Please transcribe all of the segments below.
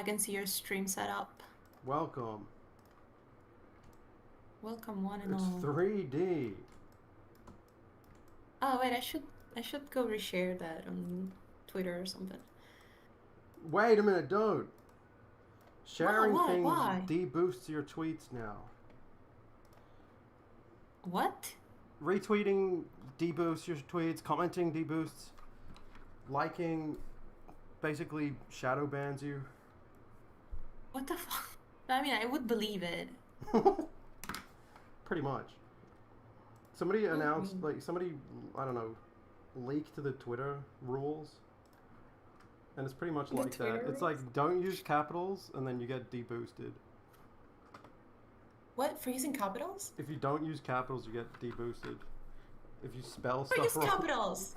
can see your stream setup. Welcome. Welcome, one and It's all. 3D. Oh wait, I should go reshare that on Twitter or something. Wait a minute, don't. Wow, Sharing why? things Why? deboosts your tweets now. What? Retweeting deboosts your tweets, commenting deboosts, liking basically shadow bans you. What the fuck? I mean, I would believe it. Pretty much. Somebody announced, Mm. I don't know, leaked the Twitter rules. And it's pretty much The like that. Twitter It's rules? like, don't use capitals, and then you get deboosted. What? For using capitals? If you don't use capitals, you get deboosted. If you spell For stuff use wrong. capitals!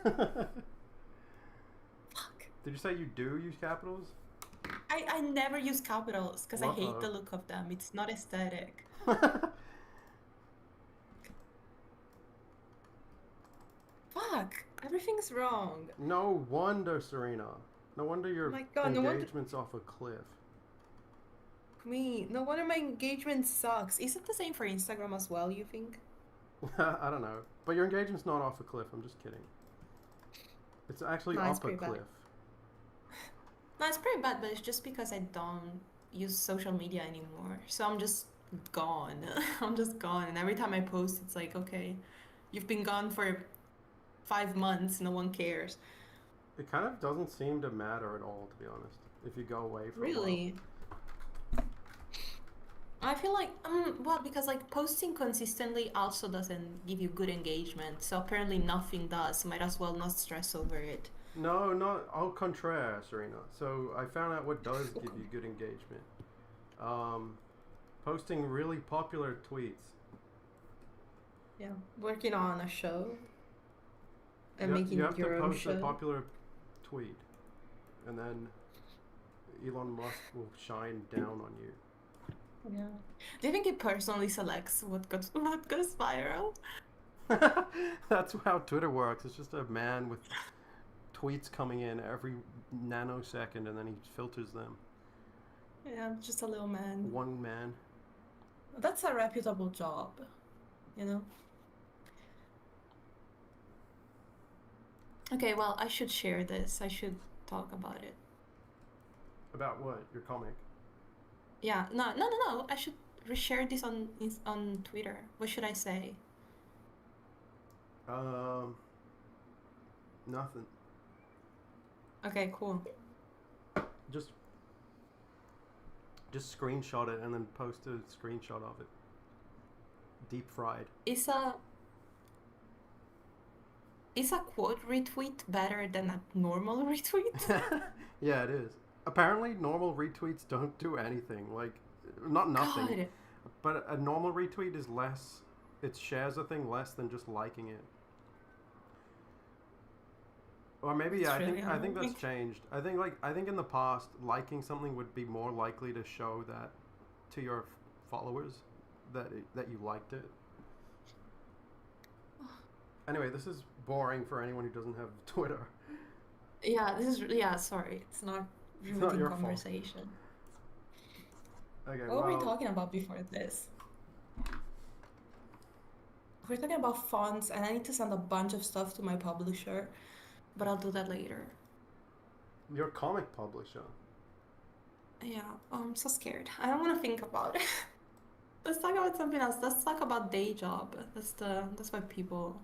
Fuck. Did you say you do use capitals? I never use capitals because I hate Uh-oh. the look of them. It's not aesthetic. Fuck. Everything's wrong. No wonder, Serena. No wonder Oh your my god, no wonder engagement's off a cliff. me. No wonder my engagement sucks. Is it the same for Instagram as well, you think? I don't know. But your engagement's not off a cliff, I'm just kidding. It's actually No, it's up a pretty bad. cliff. No, it's pretty bad, but it's just because I don't use social media anymore. So I'm just gone. I'm just gone. And every time I post, it's like, okay, you've been gone for 5 months, no one cares. It kind of doesn't seem to matter at all, to be honest, if you go away for a while. Really? I feel like, well, because like posting consistently also doesn't give you good engagement. So apparently nothing does. Might as well not stress over it. No, not au contraire, Serena. So I found out what does give you good engagement. Um, Posting really popular tweets. Yeah, working on a show and You making have to your own post a show. popular tweet, and then Elon Musk will shine down on you. Yeah. Do you think it personally selects what goes viral? That's how Twitter works. It's just a man with tweets coming in every nanosecond, and then he filters them. Yeah, just a little man. One man. That's a reputable job, you know? Okay, well, I should share this. I should talk about it. About what? Your comic? Yeah, no. I should reshare this on Twitter. What should I say? Um, Nothing. Okay, cool. Just just screenshot it and then post a screenshot of it. Deep fried. Is a is a quote retweet better than a normal retweet? Yeah, it is. Apparently, normal retweets don't do anything. Like, not nothing, God, but a normal retweet is less. It shares a thing less than just liking it. Or maybe yeah, it's really I think that's annoying. changed. I think in the past, liking something would be more likely to show that to your followers that you liked it. Anyway, this is boring for anyone who doesn't have Twitter. Yeah, yeah, sorry. It's not It's not riveting your fault. conversation. Okay, What were we well, talking about before this? We're talking about fonts, and I need to send a bunch of stuff to my publisher, but I'll do that later. your comic publisher. Yeah, I'm so scared. I don't want to think about it. Let's talk about something else. Let's talk about day job. That's why people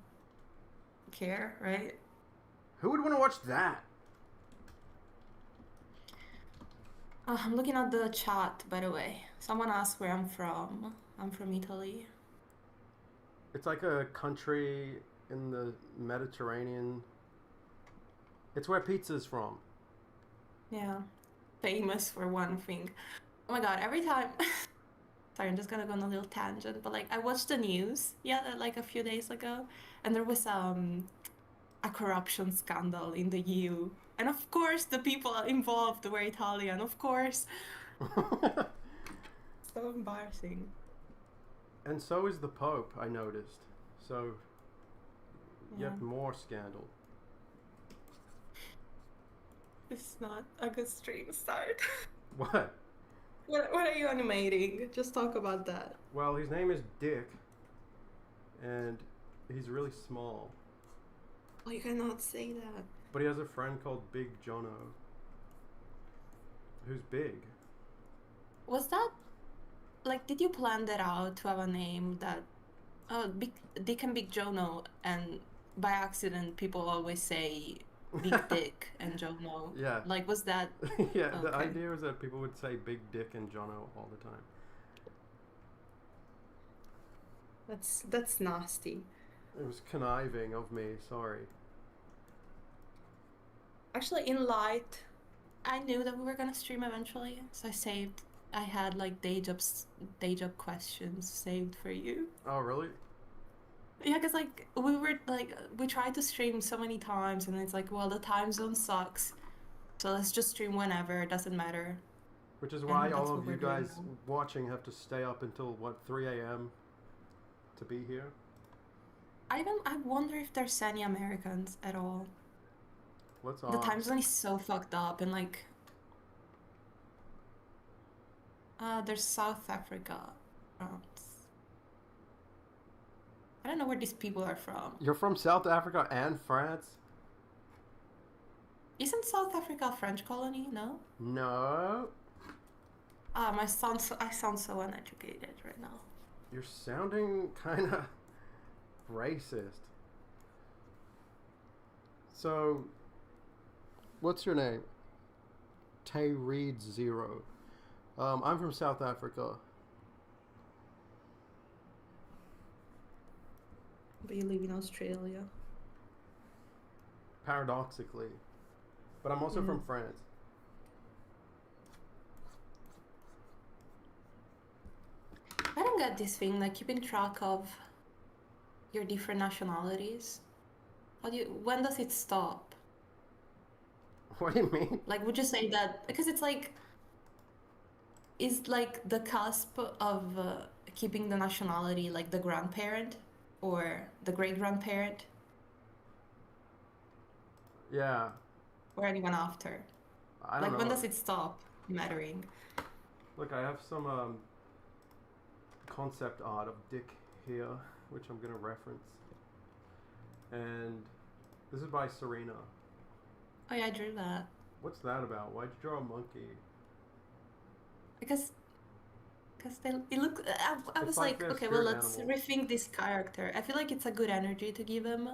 care, right? Who would want to watch that? I'm looking at the chat, by the way. Someone asked where I'm from. I'm from Italy. It's like a country in the Mediterranean. It's where pizza's from. Yeah, famous for one thing. Oh my God, every time. Sorry, I'm just gonna go on a little tangent, but like I watched the news, yeah, like a few days ago, and there was a corruption scandal in the EU. And of course, the people involved were Italian, of course. So embarrassing. And so is the Pope, I noticed. So, Yeah, yet more scandal. it's not a good stream start. What? What are you animating? Just talk about that. Well, his name is Dick, and he's really small. Oh, you cannot say that. But he has a friend called Big Jono, who's big. Was that like, did you plan that out to have a name that, oh, Big Dick and Big Jono, and by accident people always say Big Dick and Jono. Yeah. Like, was that Yeah, the okay? idea was that people would say Big Dick and Jono all the time. That's nasty. It was conniving of me, sorry. Actually, in light, I knew that we were gonna stream eventually, so I saved. I had like day job questions saved for you. Oh, really? Yeah, because like we tried to stream so many times, and it's like, well, the time zone sucks, so let's just stream whenever. It doesn't matter, Which is why and all that's of what you we're doing guys now. watching have to stay up until, what, 3 a.m. to be here? I wonder if there's any Americans at all. Let's The time ask. zone is so fucked up, and like, there's South Africa, France. I don't know where these people are from. You're from South Africa and France? Isn't South Africa a French colony? No? No. I sound so uneducated right now. You're sounding kind of racist. So, what's your name? Tay Reed Zero. I'm from South Africa. But you live in Australia. Paradoxically. But I'm also from Mm. France. I don't get this thing, like keeping track of your different nationalities. When does it stop? What do you mean? Like, would you say that, because it's like, is like the cusp of keeping the nationality like the grandparent or the great grandparent Yeah, or anyone after? I don't Like, when know. does it stop mattering? Look, I have some concept art of Dick here, which I'm going to reference. And this is by Serena. Oh yeah, I drew that. What's that about? Why'd you draw a monkey? Because it look. I It's was like like, their okay, well, spirit let's animal. rethink this character. I feel like it's a good energy to give him.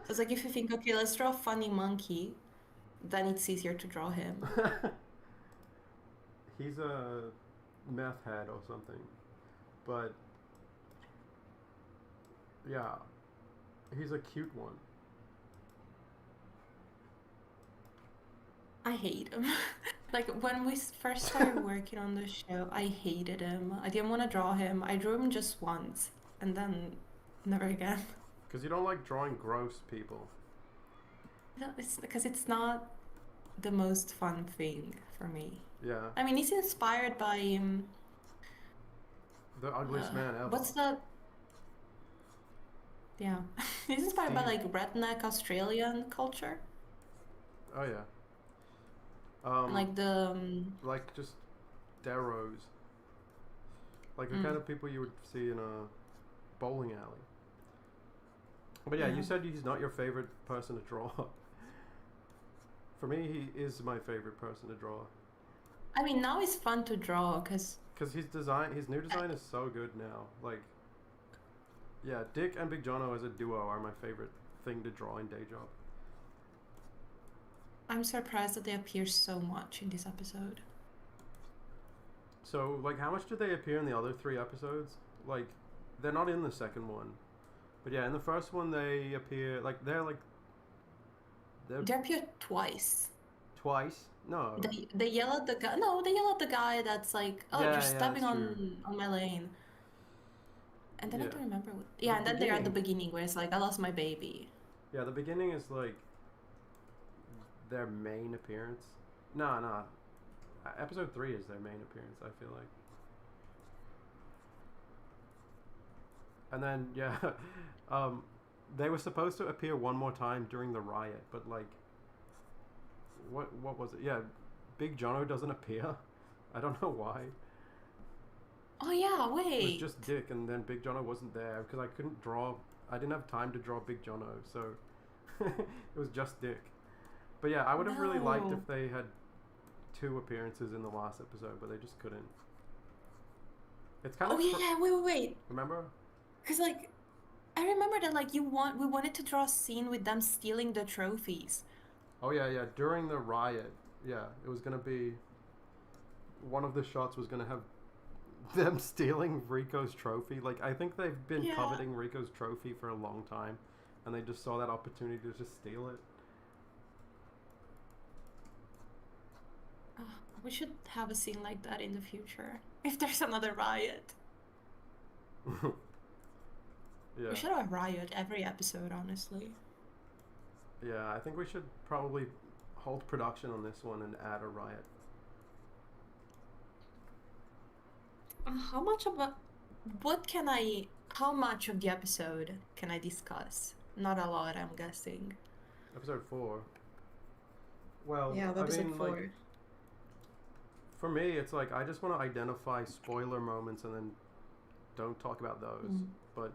It's like if you think, okay, let's draw a funny monkey, then it's easier to draw him. He's a meth head or something. But yeah, he's a cute one. I hate him. Like when we first started working on the show, I hated him. I didn't want to draw him. I drew him just once, and then never again. Because you don't like drawing gross people. No, it's because it's not the most fun thing for me. Yeah, I mean, he's inspired by the ugliest man ever. what's that? Yeah, he's inspired by Steve. like redneck Australian culture Oh yeah. and like the Like just Darrows. Like the kind mm, of people you would see in a bowling alley. But yeah, yeah. you said he's not your favorite person to draw. For me, he is my favorite person to draw. I mean, now it's fun to draw because Because his new design is so good now. Like, yeah, Dick and Big Jono as a duo are my favorite thing to draw in day job. I'm surprised that they appear so much in this episode. So, like, how much did they appear in the other 3 episodes? Like, they're not in the second one. But yeah, in the first one they appear, they're They appear twice. twice. No. They yell at the guy. No, they yell at the guy that's like, "Oh, you're Yeah, yeah, stepping that's true. on my lane." And then I Yeah. don't remember what. The Yeah, and then they're at the beginning, beginning where it's like, "I lost my baby." yeah, the beginning is like their main appearance. No, no. Episode 3 is their main appearance, I feel like. And then, yeah, um, they were supposed to appear one more time during the riot, but like, what was it? Yeah, Big Jono doesn't appear. I don't know why. Oh yeah, It was wait. just Dick, and then Big Jono wasn't there because I couldn't draw. I didn't have time to draw Big Jono, so it was just Dick. But yeah, I would have really liked No. if they had two appearances in the last episode, but they just couldn't. It's kind Oh of yeah, wait. remember? Because like I remember that like we wanted to draw a scene with them stealing the trophies. Oh yeah, yeah. During the riot, yeah, it was gonna be one of the shots was gonna have them stealing Rico's trophy. Like I think they've been Yeah. coveting Rico's trophy for a long time, and they just saw that opportunity to just steal it. We should have a scene like that in the future. If there's another riot. We Yeah, should have a riot every episode, honestly. yeah. I think we should probably hold production on this one and add a riot. How much of a what can I how much of the episode can I discuss? Not a lot, I'm guessing. Episode 4. Well, Yeah, of I episode mean, like, 4. for me, it's like I just want to identify spoiler moments and then don't talk about those. Mm, But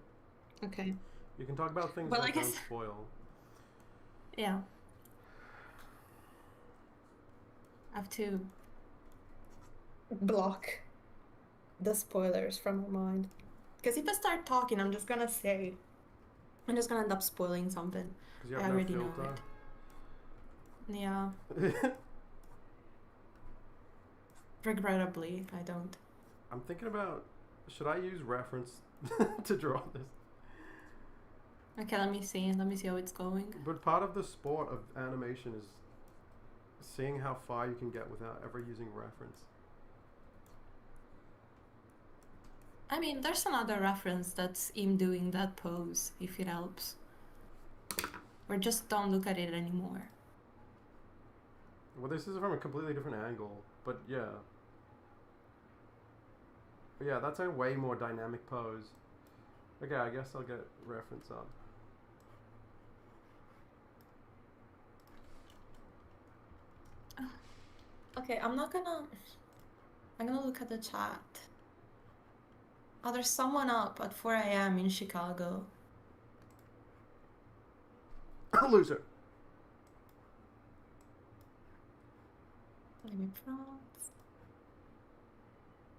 okay. you can talk about things Well, I that don't guess spoil. yeah. I have to block the spoilers from my mind. Because if I start talking, I'm just gonna end up spoiling something. Because you I have no already know filter. it. Yeah, regrettably, I don't. I'm thinking about should I use reference to draw this? Okay, let me see. Let me see how it's going. But part of the sport of animation is seeing how far you can get without ever using reference. I mean, there's another reference that's him doing that pose, if it helps. Or just don't look at it anymore. Well, this is from a completely different angle, but yeah. But yeah, that's a way more dynamic pose. Okay, I guess I'll get reference up. Okay, I'm gonna look at the chat. Oh, there's someone up at 4 a.m. in Chicago. Loser. Let me prompts.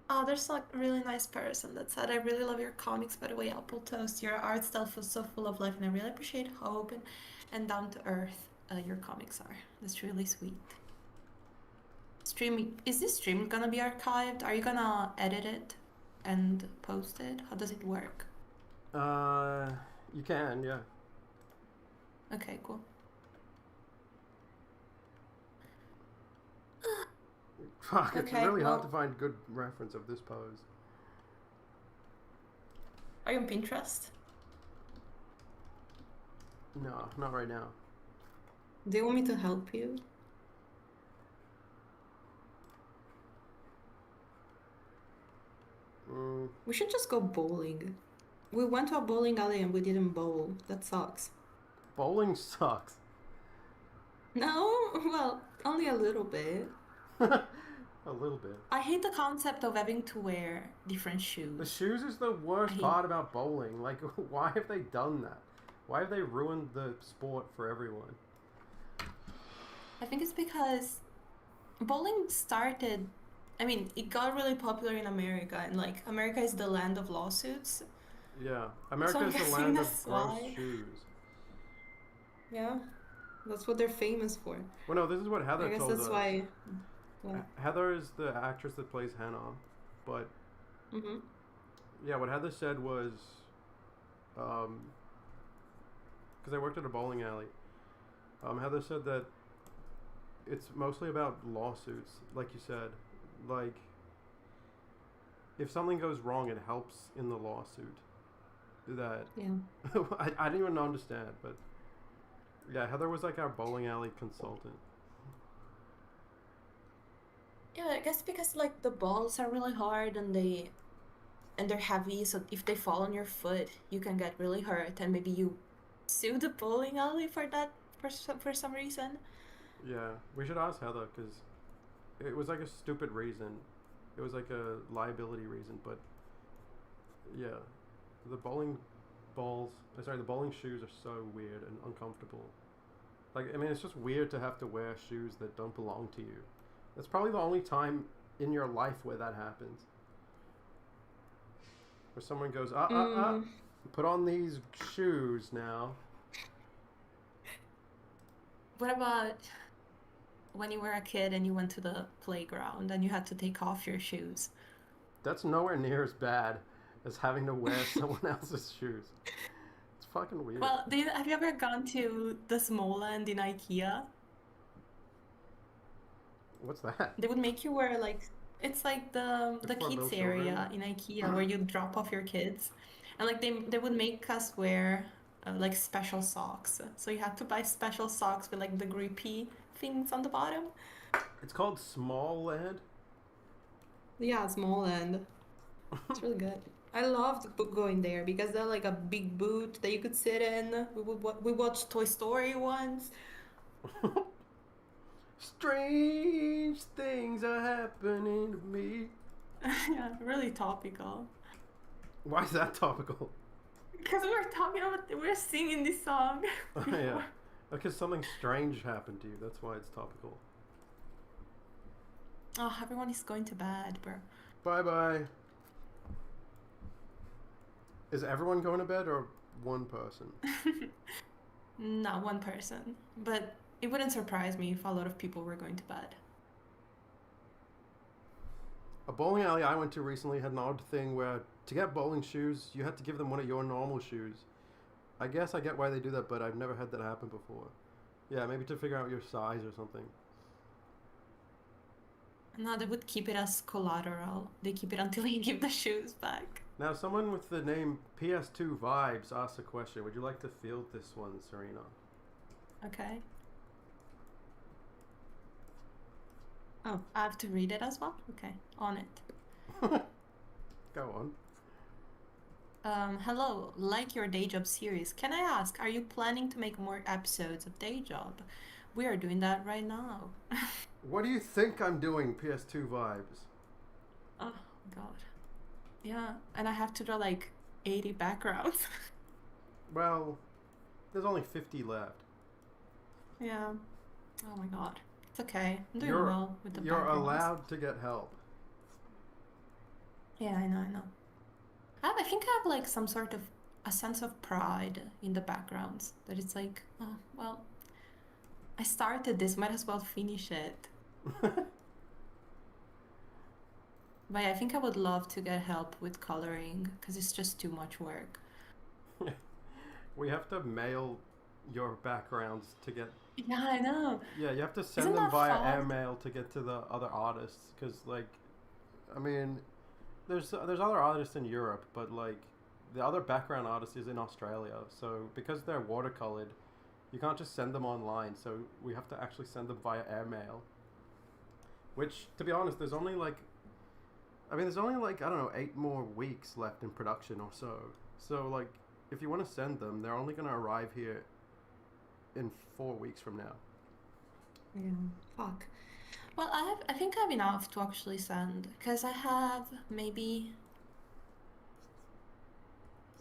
Oh, there's like a really nice person that said, I really love your comics, by the way, Apple Toast. Your art style feels so full of life, and I really appreciate how open and down to earth your comics are. That's really sweet. Streaming, is this stream gonna be archived? Are you gonna edit it and post it? How does it work? You can, yeah. Okay, cool. Fuck, it's Okay, really hard well, to find good reference of this pose. are you on Pinterest? No, not right now. Do you want me to help you? Mm, We should just go bowling. We went to a bowling alley and we didn't bowl. That sucks. bowling sucks. No, well, only a little bit. A little bit. I hate the concept of having to wear different The shoes. shoes is the I worst hate. part about bowling. Like, why have they done that? Why have they ruined the sport for everyone? I think it's because bowling started. I mean, it got really popular in America, and like America is the land of lawsuits. Yeah, So America I'm is the guessing land of that's gross why. shoes. Yeah, that's what they're famous for. Well, no, this is what I Heather guess told that's us. why. What? Heather is the actress that plays Hannah, but Mm-hmm. yeah, what Heather said was, because I worked at a bowling alley. Heather said that it's mostly about lawsuits, like you said. Like, if something goes wrong, it helps in the lawsuit. That Yeah. I didn't even understand, but yeah, Heather was like our bowling alley consultant. Yeah, I guess because like the balls are really hard and they're heavy, so if they fall on your foot, you can get really hurt, and maybe you sue the bowling alley for that for some reason. Yeah, we should ask Heather because it was like a stupid reason. It was like a liability reason, but yeah, the the bowling shoes are so weird and uncomfortable. Like, I mean, it's just weird to have to wear shoes that don't belong to you. That's probably the only time in your life where that happens. Where someone goes, Mm, put on these shoes now. what about when you were a kid and you went to the playground and you had to take off your shoes? That's nowhere near as bad as having to wear someone else's shoes. It's fucking weird. Well, have you ever gone to the Småland in IKEA? What's that? They would make you wear like it's like Like the for kids little children? area in IKEA where you drop off your kids, and like they would make us wear like special socks. So you had to buy special socks with like the grippy things on the bottom. It's called Small Land. Yeah, Småland. It's really good. I loved going there because they're like a big boot that you could sit in. We watched Toy Story once. Strange things are happening to me. Yeah, really topical. Why is that topical? Because we were singing this song Oh, yeah. before. Because something strange happened to you. That's why it's topical. Oh, everyone is going to bed, bro. Bye bye. Is everyone going to bed or one person? Not one person, but it wouldn't surprise me if a lot of people were going to bed. A bowling alley I went to recently had an odd thing where to get bowling shoes, you had to give them one of your normal shoes. I guess I get why they do that, but I've never had that happen before. Yeah, maybe to figure out your size or something. No, they would keep it as collateral. They keep it until you give the shoes back. Now, someone with the name PS2 Vibes asked a question. Would you like to field this one, Serena? Okay. Oh, I have to read it as well? Okay, on it. Go on. Hello, like your day job series. Can I ask, are you planning to make more episodes of day job? We are doing that right now. What do you think I'm doing, PS2 Vibes? Oh, God. Yeah, and I have to draw like 80 backgrounds. Well, there's only 50 left. Yeah. Oh my God. It's okay. I'm doing You're well with the you're backgrounds. allowed to get help. Yeah, I know, I know. I think I have like some sort of a sense of pride in the backgrounds. That it's like, oh, well, I started this, might as well finish it. But yeah, I think I would love to get help with coloring because it's just too much work. We have to mail your backgrounds to get. Yeah, I know. Yeah, you have to send Isn't them that via fun? airmail to get to the other artists. Because, like, I mean, there's other artists in Europe, but like the other background artist is in Australia. So because they're watercolored, you can't just send them online. So we have to actually send them via airmail. Which, to be honest, there's only like I don't know 8 more weeks left in production or so. So like, if you want to send them, they're only gonna arrive here in 4 weeks from now. Yeah. Fuck. Well, I think I have enough to actually send because I have maybe.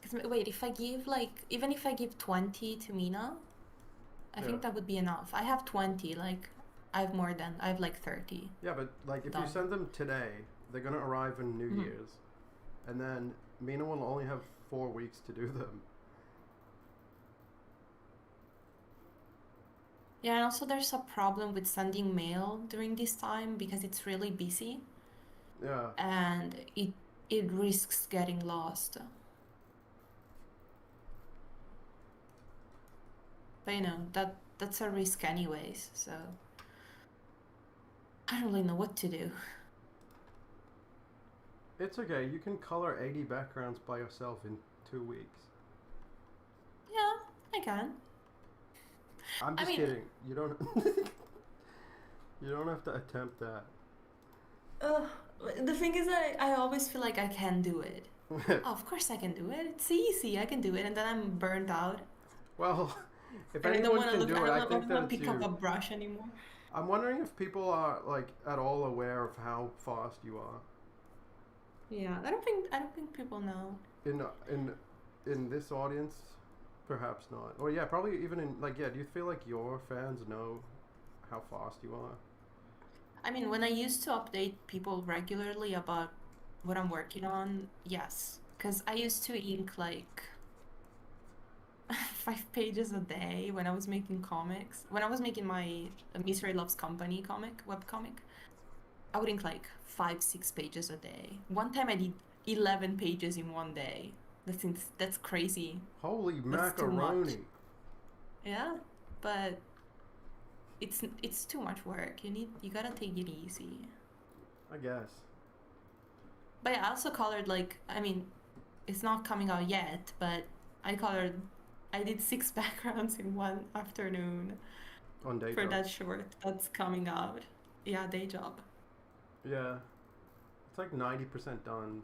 Cause, wait, if I give like even if I give 20 to Mina, I Yeah. think that would be enough. I have 20. Like I have like 30 Yeah, but like if you done. send them today, they're gonna arrive in New Mhm. Year's, and then Mina will only have 4 weeks to do them. Yeah, and also there's a problem with sending mail during this time because it's really busy Yeah, and it risks getting lost. But you know, that's a risk anyways, so I don't really know what to do. it's okay. You can color 80 backgrounds by yourself in 2 weeks. Yeah, I can. I'm I just mean, kidding. You don't. You don't have to attempt that. uh, the thing is that I always feel like I can do it. Oh, of course I can do it. It's easy. I can do it, and then I'm burnt out, Well, if and I don't anyone want to can look. do it, I I think don't that want to it's pick up you. a brush anymore. I'm wondering if people are like at all aware of how fast you are. Yeah, I don't think people know. In in in this audience, perhaps not. Or yeah, probably even in like yeah. Do you feel like your fans know how fast you are? I mean, when I used to update people regularly about what I'm working on, yes, because I used to ink like 5 pages a day when I was making comics. When I was making my Misery Loves Company comic, webcomic, I would ink like 5, 6 pages a day. One time I did 11 pages in one day. That's crazy. Holy That's too much. macaroni! Yeah, but it's too much work. You gotta take it easy. I guess. But yeah, I also colored like I mean, it's not coming out yet, but I colored I did 6 backgrounds in one afternoon On day for job. that short that's coming out. Yeah, day job. Yeah, it's like 90% done.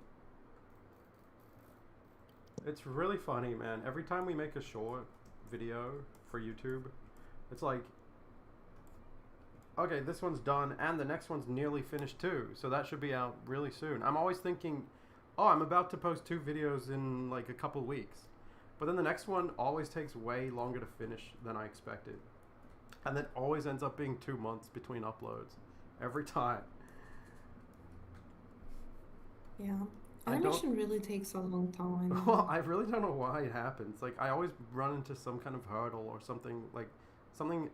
It's really funny, man. Every time we make a short video for YouTube, it's like, okay, this one's done, and the next one's nearly finished too, so that should be out really soon. I'm always thinking, oh, I'm about to post 2 videos in like a couple weeks. But then the next one always takes way longer to finish than I expected. And then always ends up being 2 months between uploads. Every time. Yeah. I don't. Animation really takes a long Well, time. I really don't know why it happens. Like, I always run into some kind of hurdle or something. Like, something,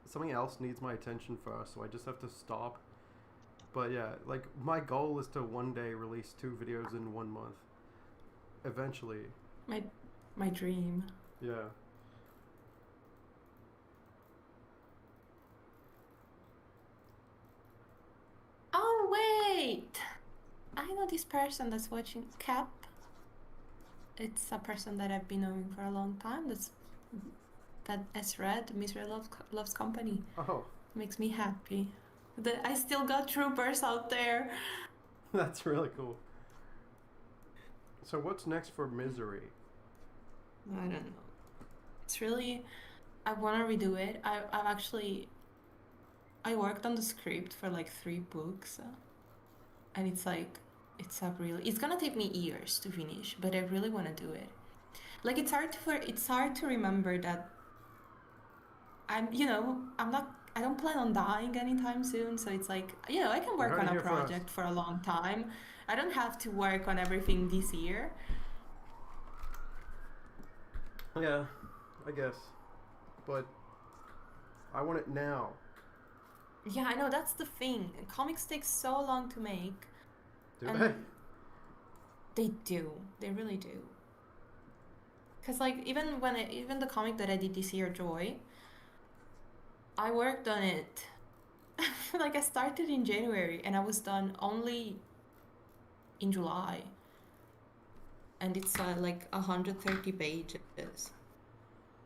something else needs my attention first, so I just have to stop. But yeah, like, my goal is to one day release 2 videos in 1 month. Eventually. My my dream. Yeah. Oh wait! I know this person that's watching Cap. It's a person that I've been knowing for a long time. That has read Misery Loves Company. Oh, Makes me happy. That I still got troopers out there. that's really cool. So, what's next for Misery? I don't know. It's really I want to redo it. I've actually I worked on the script for like 3 books, and it's like it's gonna take me years to finish, but I really want to do it. Like it's hard to remember that I'm not I don't plan on dying anytime soon, so it's like, I can You work heard on it a here first. project for a long time. I don't have to work on everything this year. Yeah, I guess. But I want it now. Yeah, I know that's the thing. Comics take so long to make, Do they? and they do. They really do. Cause like even the comic that I did this year, Joy, I worked on it. Like I started in January and I was done only in July, and it's like 130 pages.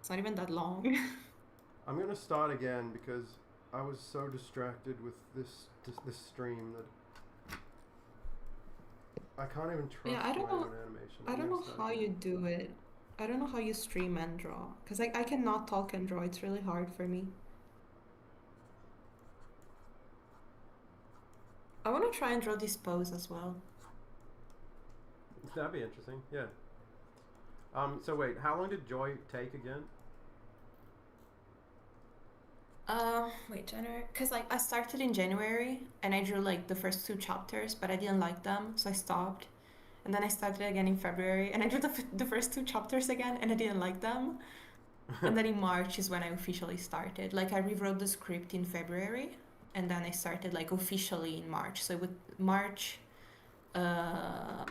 It's not even that long. I'm gonna start again because I was so distracted with this stream that I can't even Yeah, trust my own animation. I I'm don't gonna know start how again. you do it. I don't know how you stream and draw. Because I cannot talk and draw. It's really hard for me. I want to try and draw this pose as well. That'd be interesting. Yeah. So wait, how long did Joy take again? Wait, January? Because like I started in January and I drew like the first 2 chapters, but I didn't like them, so I stopped. And then I started again in February and I drew the first 2 chapters again and I didn't like them. And then in March is when I officially started. Like I rewrote the script in February and then I started like officially in March. So with March, uh,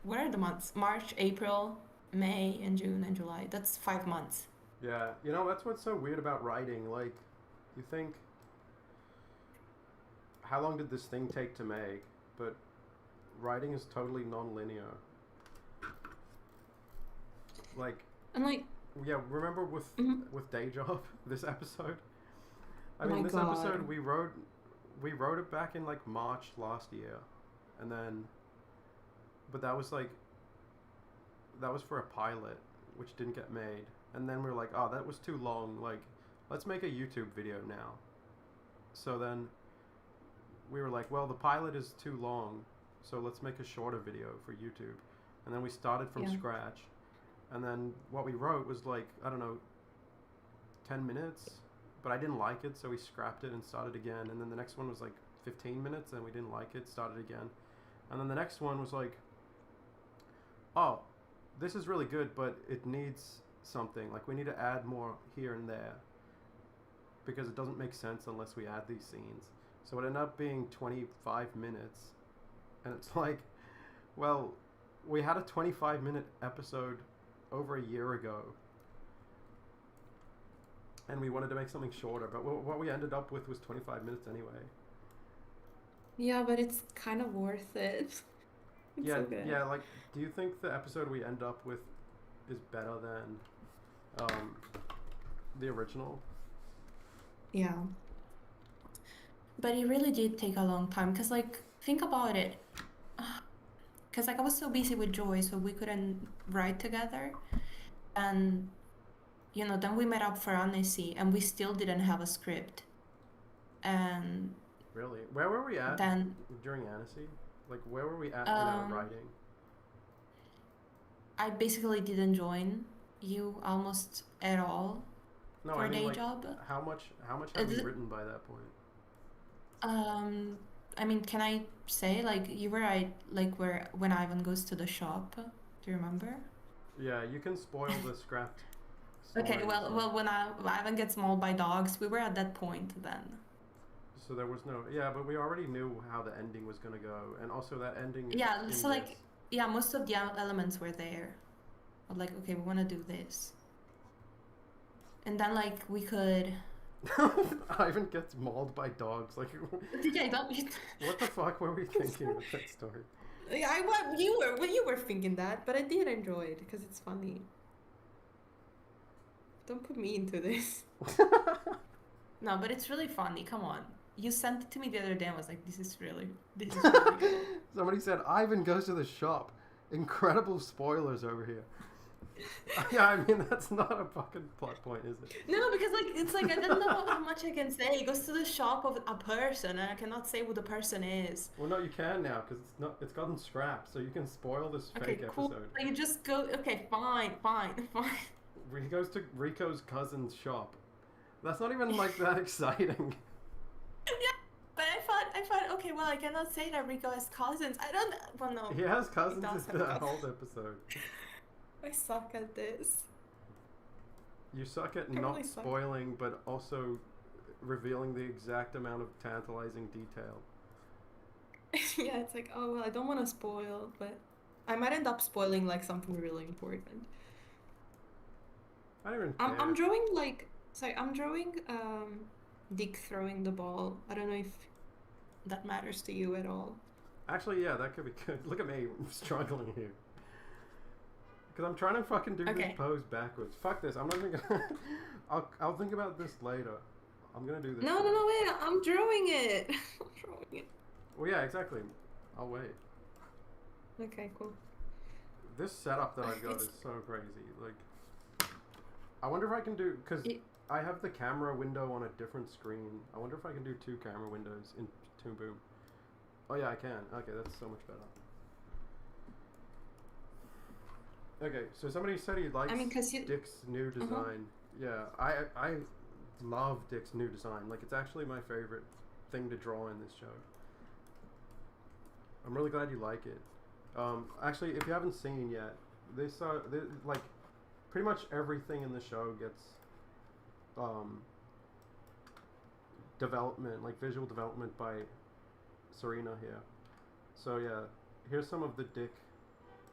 what are the months? March, April, May, and June and July. That's 5 months. Yeah, that's what's so weird about writing. Like, you think, how long did this thing take to make? But writing is totally non-linear. Like, And like, yeah, remember with mm, day job this episode? I oh mean, my this episode God. we wrote it back in like March last year, and then, but that was for a pilot, which didn't get made, and then we were like, oh, that was too long. Like, let's make a YouTube video now. So then we were like, well, the pilot is too long, so let's make a shorter video for YouTube. And then we started from Yeah. scratch. And then what we wrote was like, I don't know, 10 minutes, but I didn't like it, so we scrapped it and started again. And then the next one was like 15 minutes, and we didn't like it, started again. And then the next one was like, oh, this is really good, but it needs something. Like, we need to add more here and there because it doesn't make sense unless we add these scenes. So it ended up being 25 minutes. And it's like, well, we had a 25-minute episode over a year ago. And we wanted to make something shorter, but what we ended up with was 25 minutes anyway. Yeah, but it's kind of worth it. It's Yeah, so good. yeah. Like, do you think the episode we end up with is better than the original? Yeah. But it really did take a long time, because, like, think about it. Because, like, I was so busy with Joy, so we couldn't write together. And, you know, then we met up for Annecy, and we still didn't have a script. And Really? Where were we at then, during Annecy? Like, where were we at in our writing? I basically didn't join you almost at all No, for I a mean, day like, job. how much have we Th- written by that point? I mean, can I say, like, you were at, like, where when Ivan goes to the shop? Do you remember? Yeah, you can spoil the scrapped Okay, stories, well, like- when Ivan gets mauled by dogs, we were at that point then. So there was no, yeah, but we already knew how the ending was gonna go, and also that ending. Yeah, in so, like, this- yeah, most of the elements were there. Of, like, okay, we want to do this. And then, like, we could. Ivan gets mauled by dogs. Like, DJ, don't. what the fuck were we thinking with that story? Yeah, you were thinking that, but I did enjoy it because it's funny. Don't put me into this. No, but it's really funny. Come on. You sent it to me the other day and was like, this is really good. Somebody said Ivan goes to the shop. Incredible spoilers over here. Yeah, I mean, that's not a fucking plot point, is it? No, because, like, it's like, I don't know how much I can say. He goes to the shop of a person and I cannot say who the person is. Well, no, you can now because it's gotten scrapped, so you can spoil this Okay, fake cool. episode. Like, you just go, okay, fine. He goes to Rico's cousin's shop. That's not even like that exciting. But I thought, okay, well, I cannot say that Rico has cousins. I don't, well, no. He has cousins does in have that cousins. whole episode. I suck at this. You suck at I not really suck. spoiling, but also revealing the exact amount of tantalizing detail. Yeah, it's like, oh, well, I don't want to spoil, but I might end up spoiling, like, something really important. I don't even care. I'm drawing, like, sorry, I'm drawing Dick throwing the ball. I don't know if that matters to you at all. Actually, yeah, that could be good. Look at me, I'm struggling here. Because I'm trying to fucking do Okay. this pose backwards. Fuck this. I'm not even gonna. I'll think about this later. I'm gonna do this. No, today. wait, I'm drawing it. I'm drawing it. Well, yeah, exactly. I'll wait. Okay, cool. This setup that I've got It's- is so crazy. Like, I wonder if I can do because It- I have the camera window on a different screen. I wonder if I can do two camera windows in Toon Boom. Oh yeah, I can. Okay, that's so much better. Okay, so somebody said he likes I mean, 'cause you- Dick's new design. Yeah, I love Dick's new design. Like, it's actually my favorite thing to draw in this show. I'm really glad you like it. Actually, if you haven't seen yet, like pretty much everything in the show gets development, like visual development by Serena here. So yeah, here's some of the Dick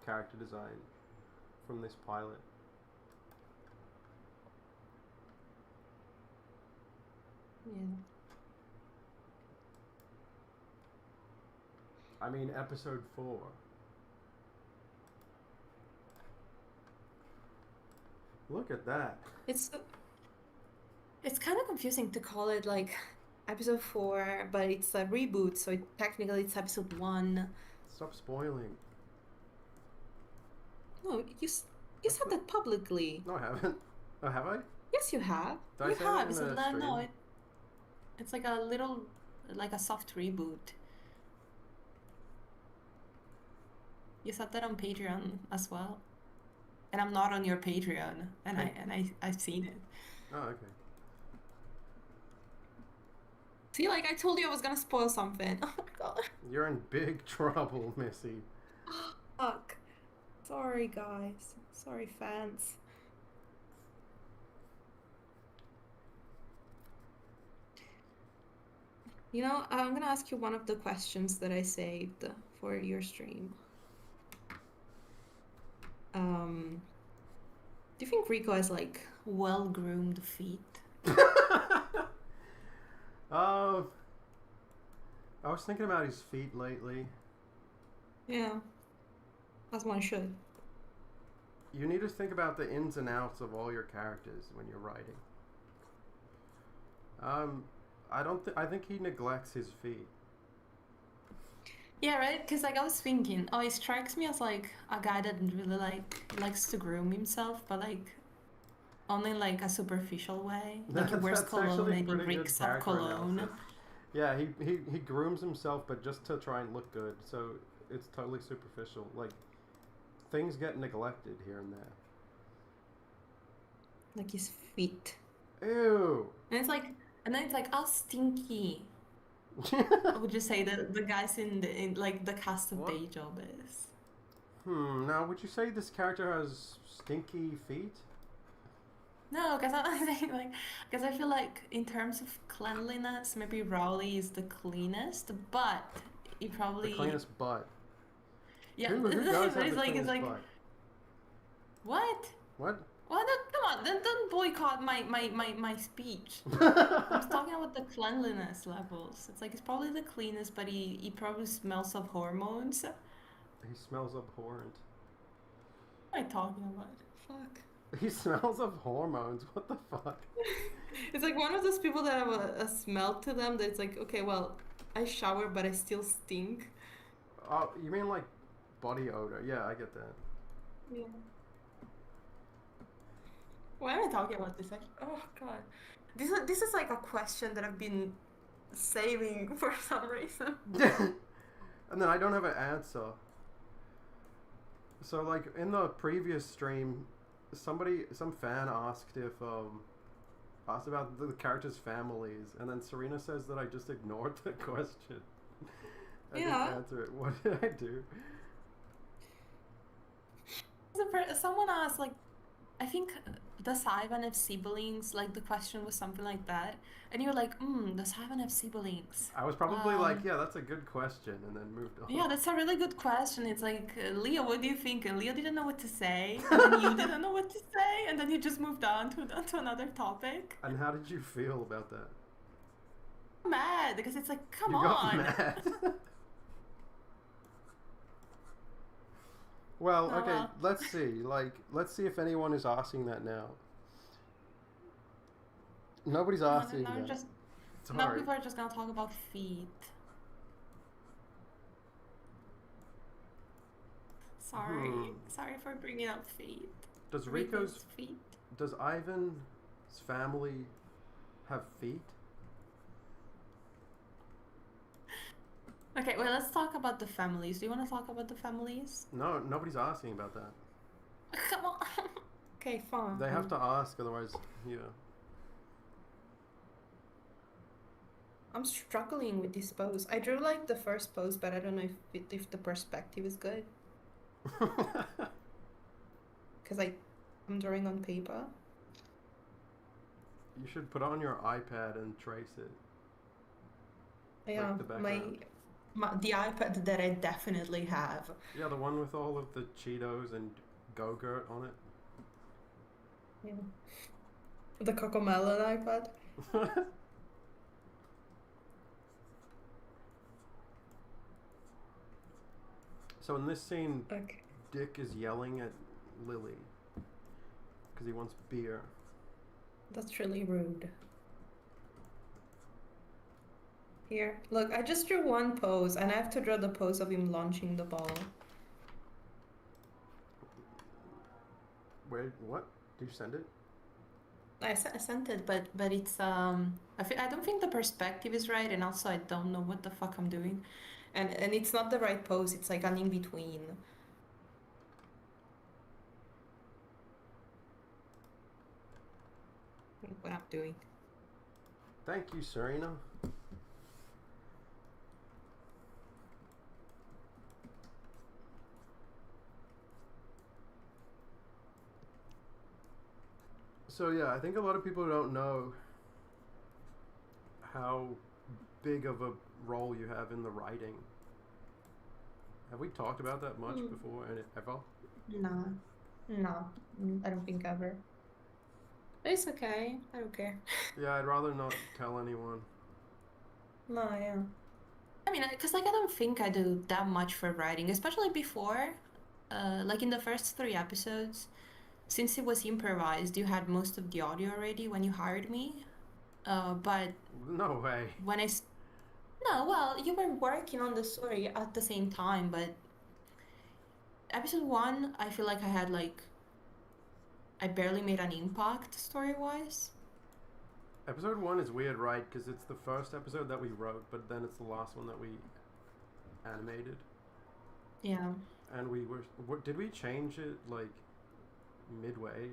character design from this pilot. Yeah. I mean, episode 4. Look at that. It's kind of confusing to call it, like, episode 4, but it's a reboot, so technically it's episode 1. Stop spoiling. No, you said that publicly. No, I haven't. Oh, have I? Yes, you have. Did I You say that have. in the No, stream? it's like a little, like a soft reboot. You said that on Patreon as well. And I'm not on your Patreon, and Hey. I've seen it. Oh, okay. See, like I told you I was gonna spoil something. Oh my god. You're in big trouble, Missy. Fuck. Sorry, guys. Sorry, fans. You know, I'm gonna ask you one of the questions that I saved for your stream. Um, do you think Rico has like well-groomed feet? uh, I was thinking about his feet lately. Yeah, as one should. You need to think about the ins and outs of all your characters when you're writing. Um, I don't. I think he neglects his feet. Yeah, right? Because like I was thinking, oh, he strikes me as like a guy that really likes to groom himself, but like only in like a superficial way. Like he wears That's cologne actually and he pretty good reeks of character cologne. analysis. Yeah, he grooms himself, but just to try and look good. So it's totally superficial. Like things get neglected here and Like his feet. there. Ew. And it's like, and then it's like, oh, stinky. Would you say that the guys in like the cast of What? Day Job is? Now, would you say this character has stinky feet? No, because I'm saying like, because I feel like in terms of cleanliness, maybe Rowley is the cleanest, but he The probably cleanest butt. yeah. Who does But have the it's cleanest like butt? what? What? Well, no, come on, then don't boycott my speech. I'm just talking about the cleanliness levels. It's like it's probably the cleanest, but he probably smells of hormones. What He smells abhorrent. am I talking about? Fuck. He smells of hormones. What the fuck? It's like one of those people that have a smell to them that's like, okay, well, I shower, but I still stink. Oh, you mean like body odor? Yeah, I get that. Yeah. Why am I talking about this? Oh god, this is like a question that I've been saving for some reason. And then I don't have an answer. So like in the previous stream, some fan asked if asked about the characters' families, and then Serena says that I just ignored the question. I didn't Yeah. answer it. What did I do? Someone asked like, I think does Ivan have siblings? Like the question was something like that, and you were like, does Ivan have siblings? I was probably like, yeah, that's a good question, and then moved on. Yeah, that's a really good question. It's like, Leo, what do you think? And Leo didn't know what to say, and then you didn't know what to say, and then you just moved on to another topic. And how did you feel about that? I'm mad because it's like, come You got on. mad. Well, Oh, okay, well. let's see. Like, let's see if anyone is asking that now. Nobody's No, asking now that. just It's now hard. people are just gonna talk about feet. Hmm. Sorry for bringing up feet. Does Rico's feet. does Ivan's family have feet? Okay, well, let's talk about the families. Do you want to talk about the families? No, nobody's asking about that. Come on. Okay, fine. They have to ask, otherwise, yeah. I'm struggling with this pose. I drew like the first pose, but I don't know if the perspective is good because I'm drawing on paper. You should put on your iPad and trace it. Yeah, Like the background. the iPad that I definitely have. Yeah, the one with all of the Cheetos and Go-Gurt on it. Yeah. The Cocomelon iPad. So in this scene, Okay. Dick is yelling at Lily because he wants beer. That's really rude. Here, look, I just drew one pose, and I have to draw the pose of him launching the ball. Where? What? Did you send it? I sent it, but it's I don't think the perspective is right, and also I don't know what the fuck I'm doing, and it's not the right pose. It's like an in between. what I'm doing. Thank you, Serena. So yeah, I think a lot of people don't know how big of a role you have in the writing. Have we talked about that much Mm, before and ever? no, no, I don't think ever. But it's okay. I don't care. Yeah, I'd rather not tell anyone. No, yeah. I mean, because like I don't think I do that much for writing, especially before. Like in the first three episodes, since it was improvised, you had most of the audio already when you hired me. But No way. when no, well, you were working on the story at the same time, but episode one, I feel like I barely made an impact story-wise. Episode 1 is weird, right? Because it's the first episode that we wrote, but then it's the last one that we animated. Yeah. And we were. Did we change it, like, midway?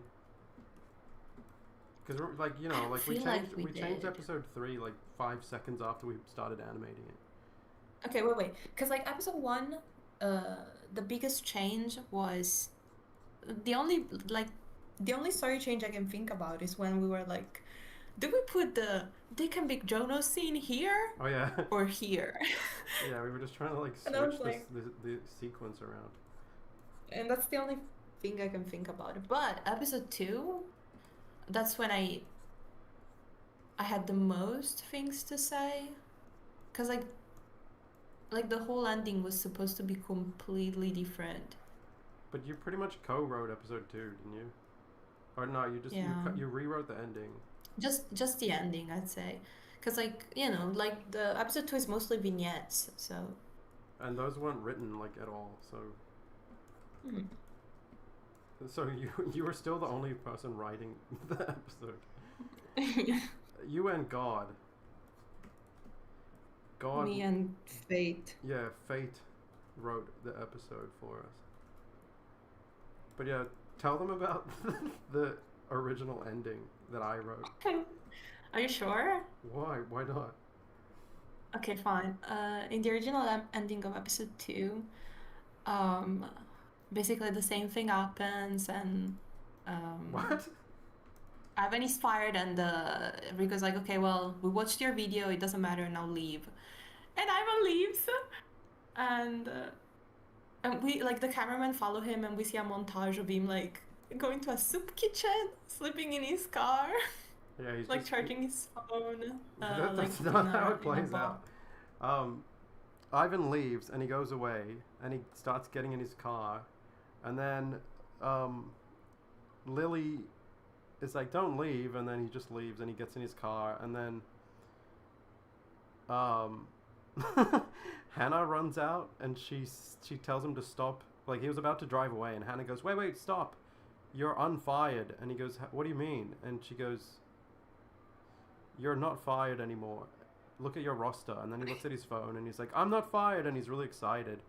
Because, like, I don't like, we feel like changed, we we changed did. episode 3, like, 5 seconds after we started animating it. Okay, wait. Because like episode one, the biggest change was the only like the only story change I can think about is when we were like, do we put the Dick and Big Jonas scene here Oh, yeah. or here? Yeah, we were just trying to, like, And I was switch like, the sequence around. and that's the only thing I can think about. But episode two, that's when I had the most things to say, because like the whole ending was supposed to be completely different. But you pretty much co-wrote episode 2, didn't you? Or no, you just Yeah. you rewrote the ending. Just the ending, I'd say, because like like the episode two is mostly vignettes, so And those weren't written, like, at all. hmm. So you were still the only person writing the episode. You and God. God. Me and Fate. Yeah, Fate wrote the episode for us. But yeah, tell them about the original ending that I wrote. Are you sure? Why? Why not? Okay, fine. In the original ending of episode two, um, basically the same thing happens, and What? Ivan is fired, and Rico's like, okay, well, we watched your video. It doesn't matter. Now leave. And Ivan leaves, and we like the cameraman follow him, and we see a montage of him like going to a soup kitchen, sleeping in his car, Yeah, he's like just. charging his phone, That's like not how it in a plays bar. out. Um, Ivan leaves and he goes away and he starts getting in his car, and then um, Lily is like, "Don't leave," and then he just leaves and he gets in his car, and then um, Hannah runs out and she tells him to stop. Like, he was about to drive away, and Hannah goes, "Wait, stop! You're unfired." And he goes, "What do you mean?" And she goes, "You're not fired anymore. Look at your roster." And then he looks at his phone and he's like, "I'm not fired," and he's really excited.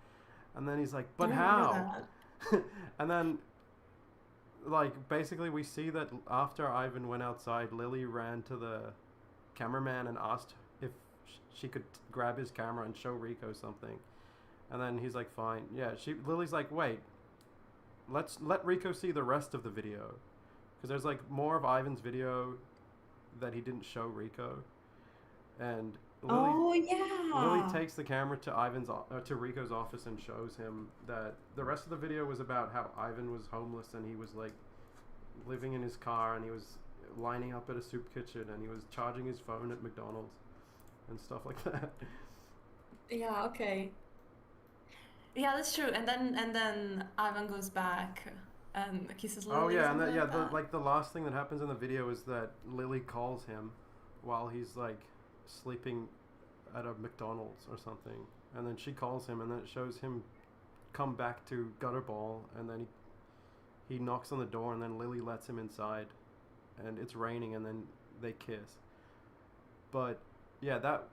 And then he's like, I "But remember how?" that. And then, like, basically we see that after Ivan went outside, Lily ran to the cameraman and asked if she could grab his camera and show Rico something. And then he's like, "Fine." Yeah, Lily's like, "Wait, let Rico see the rest of the video." Because there's, like, more of Ivan's video that he didn't show Rico. And Oh Lily yeah. takes the camera to to Rico's office and shows him that the rest of the video was about how Ivan was homeless and he was, like, living in his car, and he was lining up at a soup kitchen, and he was charging his phone at McDonald's and stuff like that. Yeah, okay. Yeah, that's true. And then Ivan goes back and kisses Oh Lily or yeah, and something like that. the last thing that happens in the video is that Lily calls him while he's, like, sleeping at a McDonald's or something, and then she calls him, and then it shows him come back to Gutterball, and then he knocks on the door, and then Lily lets him inside, and it's raining, and then they kiss. But yeah, that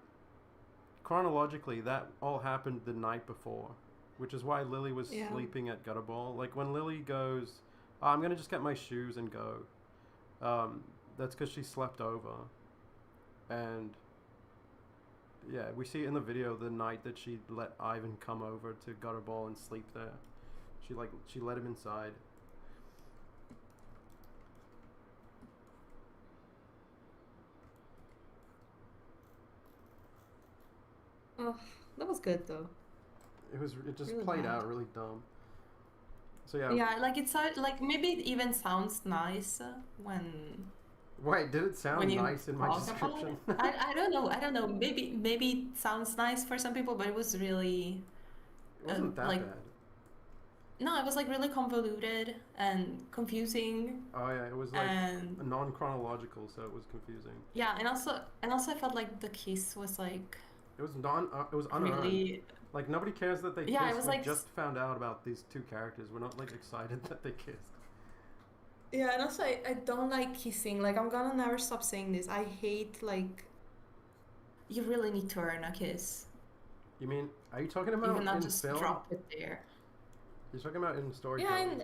chronologically that all happened the night before, which is why Lily was Yeah. sleeping at Gutterball. Like, when Lily goes, "Oh, I'm gonna just get my shoes and go," um, that's because she slept over, and yeah, we see in the video the night that she let Ivan come over to Gutterball and sleep there. She let him inside. Oh, that was good though. It just Really played bad. out really dumb. So yeah, Yeah, like it sounds like maybe it even sounds nice wait, did it when sound you nice in my talk about description? it. I don't know. I don't know. Maybe it sounds nice for some people, but it was really It wasn't that like bad. no, it was like really convoluted and confusing Oh yeah, it was like and non-chronological, so it was confusing. yeah, and also I felt like the kiss was like It was it was unearned. really Like nobody cares that they yeah, it kissed. was We like just found out about these two characters. We're not like excited that they kissed. yeah, and also I don't like kissing. Like I'm gonna never stop saying this. I hate like you really need to earn a kiss. You mean, are you talking You about cannot in just film? drop it there. You're talking about in Yeah, storytelling.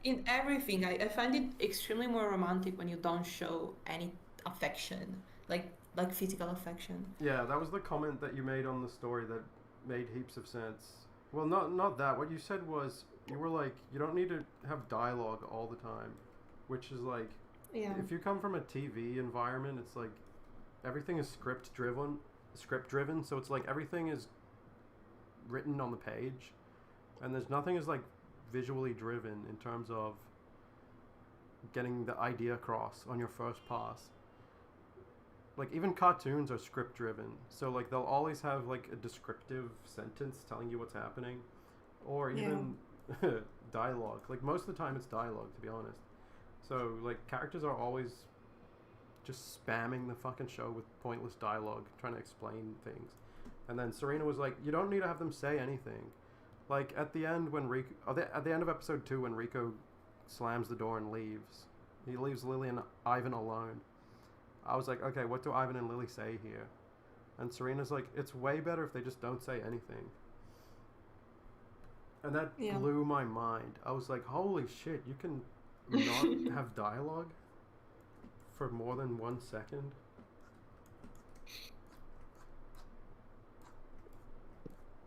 in everything, I find it extremely more romantic when you don't show any affection, like physical affection. Yeah, that was the comment that you made on the story that made heaps of sense. Well, not that. What you said was you were like you don't need to have dialogue all the time, which is like Yeah. if you come from a TV environment, it's like everything is script driven. So it's like everything is written on the page, and there's nothing is like visually driven in terms of getting the idea across on your first pass. Like even cartoons are script driven, so like they'll always have like a descriptive sentence telling you what's happening, or Yeah. even dialogue. Like most of the time it's dialogue, to be honest. So like characters are always just spamming the fucking show with pointless dialogue trying to explain things. And then Serena was like, you don't need to have them say anything. Like at the end when Rico, at the end of episode 2 when Rico slams the door and leaves, he leaves Lily and Ivan alone. I was like, okay, what do Ivan and Lily say here? And Serena's like, it's way better if they just don't say anything. And that Yeah. blew my mind. I was like, holy shit, you can not have dialogue for more than 1 second?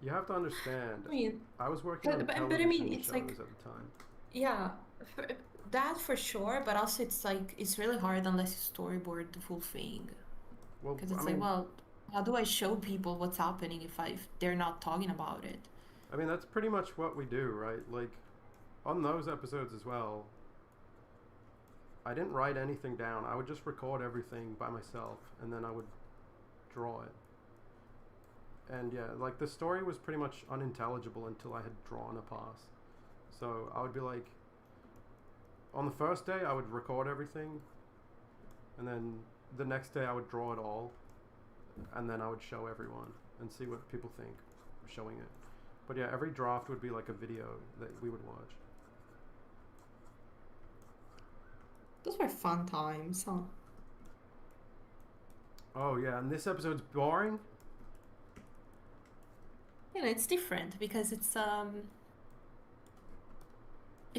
You have to understand, I mean, I was working on but I mean, television it's like shows at the time. yeah, for, that for sure. But also, it's like it's really hard unless you storyboard the full thing, Well, because I it's like, mean, well, how do I show people what's happening if they're not talking about it? I mean that's pretty much what we do, right? Like on those episodes as well, I didn't write anything down. I would just record everything by myself and then I would draw it. And yeah, like the story was pretty much unintelligible until I had drawn a pass. So I would be like, on the first day I would record everything, and then the next day I would draw it all, and then I would show everyone and see what people think showing it. But yeah, every draft would be like a video that we would watch. Those were fun times, huh? Oh yeah, and this episode's boring. You know, it's different because it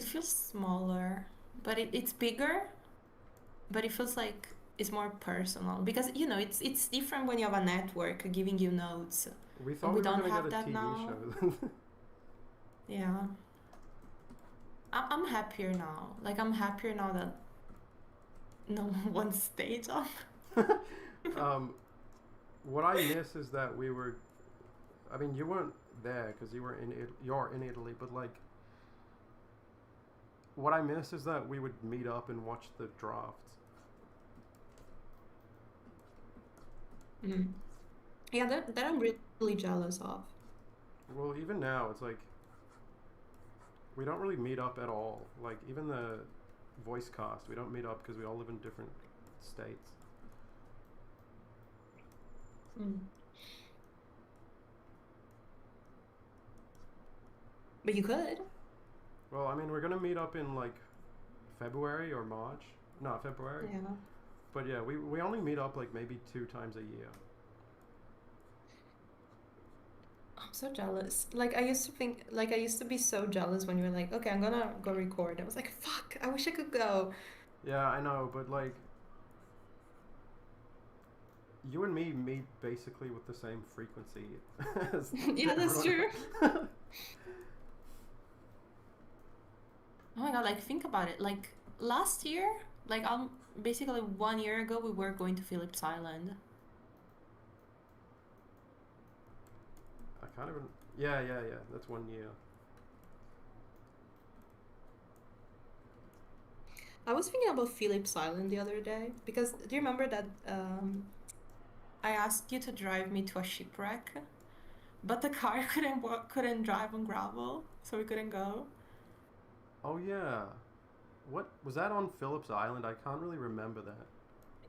feels smaller, but it's bigger, but it feels like it's more personal because you know it's different when you have a network giving you notes, We and thought we we were don't gonna get have a that TV now. show. Yeah, I'm happier now. Like I'm happier now that no one stayed up. um, what I miss is that we were. I mean, you weren't there because you're in Italy, but like, what I miss is that we would meet up and watch the drafts. Mm. Yeah, that I'm really jealous of. Well, even now, it's like we don't really meet up at all. Like even the voice cast, we don't meet up because we all live in different states. Mm. But you could. Well, I mean, we're gonna meet up in like February or March. No, February. Yeah. But yeah, we only meet up like maybe 2 times a year. I'm so jealous. Like I used to think, like I used to be so jealous when you were like, okay, I'm gonna go record. I was like, fuck, I wish I could go. Yeah, I know, but like you and me meet basically with the same frequency as Yeah, that's everyone true. else. Oh my god, like think about it. Like last year, like basically 1 year ago, we were going to Phillips Island. I can't even. Yeah, yeah, yeah. That's 1 year. I was thinking about Phillips Island the other day because do you remember that I asked you to drive me to a shipwreck, but the car couldn't drive on gravel, so we couldn't go. Oh yeah. What was that on Phillips Island? I can't really remember that.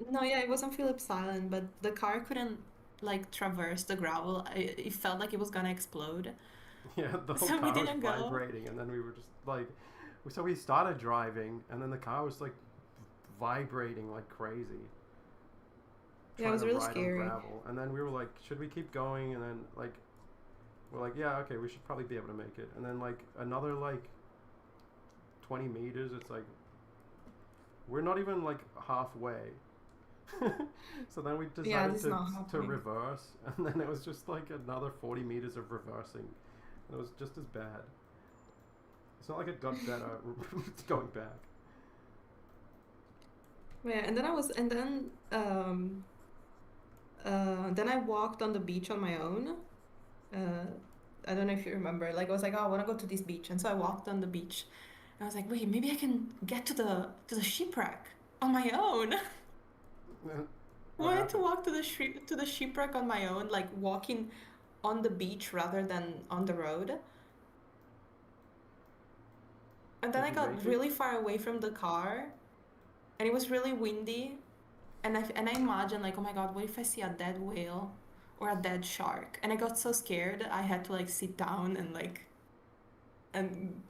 No, yeah, it was on Phillips Island, but the car couldn't like traverse the gravel. It felt like it was gonna explode, Yeah, the whole so we car was didn't go. vibrating, and then we were just like, so we started driving, and then the car was like vibrating like crazy, Yeah, it trying was to really ride on scary. gravel. And then we were like, should we keep going? And then like, we're like, yeah, okay, we should probably be able to make it. And then like another like 20 meters, it's like we're not even like halfway. So then we Yeah, decided this is not to happening. reverse, and then it was just like another 40 meters of reversing. And it was just as bad. It's not like it got better going back. Yeah, then I walked on the beach on my own. Uh, I don't know if you remember. Like I was like, oh, I want to go to this beach, and so I walked on the beach. And I was like, wait, maybe I can get to the shipwreck on my own. What Wanted to happened? walk to the shipwreck on my own, like walking on the beach rather than on the road. And then Did I you got make it? really far away from the car, and it was really windy. And I imagined like, oh my god, what if I see a dead whale or a dead shark? And I got so scared, I had to like sit down and like and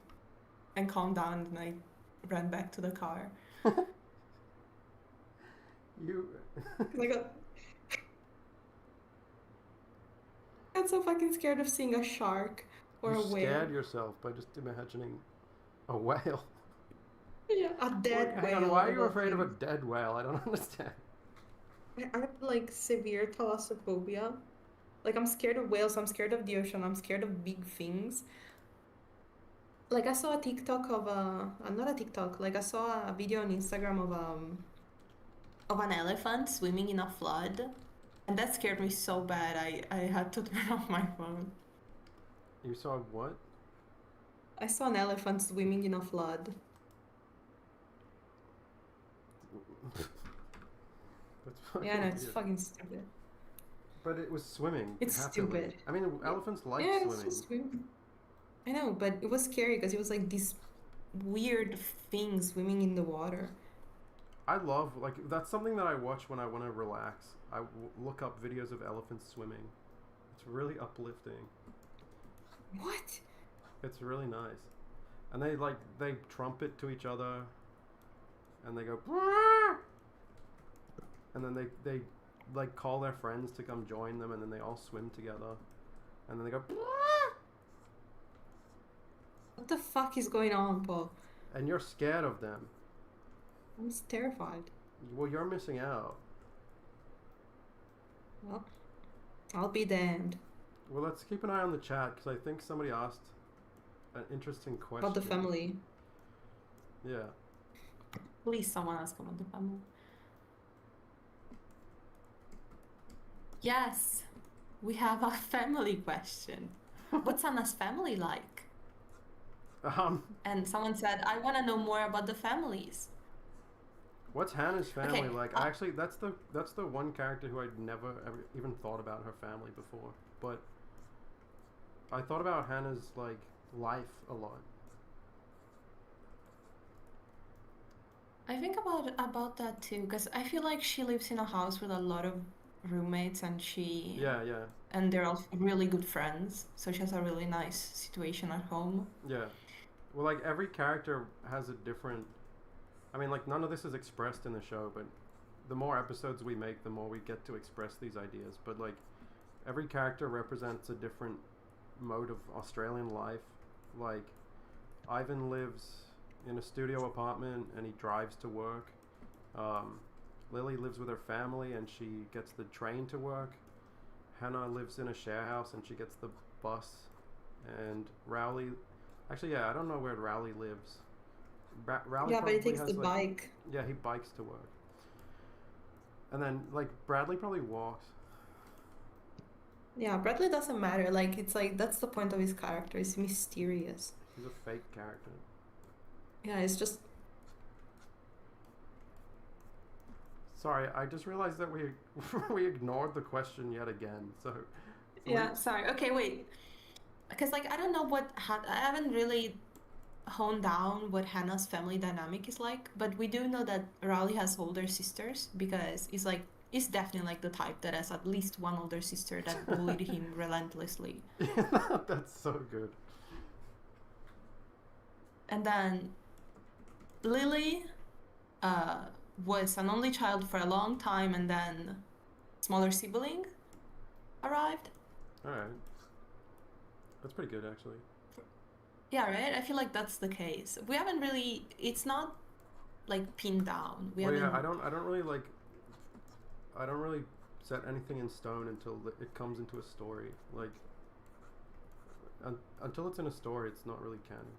and calm down, and I ran back to the car. You 'Cause I got so fucking scared of seeing a shark or you a whale. scared yourself by just imagining a whale. Yeah, a Wait, dead hang on. whale Why are of you all afraid of a things. dead whale? I don't understand. I have like severe thalassophobia. Like I'm scared of whales, I'm scared of the ocean, I'm scared of big things. Like I saw a TikTok of not a TikTok, like I saw a video on Instagram of an elephant swimming in a flood. And that scared me so bad I had to turn off my phone. You saw what? I saw an elephant swimming in a flood. That's Yeah, fucking no, it's weird. fucking stupid. But it was swimming It's happily. stupid. I mean, elephants like Yeah, it's swimming. just swimming. I know, but it was scary because it was like this weird thing swimming in the water. I love like that's something that I watch when I want to relax. Look up videos of elephants swimming. It's really uplifting. What? It's really nice. And they trumpet to each other, and they go, and then they like call their friends to come join them, and then they all swim together, and then they go, What the fuck is going on, Paul? and you're scared of them. I'm just terrified. Well, you're missing out. Well, I'll be damned. Well, let's keep an eye on the chat because I think somebody asked an interesting About the question. family. Yeah. Please, someone ask about the family. Yes, we have a family question. What's Anna's family like? um, And someone said, I want to know more about the families. what's Hannah's family Okay, like? I actually that's the one character who I'd never ever even thought about her family before, but I thought about Hannah's like life a lot. I think about that too, because I feel like she lives in a house with a lot of roommates, Yeah, yeah, and they're all really good friends. So she has a really nice situation at home. yeah. Well, like every character has a different. I mean, like none of this is expressed in the show, but the more episodes we make, the more we get to express these ideas. But like every character represents a different mode of Australian life. Like Ivan lives in a studio apartment and he drives to work. Um, Lily lives with her family and she gets the train to work. Hannah lives in a share house and she gets the bus. And Rowley, actually, yeah, I don't know where Rowley lives. Rowley Yeah, but he probably takes the has like, bike. yeah, he bikes to work. And then like Bradley probably walks. Yeah, Bradley doesn't matter. Like it's like that's the point of his character. It's mysterious. He's a fake character. Yeah, it's just Sorry, I just realized that we we ignored the question yet again. So we yeah. Sorry. Okay, wait. Because like I don't know I haven't really honed down what Hannah's family dynamic is like, but we do know that Raleigh has older sisters because he's definitely like the type that has at least one older sister that bullied him relentlessly. that's so good. And then Lily uh was an only child for a long time and then smaller sibling arrived. All right, that's pretty good actually. Yeah, right? I feel like that's the case. We haven't really it's not like pinned down. We Well, yeah, haven't I don't really like I don't really set anything in stone until it comes into a story. Like until it's in a story, it's not really canon.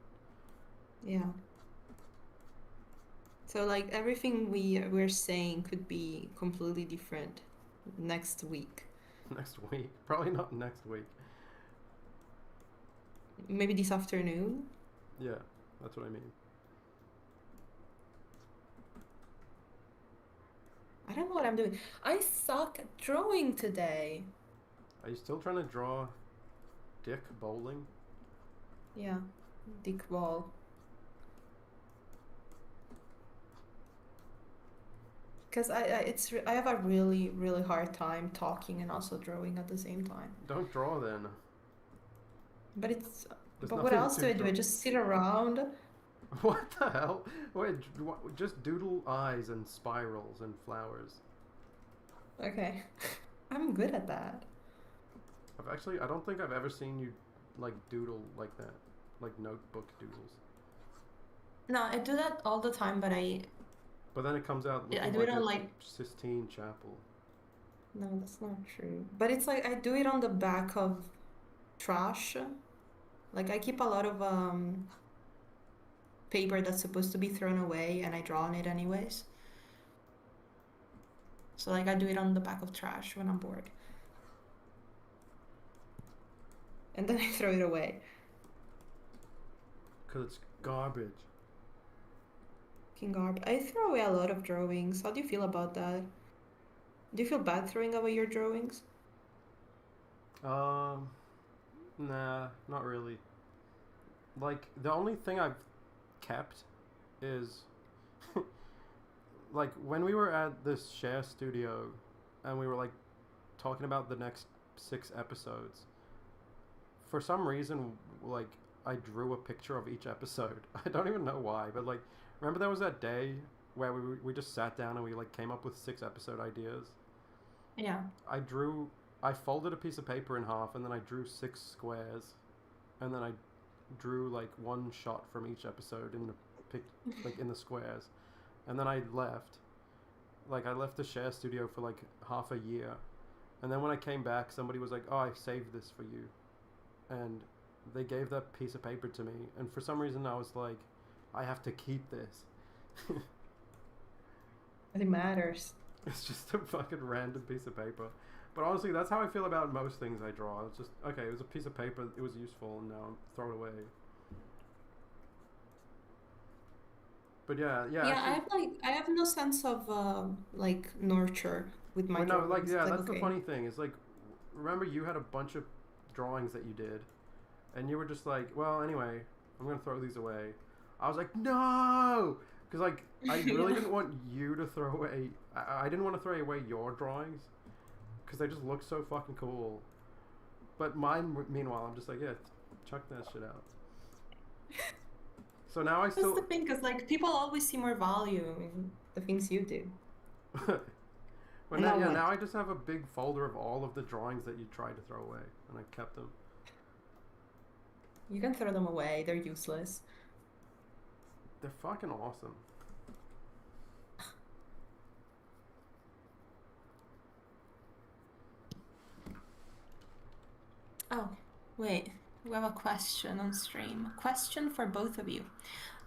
yeah. So like everything we're saying could be completely different next week. Next week, probably not next week. Maybe this afternoon. Yeah, that's what I mean. I don't know what I'm doing. I suck at drawing today. Are you still trying to draw Dick bowling? Yeah, Dick Ball. Because I have a really hard time talking and also drawing at the same time. Don't draw then. But it's There's but what nothing else to do I do? draw. I just sit around. What the hell? Wait, just doodle eyes and spirals and flowers. Okay, I'm good at that. I don't think I've ever seen you like doodle like that, like notebook doodles. No, I do that all the time, but But then it comes out I looking do it like on a like Sistine Chapel. no, that's not true. But it's like I do it on the back of trash. Like I keep a lot of paper that's supposed to be thrown away and I draw on it anyways. So like I do it on the back of trash when I'm bored. And then I throw it away. Cause it's garbage. King Garb. I throw away a lot of drawings. How do you feel about that? Do you feel bad throwing away your drawings? Um, nah, not really. Like the only thing I've kept is like when we were at this share studio and we were like talking about the next 6 episodes. For some reason, like I drew a picture of each episode. I don't even know why, but like remember there was that day where we just sat down and we like came up with 6 episode ideas. Yeah. I folded a piece of paper in half and then I drew 6 squares, and then I drew like one shot from each episode in the like in the squares, and then I left. Like I left the share studio for like half a year, and then when I came back, somebody was like, "Oh, I saved this for you," and they gave that piece of paper to me, and for some reason I was like, I have to keep this. It matters. It's just a fucking random piece of paper. But honestly, that's how I feel about most things I draw. It's just, okay, it was a piece of paper, it was useful, and now I'm throw it away. But yeah, Yeah, actually, I have no sense of like nurture with my well, no, like, drawings. yeah, It's like that's the okay. funny thing. It's like, remember you had a bunch of drawings that you did, and you were just like, well, anyway, I'm gonna throw these away. I was like, no! Because, like, I really Yeah. didn't want you to throw away, I didn't want to throw away your drawings, because they just look so fucking cool. But mine, meanwhile, I'm just like, yeah, chuck that shit out. So now I That's the still. thing, because like people always see more value in the things you do. Well, And now, now yeah, what? now I just have a big folder of all of the drawings that you tried to throw away, and I kept them. You can throw them away, they're useless. They're fucking awesome. Oh, wait. We have a question on stream. Question for both of you.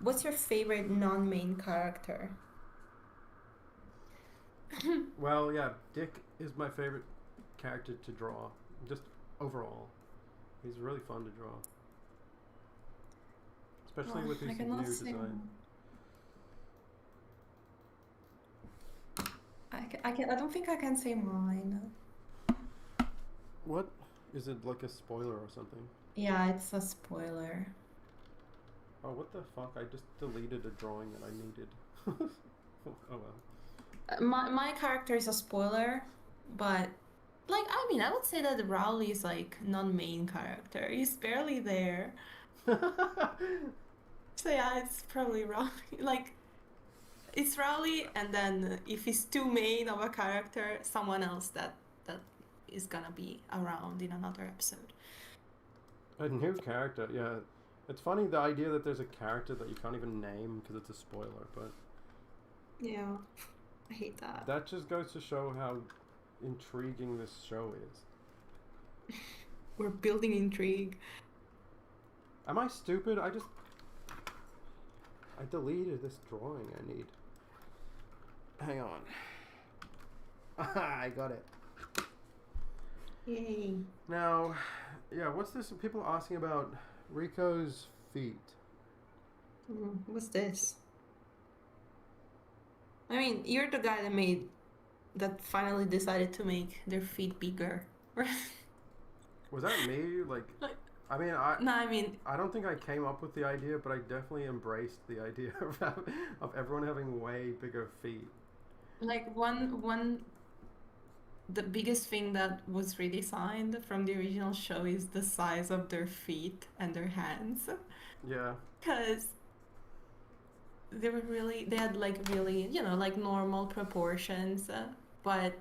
What's your favorite non-main character? Well, yeah, Dick is my favorite character to draw. Just overall, he's really fun to draw, especially Well, with I his cannot new say design. more. I don't think I can say mine. What is it like a spoiler or something? Yeah, it's a spoiler. Oh, what the fuck! I just deleted a drawing that I needed. Oh well. My character is a spoiler, but like I mean, I would say that Rowley is like non-main character. He's barely there. So yeah, it's probably Rowley. Like it's Rowley, and then if he's too main of a character, someone else that is gonna be around in another episode. A new character, yeah. It's funny the idea that there's a character that you can't even name because it's a spoiler, but Yeah, I hate that. that just goes to show how intriguing this show is. We're building intrigue. Am I stupid? I deleted this drawing I need. Hang on. I got it. Yay. Now, yeah, what's this? People asking about Rico's feet. What's this? I mean, you're the guy that finally decided to make their feet bigger. Was that me? Like, Like, I mean, no, I mean, I don't think I came up with the idea, but I definitely embraced the idea of everyone having way bigger feet. like the biggest thing that was redesigned from the original show is the size of their feet and their hands. Yeah. Because they had like really, like normal proportions, but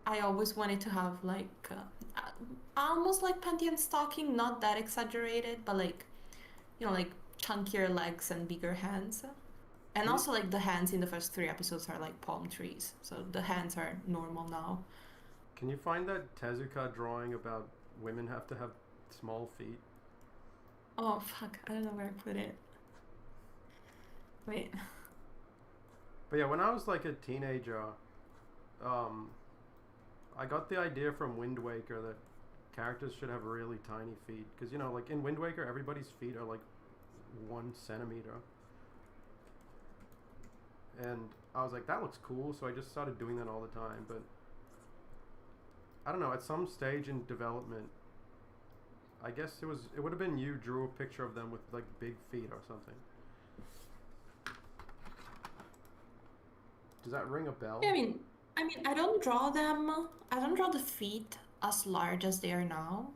I always wanted to have like almost like panty and stocking, not that exaggerated, but like, like chunkier legs and bigger hands. And Can you also like the hands in the first three episodes are like palm trees, so the hands are normal now. can you find that Tezuka drawing about women have to have small feet? Oh fuck, I don't know where I put it. Wait. But yeah, when I was like a teenager, um, I got the idea from Wind Waker that characters should have really tiny feet because like in Wind Waker, everybody's feet are like 1 centimeter, and I was like, that looks cool, so I just started doing that all the time. But I don't know, at some stage in development, I guess it would have been you drew a picture of them with like big feet or something. Does that ring a bell? Yeah, I mean, I don't draw them. I don't draw the feet as large as they are now.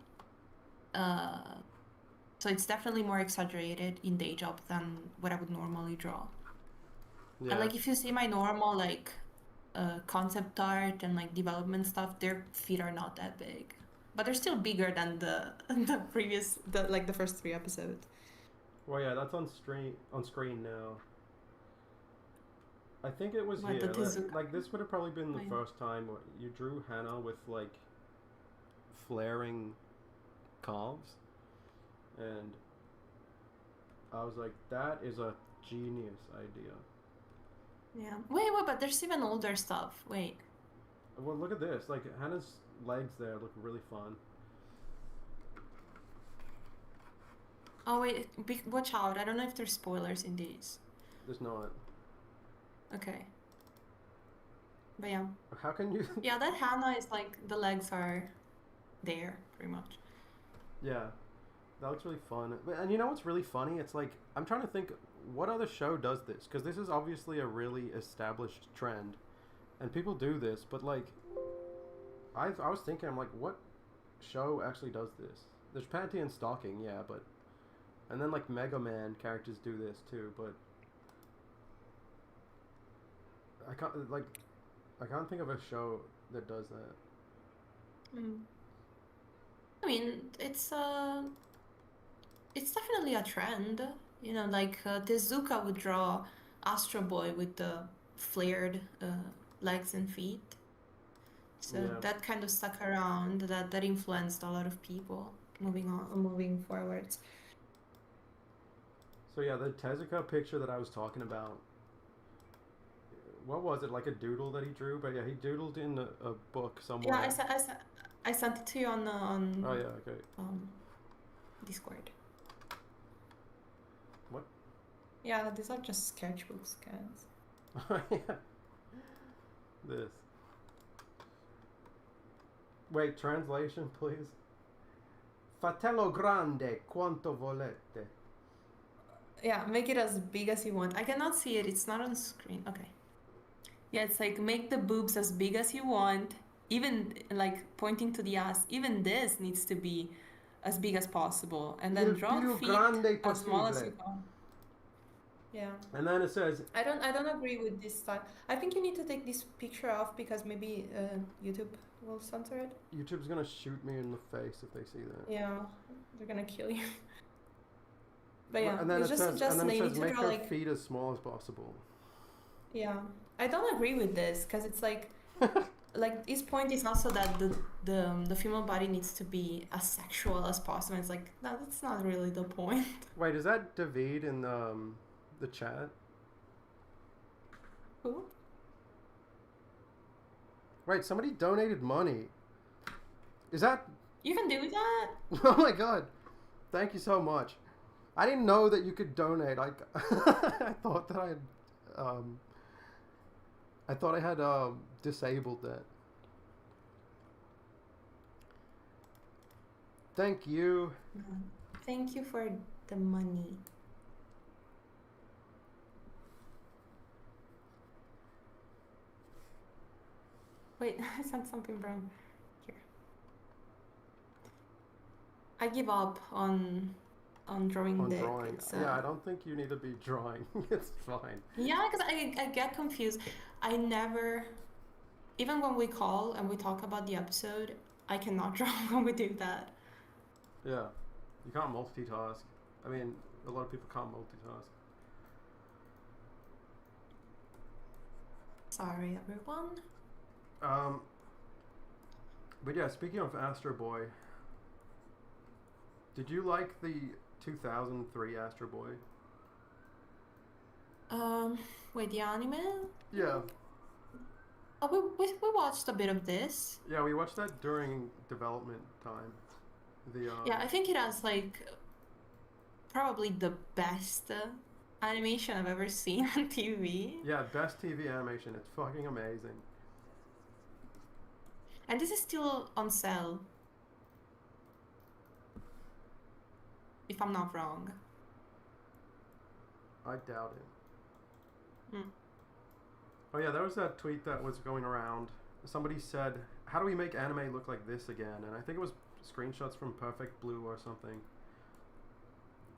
Uh, so it's definitely more exaggerated in day job than what I would normally draw. And Yeah. like if you see my normal like concept art and like development stuff, their feet are not that big. But they're still bigger than the first three episodes. Well, yeah, that's on screen now. I think it was What the here. Tezuka? Like this would have probably been the Oh, first time where you drew Hannah with like flaring calves, and I was like, that is a genius idea. yeah. Wait, but there's even older stuff. Wait. Well, look at this. Like Hannah's legs there look really fun. Oh wait, watch out. I don't know if there's spoilers in these. There's not. Okay. But yeah. How can you? Yeah, that Hannah is like the legs are there pretty much. Yeah, that looks really fun. And you know what's really funny? It's like I'm trying to think what other show does this because this is obviously a really established trend, and people do this. But like, I was thinking, I'm like, what show actually does this? There's Panty and Stalking, yeah, but and then like Mega Man characters do this too, but I can't think of a show that does that. Mm. I mean, it's definitely a trend. Like Tezuka would draw Astro Boy with the flared legs and feet. So Yeah. that kind of stuck around. That influenced a lot of people moving forwards. So yeah, the Tezuka picture that I was talking about, what was it, like a doodle that he drew? But yeah, he doodled in a book Yeah, somewhere. I sent it to you Oh on yeah, okay. um, Discord. What? Yeah, these are just sketchbooks, guys. Yeah, this. Wait, translation, please. Fratello grande, quanto volete. Yeah, make it as big as you want. I cannot see it. It's not on screen. Okay. Yeah, it's like make the boobs as big as you want. Even like pointing to the ass. Even this needs to be as big as possible. And then Il draw più feet grande as small as you possibile. can. Yeah. And then it says, I don't agree with this style. I think you need to take this picture off because maybe YouTube will censor it. YouTube's gonna shoot me in the face if they see that. Yeah, they're gonna kill you. But yeah, And then it's it says, just it you says, need to make draw her like feet as small as possible. yeah. I don't agree with this because it's like his point is also that the female body needs to be as sexual as possible. It's like no, that's not really the point. Wait, is that David in the chat? Who? Wait, somebody donated money. Is that? You can do that? Oh my god! Thank you so much. I didn't know that you could donate. I thought that I thought I had disabled that. Thank you. No. Thank you for the money. Wait, I sent something wrong. Here. I give up on drawing On dick. drawing. It's Yeah, I don't think you need to be drawing. It's fine. yeah, because I get confused. I never, even when we call and we talk about the episode, I cannot draw when we do that. Yeah. You can't multitask. I mean, a lot of people can't multitask. Sorry, everyone. But yeah, speaking of Astro Boy, did you like the 2003 Astro Boy? Wait, the anime? Yeah. Oh, we watched a bit of this. Yeah, we watched that during development time. Yeah, I think it has like probably the best animation I've ever seen on TV. Yeah, best TV animation. It's fucking amazing. And this is still on sale, if I'm not wrong. I doubt it. Hmm. Oh yeah, there was that tweet that was going around. Somebody said, "How do we make anime look like this again?" And I think it was screenshots from Perfect Blue or something.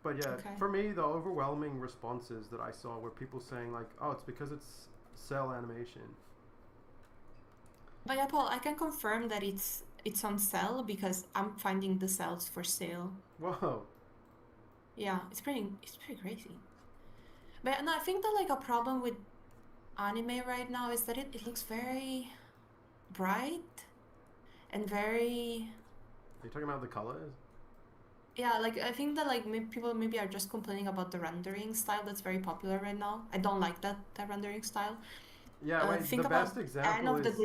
But yeah, Okay. for me, the overwhelming responses that I saw were people saying like, "Oh, it's because it's cell animation." But yeah, Paul, I can confirm that it's on sale because I'm finding the sales for sale. Whoa. Yeah, it's pretty crazy. But no, I think that like a problem with anime right now is that it looks very bright and very Are you talking about the colors? yeah, like I think that like people maybe are just complaining about the rendering style that's very popular right now. I don't like that rendering style. Yeah, wait. Think The about best example is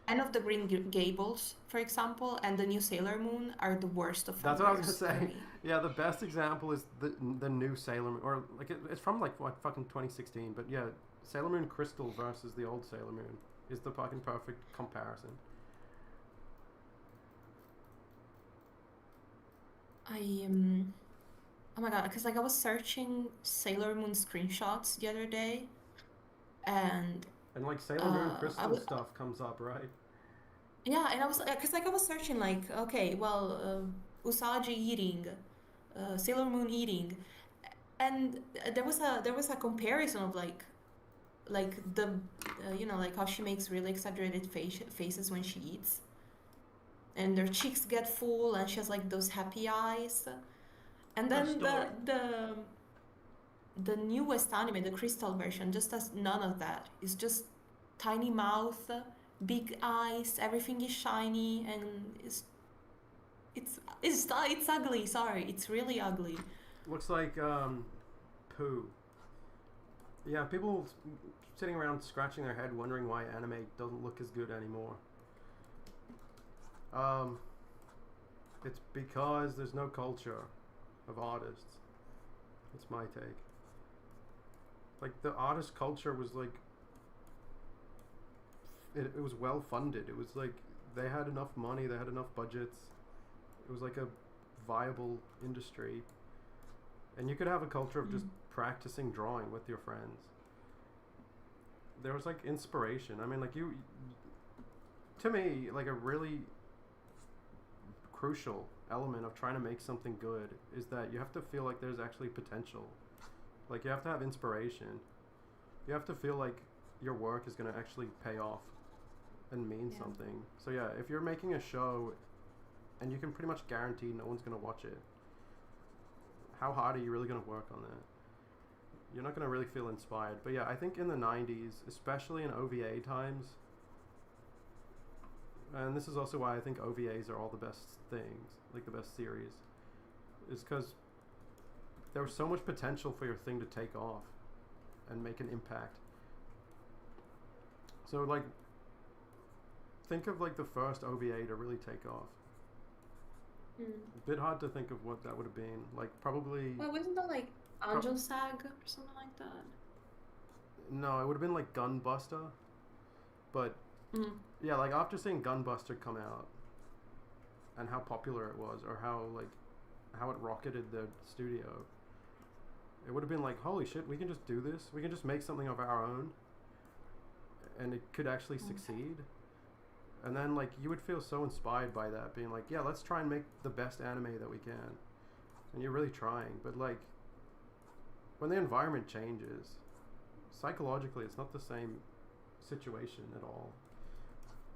Anne of the Green Gables, for example, and the new Sailor Moon are the worst that's what I was offenders gonna for say. me. Yeah, the best example is the new Sailor Moon, or like it's from like what fucking 2016. But yeah, Sailor Moon Crystal versus the old Sailor Moon is the fucking perfect comparison. Oh my god, because like I was searching Sailor Moon screenshots the other day, and And like Sailor Moon I Crystal was stuff comes up, right? yeah, and I was because like I was searching like okay, well, Usagi eating, Sailor Moon eating, and there was a comparison of like the you know like how she makes really exaggerated faces when she eats, and her cheeks get full, and she has like those happy eyes, and A then story. the newest anime, the Crystal version, just has none of that. It's just tiny mouth big eyes, everything is shiny, and it's ugly. Sorry, it's really ugly. Looks like poo. Yeah, people sitting around scratching their head wondering why anime doesn't look as good anymore. Um, it's because there's no culture of artists. That's my take. Like the artist culture was like it was well funded. It was like they had enough money, they had enough budgets. It was like a viable industry, and you could have a culture of just Mm. practicing drawing with your friends. There was like inspiration. I mean, like you, to me, like a really crucial element of trying to make something good is that you have to feel like there's actually potential. Like you have to have inspiration. You have to feel like your work is going to actually pay off and mean Yeah. something. So yeah, if you're making a show and you can pretty much guarantee no one's going to watch it, how hard are you really going to work on that? You're not going to really feel inspired. But yeah, I think in the 90s, especially in OVA times, and this is also why I think OVAs are all the best things, like the best series, is because there was so much potential for your thing to take off and make an impact. So like, think of like the first OVA to really take off. Mm. A bit hard to think of what that would have been. Like probably, Well, wasn't that like pro- Angel Sag or something like that? no, it would have been like Gunbuster. But Mm. yeah, like after seeing Gunbuster come out and how popular it was, or how it rocketed the studio, it would have been like, holy shit, we can just do this. We can just make something of our own, and it could actually succeed. And then like you would feel so inspired by that, being like, yeah, let's try and make the best anime that we can. And you're really trying, but like when the environment changes, psychologically, it's not the same situation at all.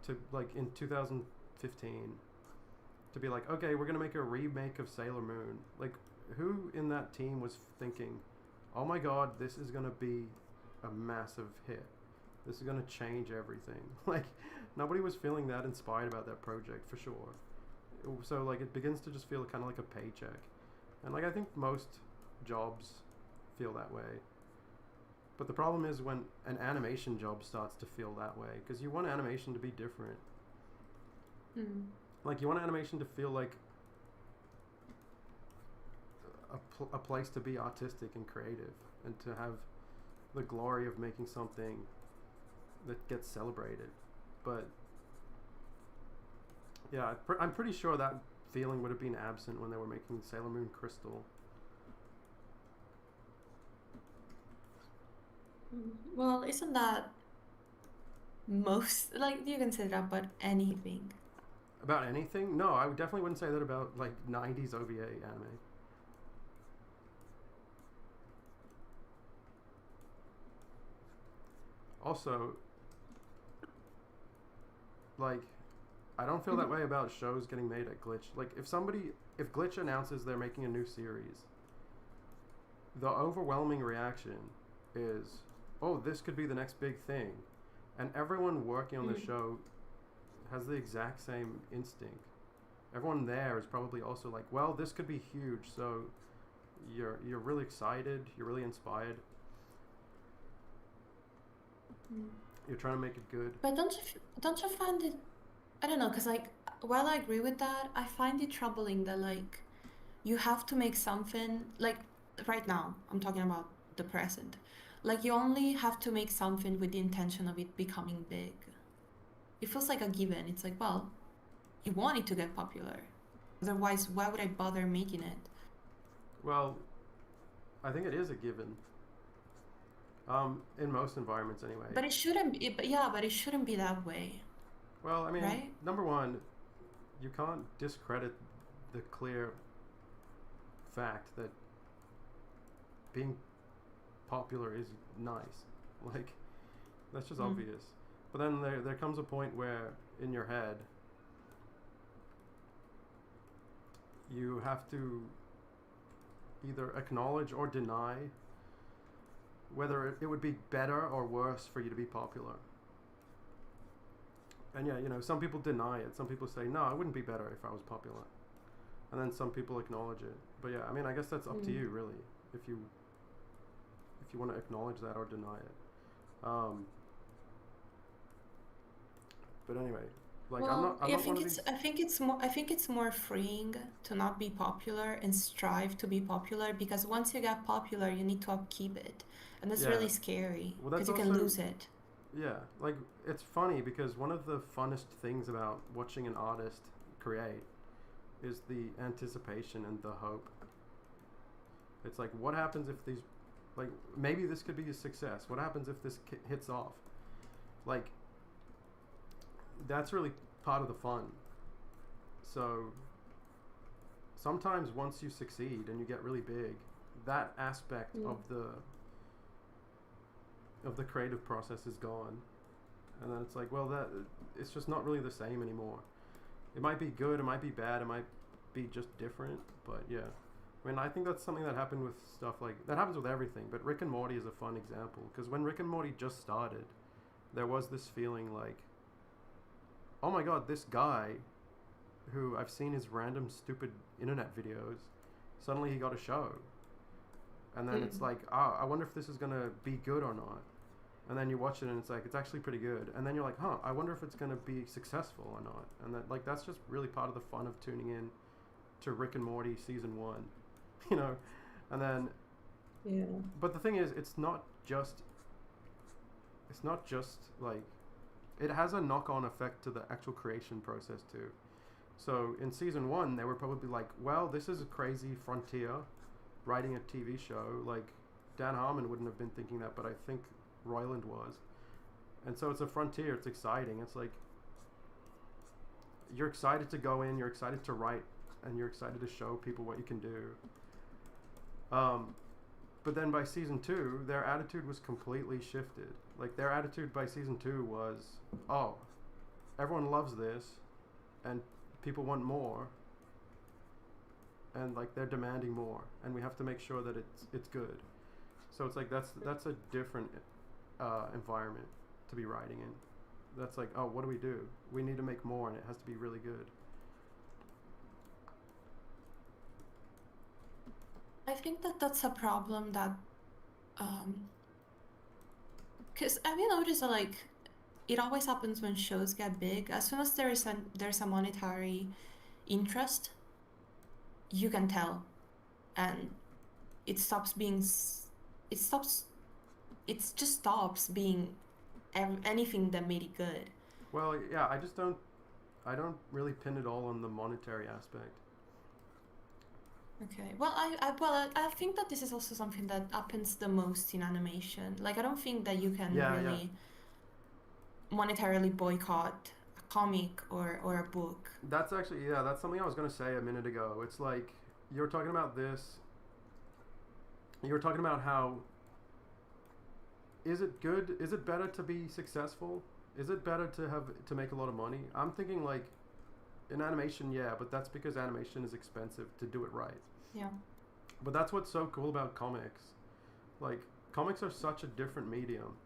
To like in 2015, to be like, okay, we're gonna make a remake of Sailor Moon. Like, who in that team was thinking, oh my god, this is gonna be a massive hit. This is gonna change everything. Like, nobody was feeling that inspired about that project for sure. So like, it begins to just feel kind of like a paycheck, and like I think most jobs feel that way. But the problem is when an animation job starts to feel that way, because you want animation to be different. Mm. Like you want animation to feel like a place to be artistic and creative, and to have the glory of making something that gets celebrated. But yeah, I'm pretty sure that feeling would have been absent when they were making Sailor Moon Crystal. Well, isn't that most like you can say that about anything? About anything? No, I definitely wouldn't say that about like 90s OVA anime. Also, like, I don't feel that way about shows getting made at Glitch. Like, if Glitch announces they're making a new series, the overwhelming reaction is, oh, this could be the next big thing. And everyone working on the Mm. show has the exact same instinct. Everyone there is probably also like, well, this could be huge, so you're really excited, you're really inspired, Mm. you're trying to make it good. But don't you find it? I don't know, cause like while I agree with that, I find it troubling that like you have to make something like right now. I'm talking about the present. Like you only have to make something with the intention of it becoming big. It feels like a given. It's like, well, you want it to get popular. Otherwise, why would I bother making it? Well, I think it is a given. In most environments anyway. But it shouldn't be. But yeah, but it shouldn't be that way, Well, I mean, right? number one, you can't discredit the clear fact that being popular is nice. Like, that's just Mm. obvious. But then there comes a point where in your head you have to either acknowledge or deny whether it would be better or worse for you to be popular. And yeah, you know, some people deny it. Some people say, no, it wouldn't be better if I was popular. And then some people acknowledge it. But yeah, I mean, I guess that's up to you, really, if you want to acknowledge that or deny it. But anyway, like Well, I'm yeah, not one of these. I think it's more freeing to not be popular and strive to be popular, because once you get popular, you need to upkeep it. And that's Yeah, really scary well, because that's you can also lose it. yeah. Like it's funny because one of the funnest things about watching an artist create is the anticipation and the hope. It's like, what happens if these, like, maybe this could be a success. What happens if this hits off? Like, that's really part of the fun. So sometimes once you succeed and you get really big, that aspect Mm. of the creative process is gone, and then it's like, well, that it's just not really the same anymore. It might be good, it might be bad, it might be just different, but yeah. I mean, I think that's something that happened with stuff like that happens with everything, but Rick and Morty is a fun example because when Rick and Morty just started, there was this feeling like, oh my god, this guy who I've seen his random stupid internet videos, suddenly he got a show. And then it's Mm. like, oh, I wonder if this is going to be good or not. And then you watch it and it's like, it's actually pretty good. And then you're like, huh, I wonder if it's going to be successful or not. And that, like, that's just really part of the fun of tuning in to Rick and Morty season 1, you know? And then, Yeah. but the thing is, it's not just like, it has a knock-on effect to the actual creation process too. So in season 1, they were probably like, well, this is a crazy frontier, writing a TV show. Like, Dan Harmon wouldn't have been thinking that, but I think Roiland was. And so it's a frontier, it's exciting. It's like, you're excited to go in, you're excited to write, and you're excited to show people what you can do. But then by season 2, their attitude was completely shifted. Like, their attitude by season 2 was, oh, everyone loves this, and people want more, and like they're demanding more, and we have to make sure that it's good. So it's like that's a different environment to be writing in. That's like, oh, what do? We need to make more, and it has to be really good. I think that that's a problem that, because have you noticed that, like, it always happens when shows get big. As soon as there's a monetary interest, you can tell, and it stops being it stops it just stops being anything that made it good. Well, yeah, I don't really pin it all on the monetary aspect. Okay. Well, I think that this is also something that happens the most in animation. Like, I don't think that you can Yeah, yeah. really monetarily boycott a comic or a book. That's actually, yeah, that's something I was going to say a minute ago. It's like, you were talking about this. You were talking about how, is it good? Is it better to be successful? Is it better to make a lot of money? I'm thinking like, in animation, yeah, but that's because animation is expensive to do it right. Yeah. But that's what's so cool about comics. Like, comics are such a different medium,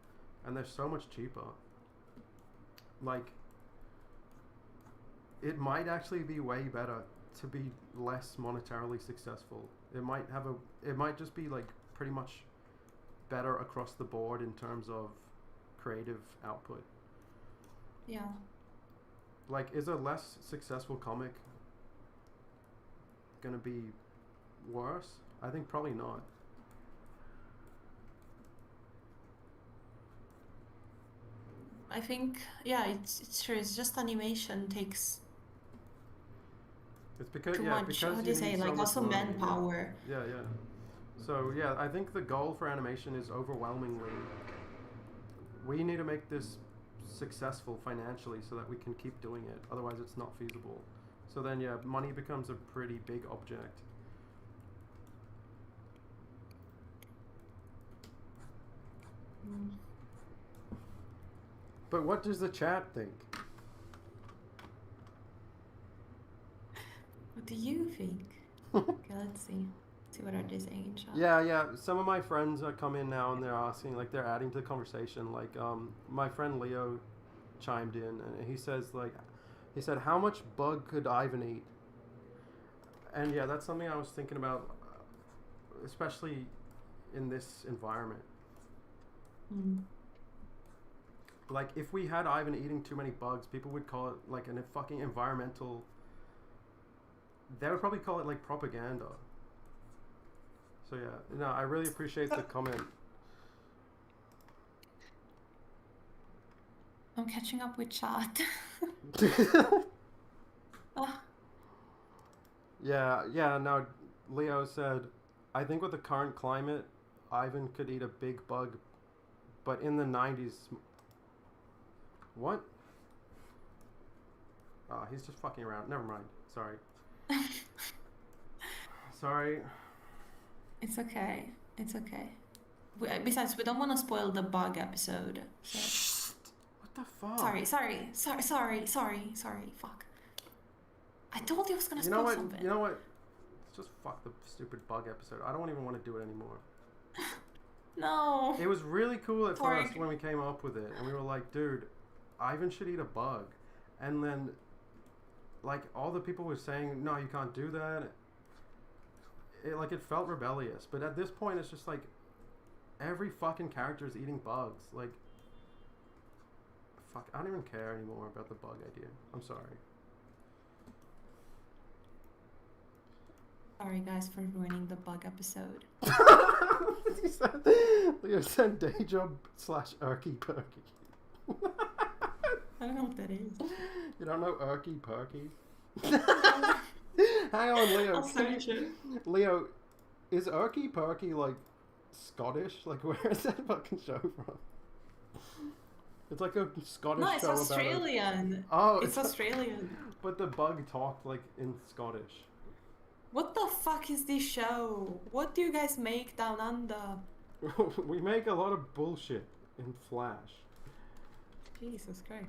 and they're so much cheaper. Like, it might actually be way better to be less monetarily successful. It might just be like pretty much better across the board in terms of creative output. Yeah. Like, is a less successful comic gonna be worse? I think probably not. I think, yeah, it's true. It's just animation takes It's because too yeah, much. How because do you you say? need so Like, much also money. manpower. Yeah, yeah. So yeah, I think the goal for animation is overwhelmingly, we need to make this successful financially so that we can keep doing it. Otherwise, it's not feasible. So then, yeah, money becomes a pretty big object. Mm. But what does the chat think? What do you think? Okay, let's see. See what are they saying in chat. Yeah, yeah. Some of my friends come in now and they're asking, like, they're adding to the conversation. Like, my friend Leo, chimed in, and he says like, he said, "How much bug could Ivan eat?" And yeah, that's something I was thinking about, especially in this environment. Mm. Like, if we had Ivan eating too many bugs, people would call it like a fucking environmental. They would probably call it like propaganda. So yeah, no, I really appreciate the comment. I'm catching up with chat. Oh, Yeah, no, Leo said, I think with the current climate, Ivan could eat a big bug, but in the 90s. What? Oh, he's just fucking around. Never mind. Sorry. Sorry. it's okay. It's okay. Besides, we don't want to spoil the bug episode. So Shh. What the fuck? sorry. Fuck. I told you I was gonna You know spoil what? something. You know what? Just fuck the stupid bug episode. I don't even want to do it anymore. No. It was really cool at Sorry. first when we came up with it, and we were like, dude, Ivan should eat a bug. And then, like, all the people were saying, no, you can't do that. It felt rebellious. But at this point, it's just like, every fucking character is eating bugs. Like, fuck, I don't even care anymore about the bug idea. I'm sorry. Sorry, guys, for ruining the bug episode. Leo said day job / Erky Perky. I don't know what that is. You don't know Erky Perky? Hang on, Leo. I'll search it. Leo, is Erky Perky like Scottish? Like, where is that fucking show from? It's like a Scottish No, it's show Australian. Oh, It's Australian. But the bug talked like in Scottish. What the fuck is this show? What do you guys make down under? We make a lot of bullshit in Flash. Jesus Christ.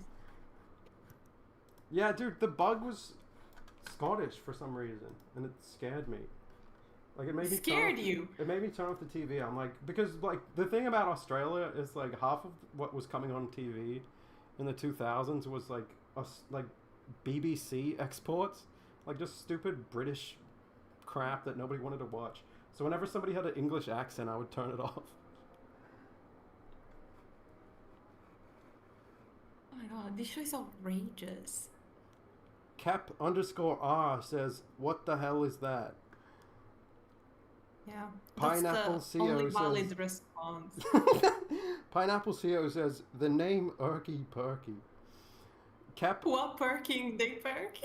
Yeah, dude, the bug was Scottish for some reason, and it scared me. Like, it made me Scared you? It made me turn off the TV. I'm like, because like the thing about Australia is like half of what was coming on TV in the 2000s was like BBC exports, like just stupid British crap that nobody wanted to watch. So whenever somebody had an English accent, I would turn it off. Oh my god, this show is outrageous. Cap_R says, "What the hell is that?" Yeah. Pineapple That's the CO only says- valid response. Pineapple CO says, "The name Erky Perky." Cap. What perking they perk?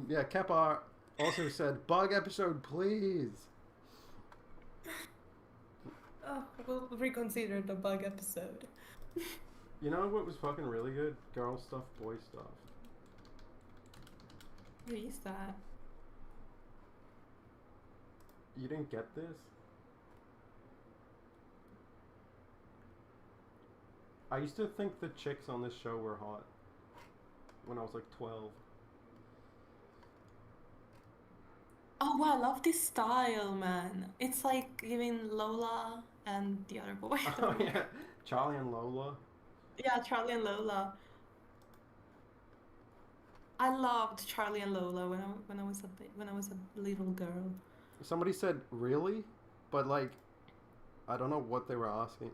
Yeah, Cap_R also said, "Bug episode, please." Oh, we'll reconsider the bug episode. You know what was fucking really good? Girl stuff, boy stuff. What is that? You didn't get this? I used to think the chicks on this show were hot when I was like 12. Oh wow, I love this style, man. It's like giving Lola and the other boy. Oh yeah, Charlie and Lola. Yeah, Charlie and Lola. I loved Charlie and Lola when I was a little girl. Somebody said really, but like, I don't know what they were asking.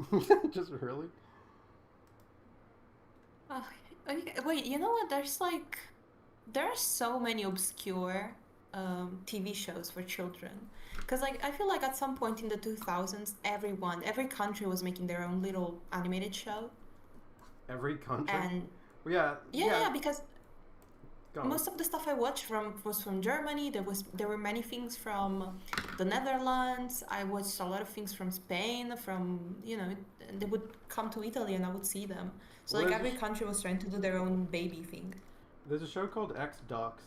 Just really. Oh, wait, you know what? There are so many obscure TV shows for children. Because like I feel like at some point in the 2000s, every country was making their own little animated show. Every country. And Well, yeah. because Go on. most of the stuff I watched was from Germany. There were many things from the Netherlands. I watched a lot of things from Spain. They would come to Italy and I would see them. So Well, like there's every country was trying to do their own baby thing. There's a show called X Ducks,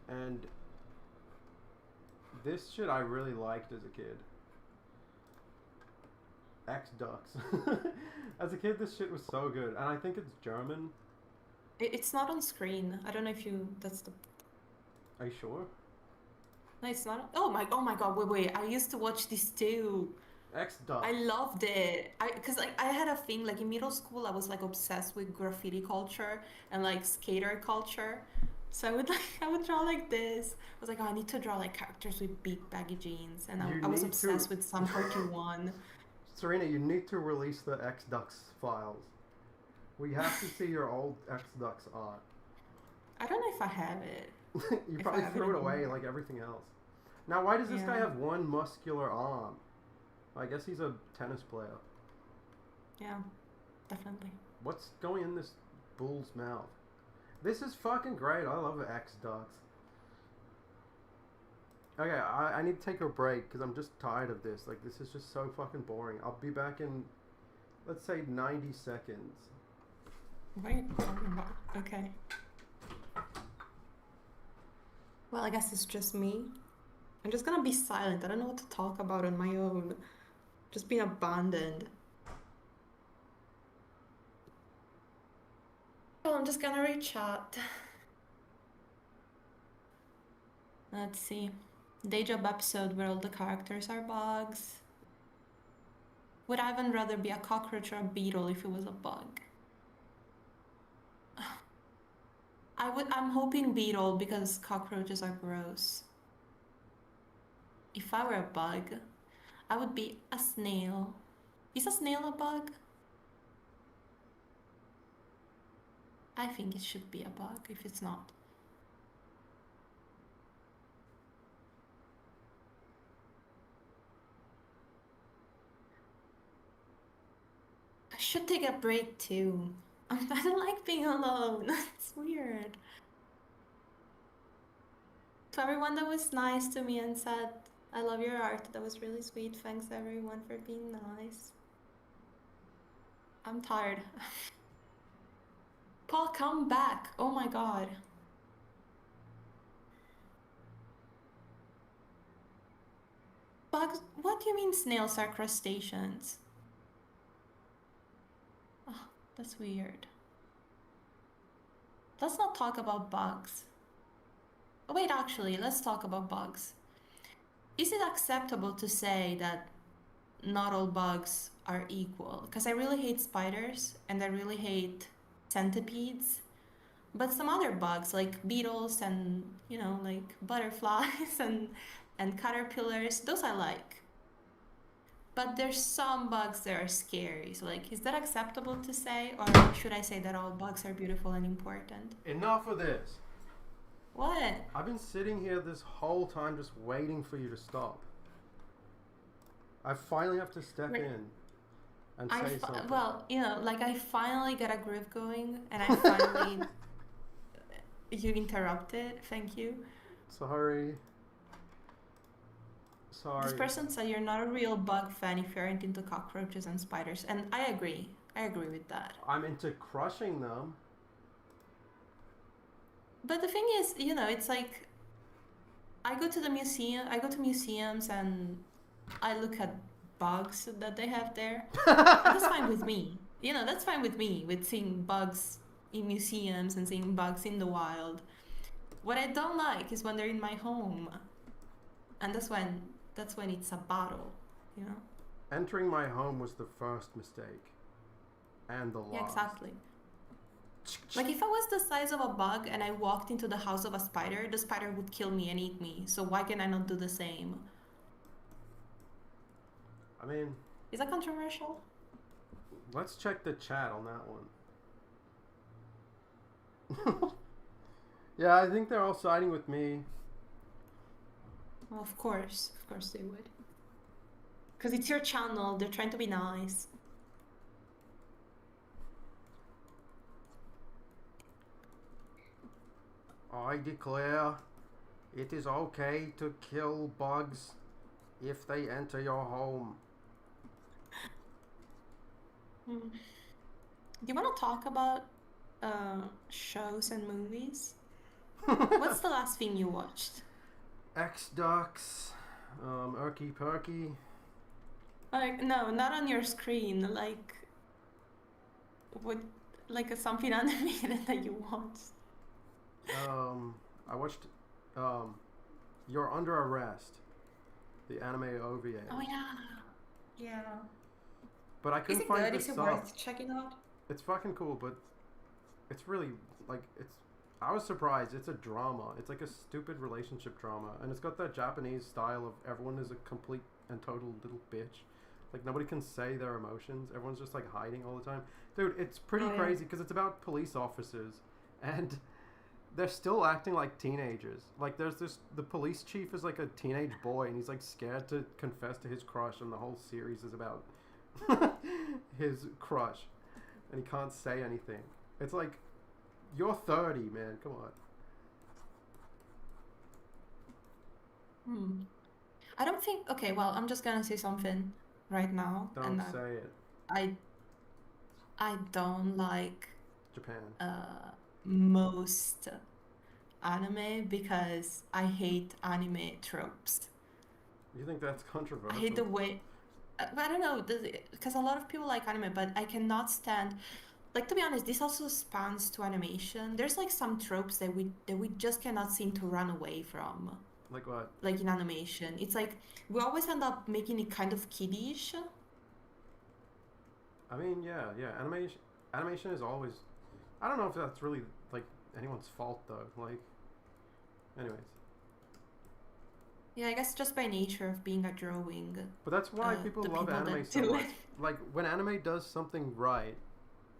and this shit I really liked as a kid. X Ducks. As a kid, this shit was so good, and I think it's German. It's not on screen. I don't know if that's the. Are you sure? No, it's not. Oh my god! Wait! I used to watch this too. X-Ducks. I loved it. Because like I had a thing like in middle school I was like obsessed with graffiti culture and like skater culture. So I would like I would draw like this. I was like, oh, I need to draw like characters with big baggy jeans, and You I was need to, obsessed with Sum 41. Serena. You need to release the X-Ducks files. We have to see your old X-Ducks art. I don't know if I have it. You If I probably have it threw it away anymore. like everything else. Now, why does this guy Yeah. have one muscular arm? I guess he's a tennis player. Yeah. Definitely. What's going in this bull's mouth? This is fucking great. I love X-Ducks. Okay, I need to take a break because I'm just tired of this. Like, this is just so fucking boring. I'll be back in, let's say, 90 seconds. What are you talking about? Okay. Well, I guess it's just me. I'm just gonna be silent. I don't know what to talk about on my own. Just being abandoned. Well, I'm just gonna reach out. Let's see. Day job episode where all the characters are bugs. Would Ivan rather be a cockroach or a beetle if it was a bug? I'm hoping beetle because cockroaches are gross. If I were a bug, I would be a snail. Is a snail a bug? I think it should be a bug if it's not. I should take a break too. I don't like being alone. It's weird. To everyone that was nice to me and said, I love your art, that was really sweet. Thanks everyone for being nice. I'm tired. Paul, come back. Oh my god. Bugs? What do you mean snails are crustaceans? Oh, that's weird. Let's not talk about bugs. Oh, wait, actually, let's talk about bugs. Is it acceptable to say that not all bugs are equal? Because I really hate spiders and I really hate centipedes. But some other bugs like beetles and, like butterflies and caterpillars, those I like. But there's some bugs that are scary. So like, is that acceptable to say, or should I say that all bugs are beautiful and important? Enough of this. What? I've been sitting here this whole time just waiting for you to stop. I finally have to step Right. in and say something. Well, like I finally got a groove going, and I finally you interrupted. Thank you. Sorry. This Sorry. person said you're not a real bug fan if you aren't into cockroaches and spiders, and I agree. I agree with that. I'm into crushing them. But the thing is, it's like I go to the museum. I go to museums and I look at bugs that they have there, and that's fine with me. That's fine with me with seeing bugs in museums and seeing bugs in the wild. What I don't like is when they're in my home, and that's when it's a battle, you know? Entering my home was the first mistake. And the Yeah, last. exactly. Like if I was the size of a bug and I walked into the house of a spider, the spider would kill me and eat me. So why can I not do the same? I mean, Is that controversial? let's check the chat on that one. Yeah, I think they're all siding with me. Well, of course. Of course they would. Because it's your channel, they're trying to be nice. I declare it is okay to kill bugs if they enter your home. Hmm. Do you want to talk about shows and movies? What's the last thing you watched? X-Ducks, Erky Perky. Like, no, not on your screen. Like, what? Like something animated that you watched. I watched You're Under Arrest, the anime OVA. Oh yeah, Yeah. But I Is couldn't it find good? the Is it sub. worth checking out? It's fucking cool, but it's really like it's. I was surprised. It's a drama. It's like a stupid relationship drama, and it's got that Japanese style of everyone is a complete and total little bitch. Like nobody can say their emotions. Everyone's just like hiding all the time. Dude, it's pretty Oh yeah. crazy because it's about police officers, and they're still acting like teenagers. Like there's this the police chief is like a teenage boy, and he's like scared to confess to his crush, and the whole series is about his crush, and he can't say anything. It's like you're 30, man. Come on. Hmm. I don't think. Okay, well, I'm just gonna say something right now, and Don't say it. I I don't like Japan. uh most anime because I hate anime tropes. You think that's I hate controversial? the way. I don't know, because a lot of people like anime, but I cannot stand. Like, to be honest, this also spans to animation. There's like some tropes that we just cannot seem to run away from. Like what? Like in animation, it's like we always end up making it kind of kiddish. I mean, yeah, yeah. Animation is always. I don't know if that's really like anyone's fault though. Like, anyways. Yeah, I guess just by nature of being a drawing, But that's why people the love people anime that so do much. it. Like when anime does something right,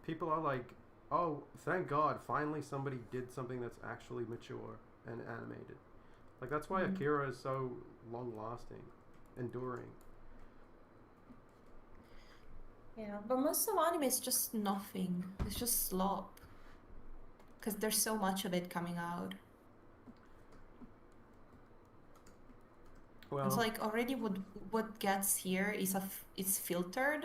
people are like, "Oh, thank God! Finally, somebody did something that's actually mature and animated." Like that's why Mm. Akira is so long-lasting, enduring. Yeah, but most of anime is just nothing. It's just slop because there's so much of it coming out. It's Well, like already what gets here is it's filtered.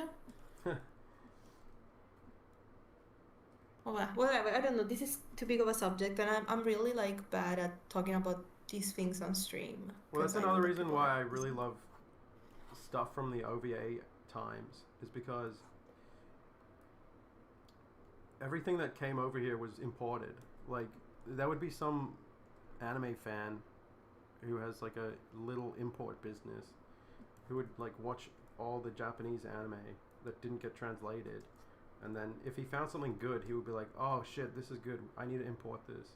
Well, whatever. I don't know. This is too big of a subject, and I'm really like bad at talking about these things on stream well, because that's I know another that reason people are why I really listening. love stuff from the OVA times is because everything that came over here was imported. Like there would be some anime fan who has like a little import business who would like watch all the Japanese anime that didn't get translated, and then if he found something good, he would be like, "Oh shit, this is good. I need to import this,"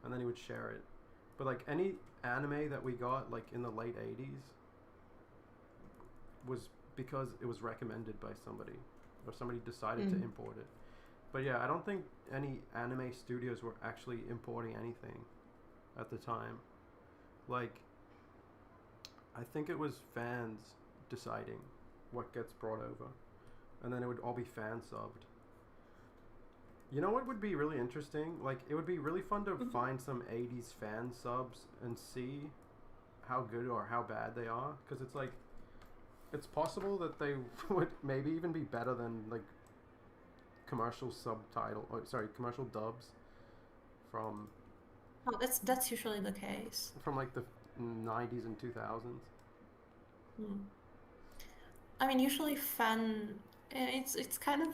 and then he would share it. But like any anime that we got like in the late '80s was because it was recommended by somebody or somebody decided to Mm. import it. But yeah, I don't think any anime studios were actually importing anything at the time. Like, I think it was fans deciding what gets brought over, and then it would all be fan subbed. You know what would be really interesting? Like, it would be really fun to Mhm. find some '80s fan subs and see how good or how bad they are, because it's like it's possible that they would maybe even be better than like commercial subtitle. Oh, sorry, commercial dubs from Oh, that's usually the case. like the '90s and 2000s. Mm. I mean, usually it's kind of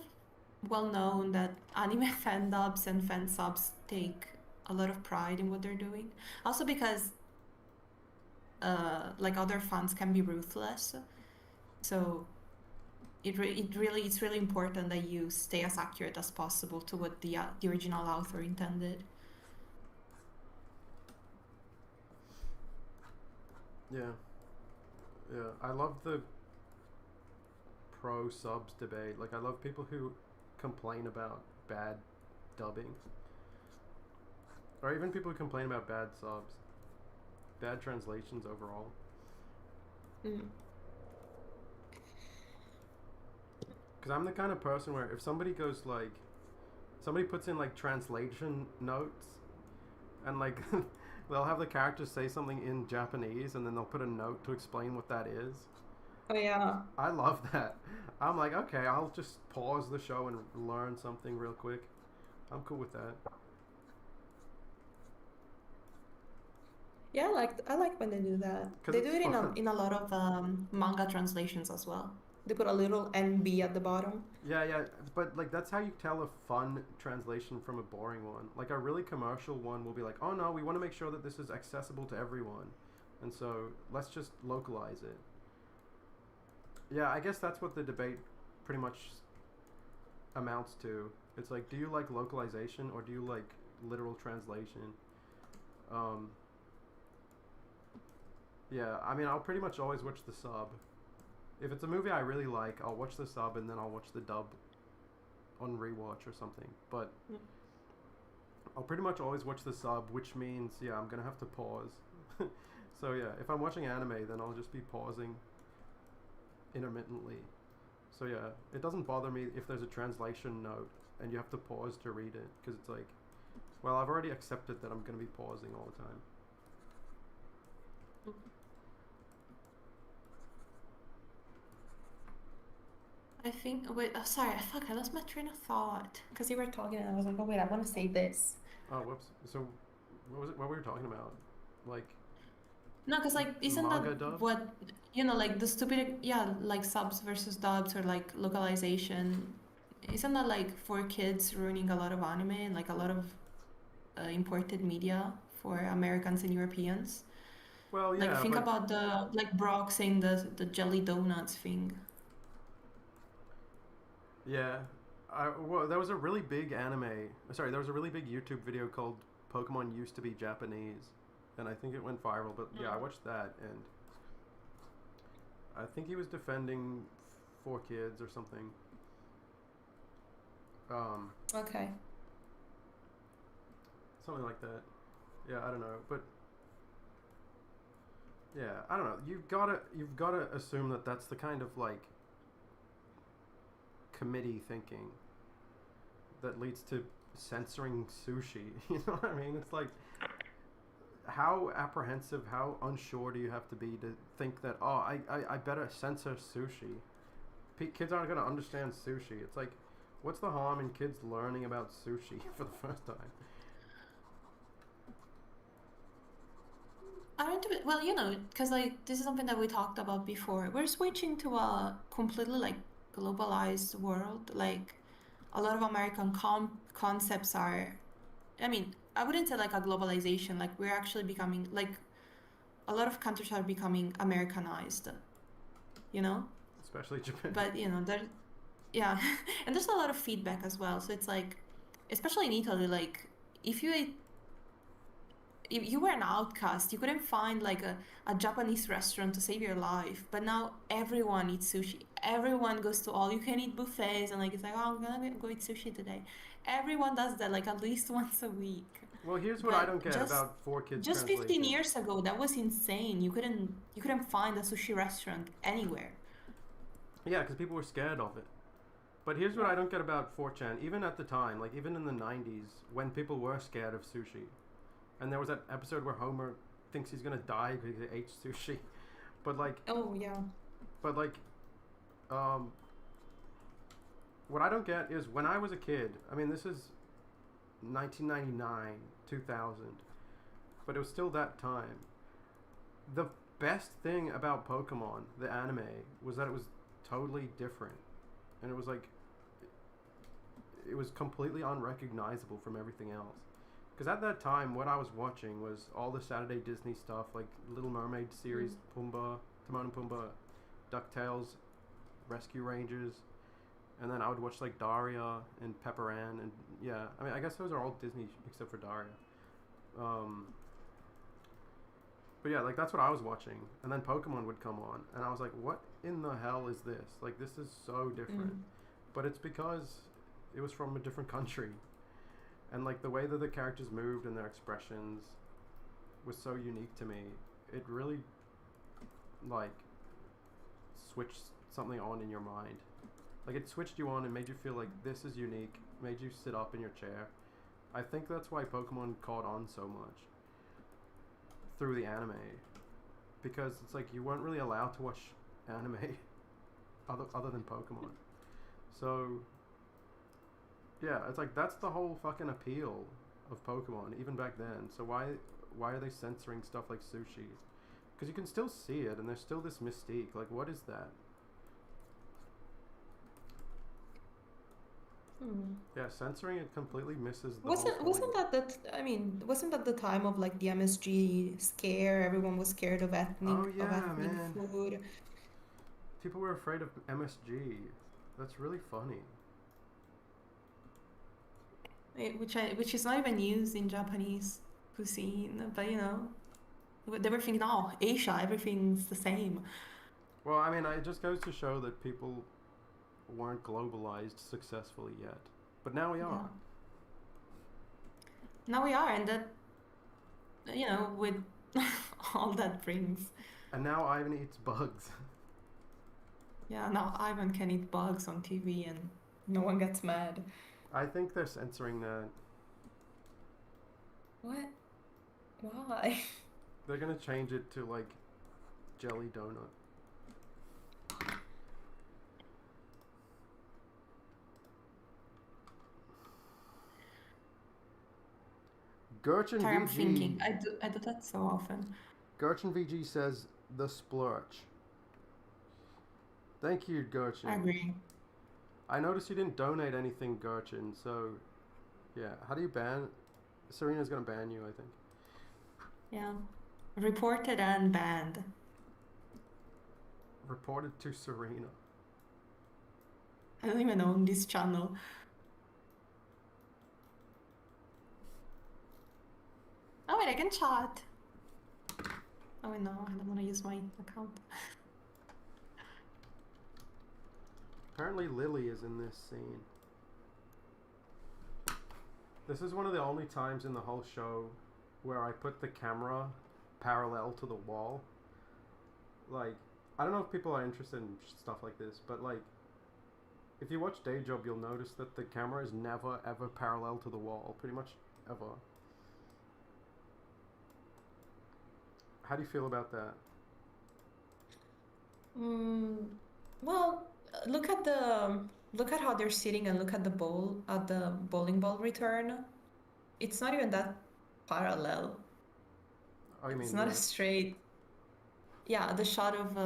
well known that anime fan dubs and fan subs take a lot of pride in what they're doing. Also because like other fans can be ruthless. So it's really important that you stay as accurate as possible to what the original author intended. Yeah, yeah. I love the pro subs debate. Like, I love people who complain about bad dubbing, or even people who complain about bad subs, bad translations overall. Mm. Because I'm the kind of person where if somebody goes like, somebody puts in like translation notes, and like they'll have the characters say something in Japanese, and then they'll put a note to explain what that is. Oh yeah. I love that. I'm like, okay, I'll just pause the show and learn something real quick. I'm cool with that. Yeah, I like when they do that. Because They do it's it fun. in a lot of manga translations as well. They put a little NB at the bottom. Yeah, yeah, but like that's how you tell a fun translation from a boring one. Like a really commercial one will be like, "Oh no, we want to make sure that this is accessible to everyone." And so, let's just localize it. yeah, I guess that's what the debate pretty much amounts to. It's like, do you like localization or do you like literal translation? Um, yeah, I mean, I'll pretty much always watch the sub. If it's a movie I really like, I'll watch the sub and then I'll watch the dub on rewatch or something. But Mm. I'll pretty much always watch the sub, which means, yeah, I'm gonna have to pause. So yeah, if I'm watching anime, then I'll just be pausing intermittently. So yeah, it doesn't bother me if there's a translation note and you have to pause to read it, because it's like, well, I've already accepted that I'm gonna be pausing all the time. I think. Wait. Oh, sorry. Fuck. I lost my train of thought because you were talking, and I was like, oh wait, I want to say this. Oh, whoops. So, what was it? What were we talking about? Like No, because like, isn't that manga dubs? what like the stupid, yeah, like subs versus dubs or like localization? Isn't that like for kids ruining a lot of anime and like a lot of imported media for Americans and Europeans? Well, Like yeah, think but about the like Brock saying the jelly donuts thing. yeah, well, there was a really big anime. Sorry, there was a really big YouTube video called "Pokemon Used to Be Japanese," and I think it went viral. But yeah, I Mm. watched that, and I think he was defending 4 kids or something. Um, Okay. Something like that. Yeah, I don't know, but yeah, I don't know. You've gotta assume that that's the kind of like committee thinking that leads to censoring sushi. You know what I mean? It's like, how apprehensive, how unsure do you have to be to think that, oh, I better censor sushi? Kids aren't going to understand sushi. It's like, what's the harm in kids learning about sushi for the first time? Aren't we, well, because like this is something that we talked about before. We're switching to a completely like globalized world. Like a lot of American concepts are, I mean, I wouldn't say like a globalization. Like we're actually becoming like a lot of countries are becoming Americanized, you know? Especially Japan. But there, yeah, and there's a lot of feedback as well. So it's like, especially in Italy, like if you if you were an outcast, you couldn't find like a Japanese restaurant to save your life. But now everyone eats sushi. Everyone goes to all you can eat buffets and like it's like, oh, I'm gonna go eat sushi today. Everyone does that like at least once a week. Well, here's what I But don't get just about 4 kids just 15 translation. years ago, that was insane. You couldn't find a sushi restaurant anywhere. Yeah, because people were scared of it. But here's what Yeah. I don't get about 4chan. Even at the time, like even in the 90s, when people were scared of sushi, and there was that episode where Homer thinks he's gonna die because he ate sushi. But like, Oh yeah. but like, um, what I don't get is when I was a kid. I mean, this is 1999, 2000, but it was still that time. The best thing about Pokemon, the anime, was that it was totally different, and it was like it was completely unrecognizable from everything else. Because at that time, what I was watching was all the Saturday Disney stuff, like Little Mermaid series, Mm. Pumbaa, Timon and Pumbaa, DuckTales, Rescue Rangers, and then I would watch like Daria and Pepper Ann, and yeah, I mean, I guess those are all Disney except for Daria. Um, but yeah, like that's what I was watching, and then Pokemon would come on, and I was like, what in the hell is this? Like, this is so different. Mm. But it's because it was from a different country, and like the way that the characters moved and their expressions was so unique to me. It really like switched something on in your mind. Like it switched you on and made you feel like this is unique, made you sit up in your chair. I think that's why Pokemon caught on so much through the anime, because it's like you weren't really allowed to watch anime other than Pokemon. So yeah, it's like that's the whole fucking appeal of Pokemon even back then. So why are they censoring stuff like sushi? Because you can still see it and there's still this mystique. Like, what is that? Hmm. Yeah, censoring it completely misses the whole Wasn't point. that I mean, wasn't that the time of like the MSG scare? Everyone was scared of Oh yeah, ethnic man. food. people were afraid of MSG. That's really funny. Which is not even used in Japanese cuisine, but they were thinking, oh, Asia, everything's the same. Well, I mean, it just goes to show that people weren't globalized successfully yet. But now we Yeah. are. Now we are, and that, with all that brings. And now Ivan eats bugs. Yeah, now Ivan can eat bugs on TV and no one gets mad. I think they're censoring that. What? Why? They're gonna change it to like jelly donut. Gurchin Sorry, I'm VG. thinking. I do that so often. Gurchin VG says the splurge. Thank you, I Gurchin. agree. I noticed you didn't donate anything, Gurchin. So, yeah. How do you ban? Serena's gonna ban you, I think. Yeah. Reported and banned. Reported to Serena. I don't even own this channel. Oh wait, I can chat. Oh wait, no, I don't want to use my account. Apparently, Lily is in this scene. This is one of the only times in the whole show where I put the camera parallel to the wall. Like, I don't know if people are interested in stuff like this, but like, if you watch Day Job, you'll notice that the camera is never ever parallel to the wall, pretty much ever. How do you feel about that? Mm, well, look at how they're sitting and look at the bowling ball return. It's not even that parallel. Oh, you It's mean not a this? straight. Yeah, the shot of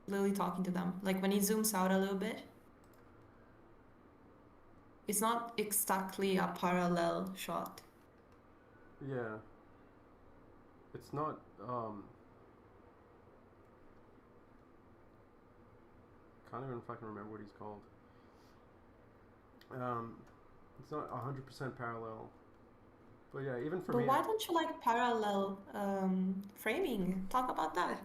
Lily talking to them. Like when he zooms out a little bit, it's not exactly a parallel shot. Yeah. It's not. Can't even fucking remember what he's called. Um, it's not 100% parallel. But yeah, even for But me, why don't you like parallel framing? Talk about that.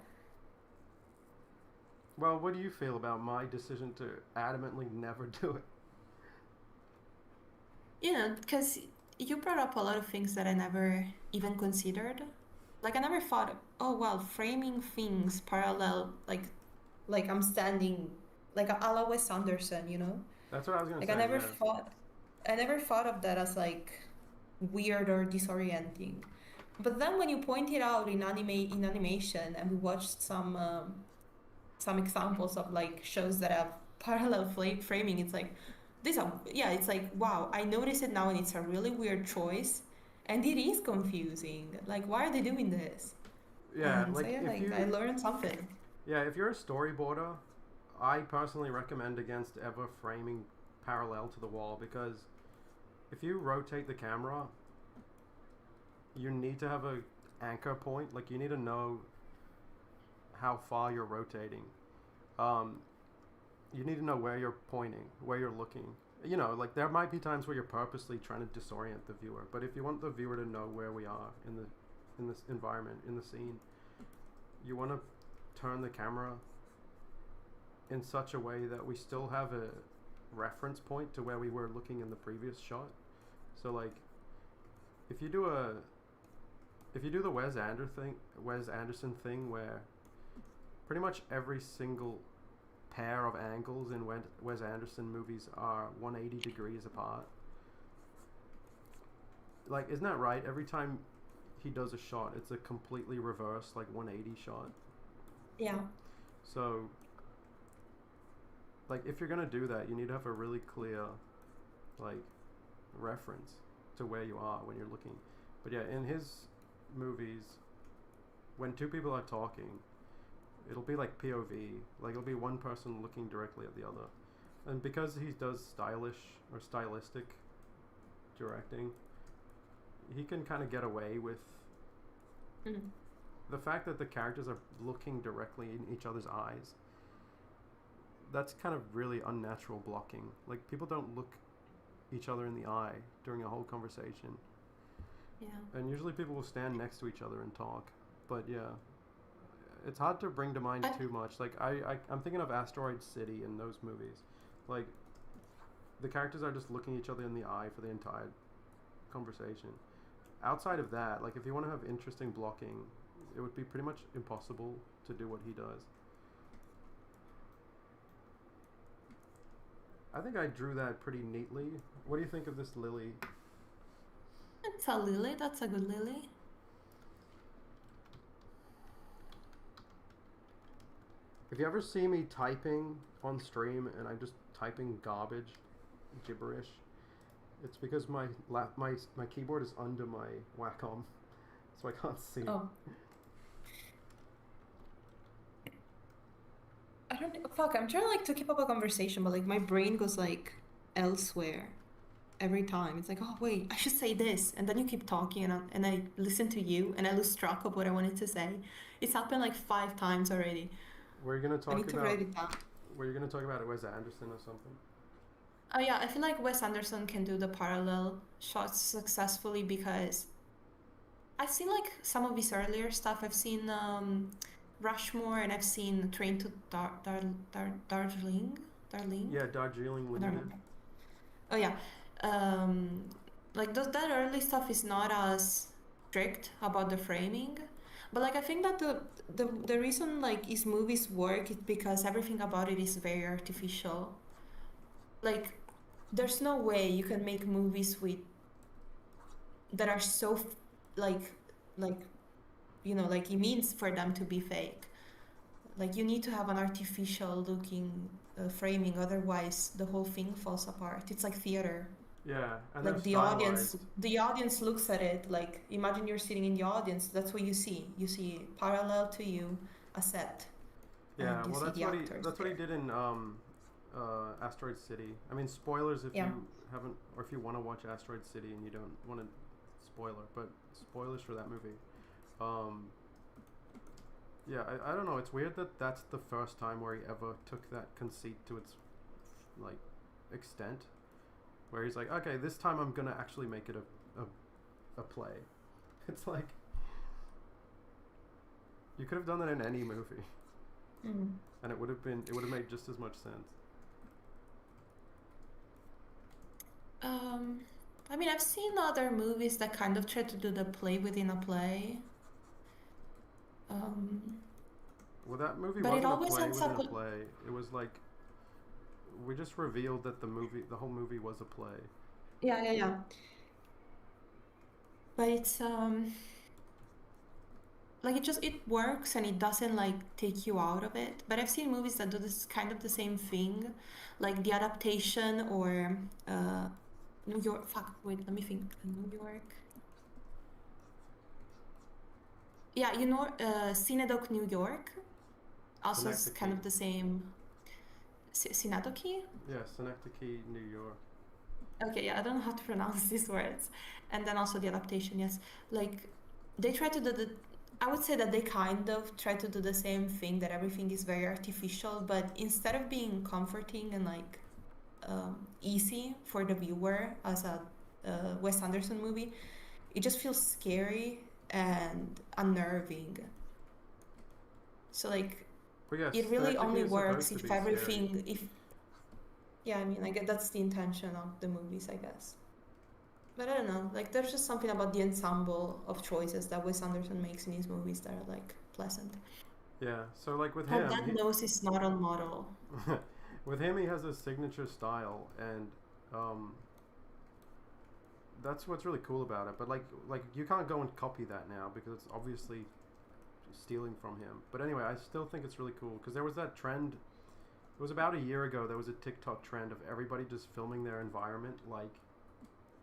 well, what do you feel about my decision to adamantly never do it? Because you brought up a lot of things that I never even considered. Like I never thought, oh well, framing things parallel, like I'm standing, like a la Wes Anderson. That's what I was gonna Like I say. never Yeah. thought, I never thought of that as like weird or disorienting. But then when you point it out in animation, and we watched some examples of like shows that have parallel framing, it's like it's like wow, I notice it now and it's a really weird choice, and it is confusing. Like why are they doing this? Yeah, And so like yeah, if like I you, learned something. yeah, if you're a storyboarder, I personally recommend against ever framing parallel to the wall because if you rotate the camera, you need to have a anchor point. Like you need to know how far you're rotating. Um, you need to know where you're pointing, where you're looking. Like there might be times where you're purposely trying to disorient the viewer, but if you want the viewer to know where we are in this environment, in the scene, you want to turn the camera in such a way that we still have a reference point to where we were looking in the previous shot. So like if you do a if you do the Wes Anderson thing where pretty much every single pair of angles in Wes Anderson movies are 180 degrees apart. Like, isn't that right? Every time he does a shot, it's a completely reverse, like 180 shot. Yeah. So, like, if you're gonna do that, you need to have a really clear, like, reference to where you are when you're looking. But yeah, in his movies, when two people are talking, it'll be like POV. Like it'll be one person looking directly at the other. And because he does stylish or stylistic directing, he can kind of get away with Mm. the fact that the characters are looking directly in each other's eyes. that's kind of really unnatural blocking. Like people don't look each other in the eye during a whole conversation, Yeah. and usually people will stand next to each other and talk. But yeah, it's hard to bring to mind I too much. Like I'm thinking of Asteroid City in those movies. Like the characters are just looking each other in the eye for the entire conversation. Outside of that, like if you want to have interesting blocking, it would be pretty much impossible to do what he does. I think I drew that pretty neatly. What do you think of this lily? It's a lily. That's a good lily. If you ever see me typing on stream and I'm just typing garbage, gibberish, it's because my keyboard is under my Wacom, so I can't see. Oh, I don't know. Fuck, I'm trying like to keep up a conversation, but like my brain goes like elsewhere every time. It's like, oh wait, I should say this, and then you keep talking, and I listen to you, and I lose track of what I wanted to say. It's happened like 5 times already. Were you gonna I talk need to about? write it down. Were you gonna talk about Wes Anderson or something? Oh yeah, I feel like Wes Anderson can do the parallel shots successfully because I've seen like some of his earlier stuff. I've seen Rushmore and I've seen Train to Darjeeling. Darling? Yeah, Darjeeling I don't Limited. remember. Oh yeah. Um, like that early stuff is not as strict about the framing. But like I think that the reason like his movies work is because everything about it is very artificial. Like there's no way you can make movies with that are so like like like it means for them to be fake. Like you need to have an artificial looking framing, otherwise the whole thing falls apart. It's like theater. Yeah, and they're Like stylized. the audience looks at it. Like imagine you're sitting in the audience. That's what you see. You see parallel to you a set, Yeah, and you well, see the actors that's what he there. did in Asteroid City. I mean, spoilers if Yeah. you haven't or if you want to watch Asteroid City and you don't want to spoiler, but spoilers for that movie. Um, yeah, I don't know. It's weird that that's the first time where he ever took that conceit to its like extent, where he's like, okay, this time I'm gonna actually make it a play. It's like you could have done that in any movie, Mm. and it would have made just as much sense. Um, I mean, I've seen other movies that kind of try to do the play within a play. Um, Well, that movie but it wasn't a always play ends within up a with, play. It was like we just revealed that the whole movie was a play. yeah, yeah, yeah. But it's like it works and it doesn't like take you out of it. But I've seen movies that do this kind of the same thing, like the adaptation or uh New York. Fuck, wait, let me think. New York. Yeah, Cinedoc New York. Also, is kind Synecdoche. of the same. Synecdoche. Yeah, Synecdoche, New York. Okay, yeah, I don't know how to pronounce these words. And then also the adaptation, yes. Like they try to do the I would say that they kind of try to do the same thing, that everything is very artificial, but instead of being comforting and like easy for the viewer as a Wes Anderson movie, it just feels scary and unnerving. So like But yes, it really Synecdoche only is works supposed to if be scary. everything if yeah, I mean, I get that's the intention of the movies, I guess. But I don't know, like there's just something about the ensemble of choices that Wes Anderson makes in his movies that are like pleasant. Yeah, so like with But him, that nose is not on model. with him, he has a signature style, and um, that's what's really cool about it. But like you can't go and copy that now because it's obviously stealing from him. But anyway, I still think it's really cool because there was that trend. It was about a year ago. There was a TikTok trend of everybody just filming their environment like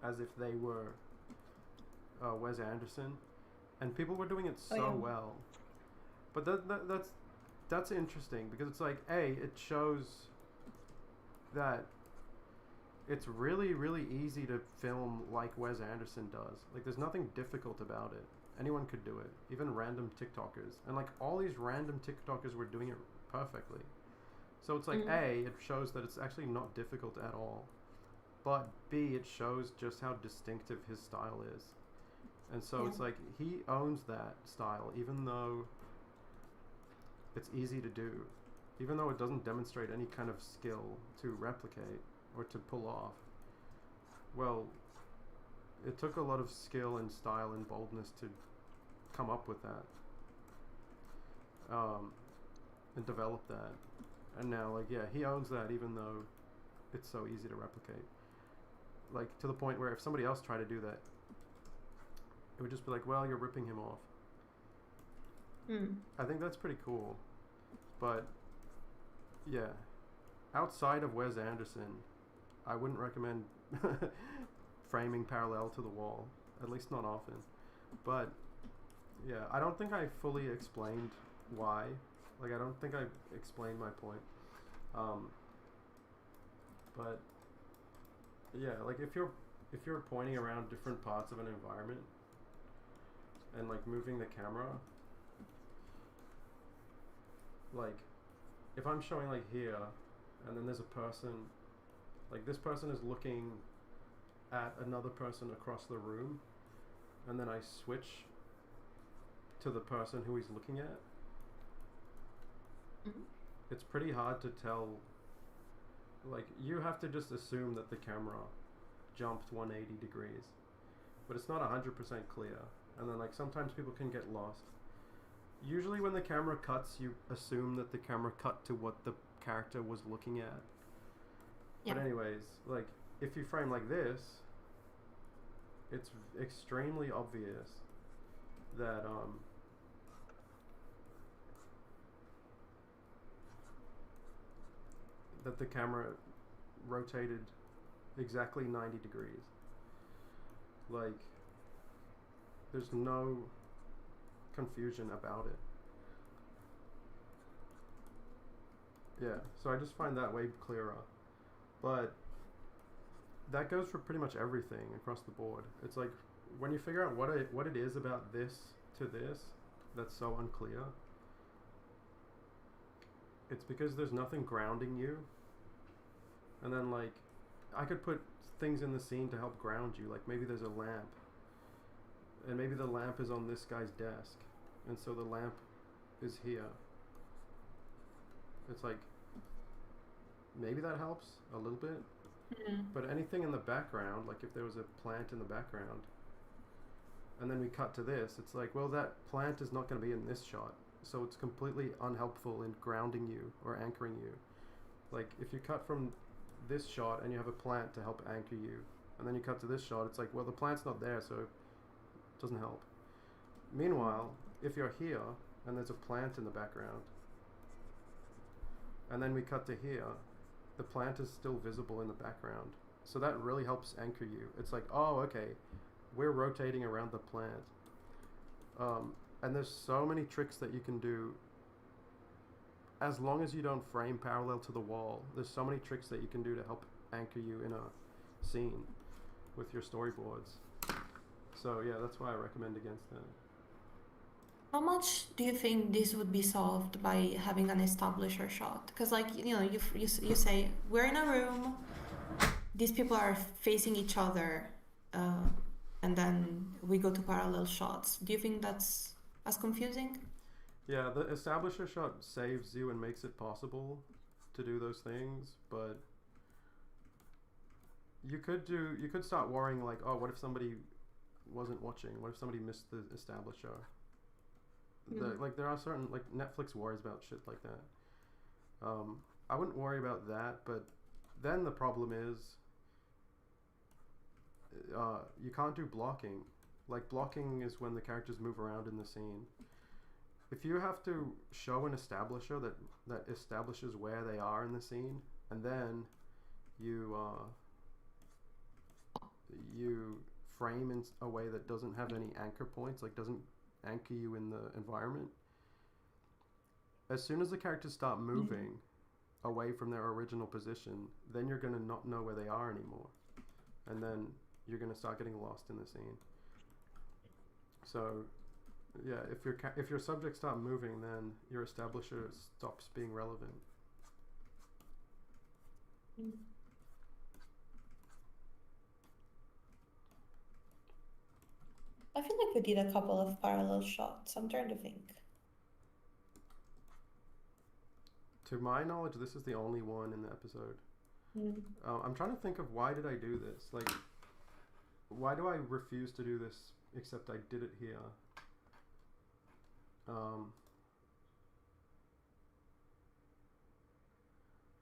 as if they were Wes Anderson, and people were doing it Oh yeah. so well. But that's interesting because it's like it shows that it's really really easy to film like Wes Anderson does. Like there's nothing difficult about it. Anyone could do it, even random TikTokers, and like all these random TikTokers were doing it perfectly. So it's like, Mm. A, it shows that it's actually not difficult at all, but B, it shows just how distinctive his style is. And so Yeah. it's like he owns that style, even though it's easy to do, even though it doesn't demonstrate any kind of skill to replicate or to pull off. Well, it took a lot of skill and style and boldness to come up with that, and develop that. And now, like, yeah, he owns that, even though it's so easy to replicate. Like, to the point where if somebody else tried to do that, it would just be like, well, you're ripping him off. Mm. I think that's pretty cool. But yeah, outside of Wes Anderson, I wouldn't recommend framing parallel to the wall, at least not often. But yeah, I don't think I fully explained why. Like, I don't think I explained my point. Um, but yeah, like if you're pointing around different parts of an environment and like moving the camera, like if I'm showing like here, and then there's a person, like this person is looking at another person across the room, and then I switch to the person who he's looking at, Mm. it's pretty hard to tell. Like, you have to just assume that the camera jumped 180 degrees, but it's not 100% clear. And then, like, sometimes people can get lost. Usually, when the camera cuts, you assume that the camera cut to what the character was looking at. Yeah. But, anyways, like, if you frame like this, it's extremely obvious that, that the camera rotated exactly 90 degrees. Like, there's no confusion about it. Yeah, so I just find that way clearer. But that goes for pretty much everything across the board. It's like when you figure out what it is about this to this that's so unclear, it's because there's nothing grounding you. And then, like, I could put things in the scene to help ground you. Like, maybe there's a lamp, and maybe the lamp is on this guy's desk, and so the lamp is here. It's like, maybe that helps a little bit. Mm. But anything in the background, like if there was a plant in the background, and then we cut to this, it's like, well, that plant is not going to be in this shot, so it's completely unhelpful in grounding you or anchoring you. Like, if you cut from this shot and you have a plant to help anchor you, and then you cut to this shot, it's like, well, the plant's not there, so it doesn't help. Meanwhile, if you're here and there's a plant in the background, and then we cut to here, the plant is still visible in the background. So that really helps anchor you. It's like, oh, okay, we're rotating around the plant. And there's so many tricks that you can do as long as you don't frame parallel to the wall. There's so many tricks that you can do to help anchor you in a scene with your storyboards. So yeah, that's why I recommend against that. How much do you think this would be solved by having an establisher shot? Because, like, you say we're in a room, these people are facing each other, uh, and then we go to parallel shots. Do you think that's as confusing? Yeah, the establisher shot saves you and makes it possible to do those things, but you could start worrying like, oh, what if somebody wasn't watching? What if somebody missed the establisher? Mm. Like, there are certain, like, Netflix worries about shit like that. I wouldn't worry about that, but then the problem is you can't do blocking. Like, blocking is when the characters move around in the scene. If you have to show an establisher that establishes where they are in the scene, and then you you frame in a way that doesn't have any anchor points, like doesn't anchor you in the environment, as soon as the characters start moving away from their original position, then you're going to not know where they are anymore, and then you're going to start getting lost in the scene. So yeah, if your subjects start moving, then your establisher stops being relevant. Mm. I feel like we did a couple of parallel shots. I'm trying to think. To my knowledge, this is the only one in the episode. Mm. I'm trying to think of why did I do this? Like, why do I refuse to do this except I did it here? Um,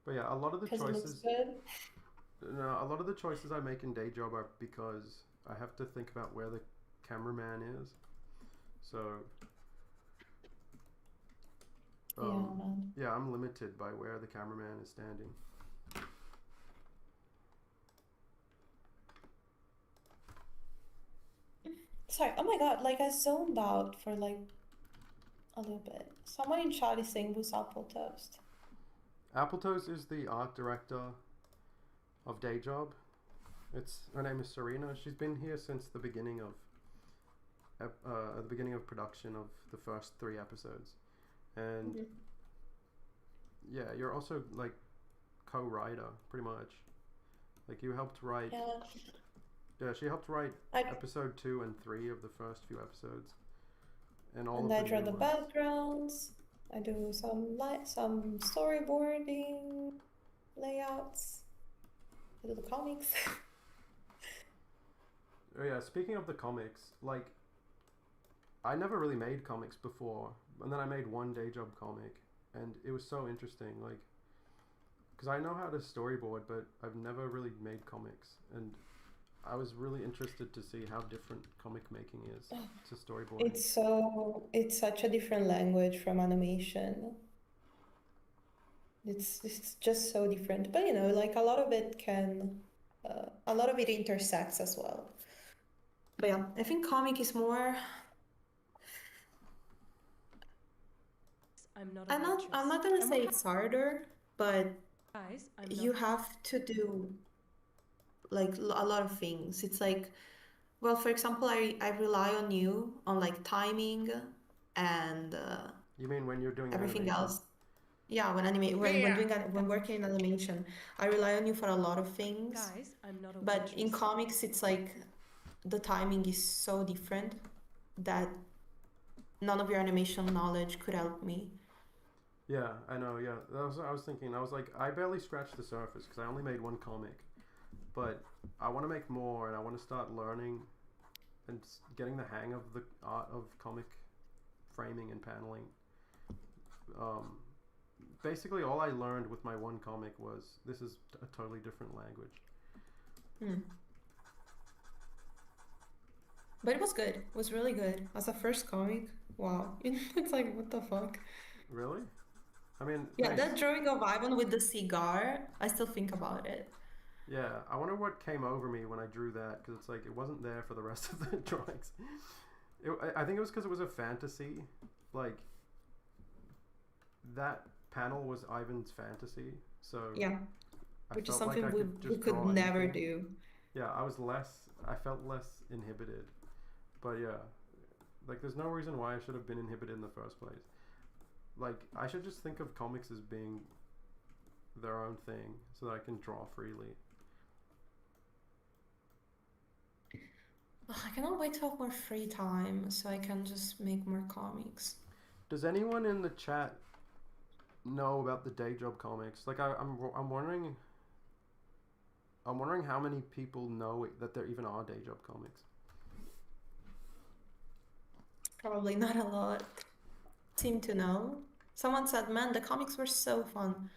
but yeah, a lot of the Because it looks choices, good. no, a lot of the choices I make in day job are because I have to think about where the cameraman is. So, Yeah, um, man. yeah, I'm limited by where the cameraman is standing. Sorry. Oh my God. Like I zoned out for like a little bit. Someone in chat is saying Boost Apple Toast. Appletoes is the art director of Day Job. Her name is Serena. She's been here since the beginning of at the beginning of production of the first 3 episodes, and Mhm. yeah, you're also like co-writer pretty much. Like you helped write. Yeah. Yeah, she helped write I episode 2 and 3 of the first few episodes, and all and of I the draw new the ones. backgrounds. I do some storyboarding, layouts. I do the comics. Oh yeah, speaking of the comics, like I never really made comics before, and then I made one Day Job comic, and it was so interesting. Like, because I know how to storyboard, but I've never really made comics, and I was really interested to see how different comic making is to storyboarding. It's such a different language from animation. It's just so different. But you know, like a lot of it intersects as well. But yeah, I think comic is more. I'm not a waitress. I'm not gonna And say what it's harder, but guys, I'm you not. have to do like a lot of things. It's like, well, for example, I rely on you on like timing and You mean when you're doing everything animation? else. Yeah, Yeah. when working in animation, I rely on you for a lot of things. Guys, I'm not a But in waitress. comics, it's like the timing is so different that none of your animation knowledge could help me. Yeah, I know. Yeah, that was what I was thinking. I was like, I barely scratched the surface because I only made one comic, but I want to make more, and I want to start learning and getting the hang of the art of comic framing and paneling. Um, Basically, all I learned with my one comic was this is a totally different language. Hmm. But it was good. It was really good. As a first comic, wow. It's like, what the fuck? Really? I mean, Yeah, nice. that drawing of Ivan with the cigar, I still think about it. Yeah, I wonder what came over me when I drew that because it's like it wasn't there for the rest of the drawings. I think it was because it was a fantasy. Like that panel was Ivan's fantasy, so Yeah, I which is felt like something I could we just could draw never anything. do. Yeah, I felt less inhibited. But yeah, like there's no reason why I should have been inhibited in the first place. Like I should just think of comics as being their own thing so that I can draw freely. Ugh, I cannot wait to have more free time so I can just make more comics. Does anyone in the chat know about the day job comics? Like I'm wondering how many people know that there even are day job comics. Probably not a lot seem to know. Someone said, man, the comics were so fun.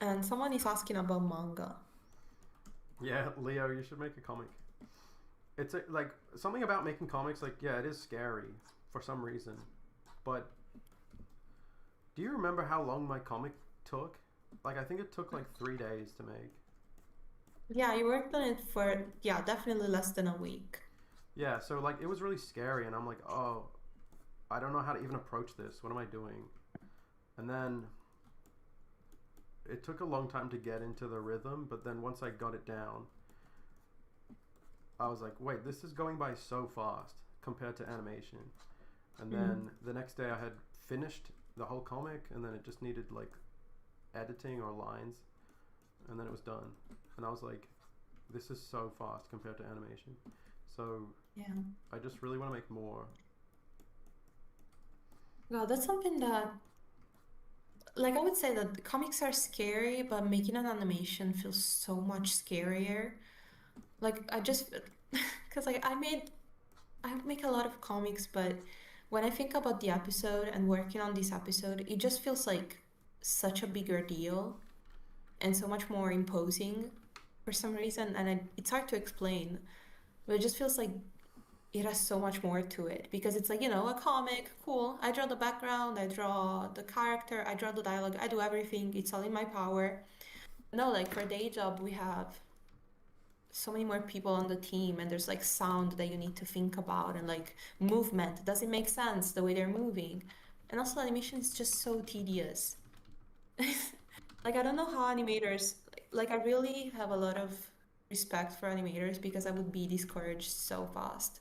And someone is asking about manga. Yeah, Leo, you should make a comic. It's like something about making comics. Like, yeah, it is scary for some reason, but do you remember how long my comic took? Like, I think it took like 3 days to make. Yeah, you worked on it for, yeah, definitely less than a week. Yeah, so like it was really scary, and I'm like, oh, I don't know how to even approach this. What am I doing? And then it took a long time to get into the rhythm, but then once I got it down, I was like, wait, this is going by so fast compared to animation. And then the next day I had finished the whole comic, and then it just needed like editing or lines, and then it was done. And I was like, this is so fast compared to animation. So Yeah. I just really want to make more. Well, that's something that, like, I would say that comics are scary, but making an animation feels so much scarier. Like, I just, because like I make a lot of comics, but when I think about the episode and working on this episode, it just feels like such a bigger deal and so much more imposing for some reason. And it's hard to explain, but it just feels like it has so much more to it because it's like, a comic, cool. I draw the background, I draw the character, I draw the dialogue, I do everything. It's all in my power. No, like for day job, we have so many more people on the team, and there's like sound that you need to think about, and like movement. Does it make sense the way they're moving? And also, animation is just so tedious. Like, I don't know how animators, like, I really have a lot of respect for animators because I would be discouraged so fast.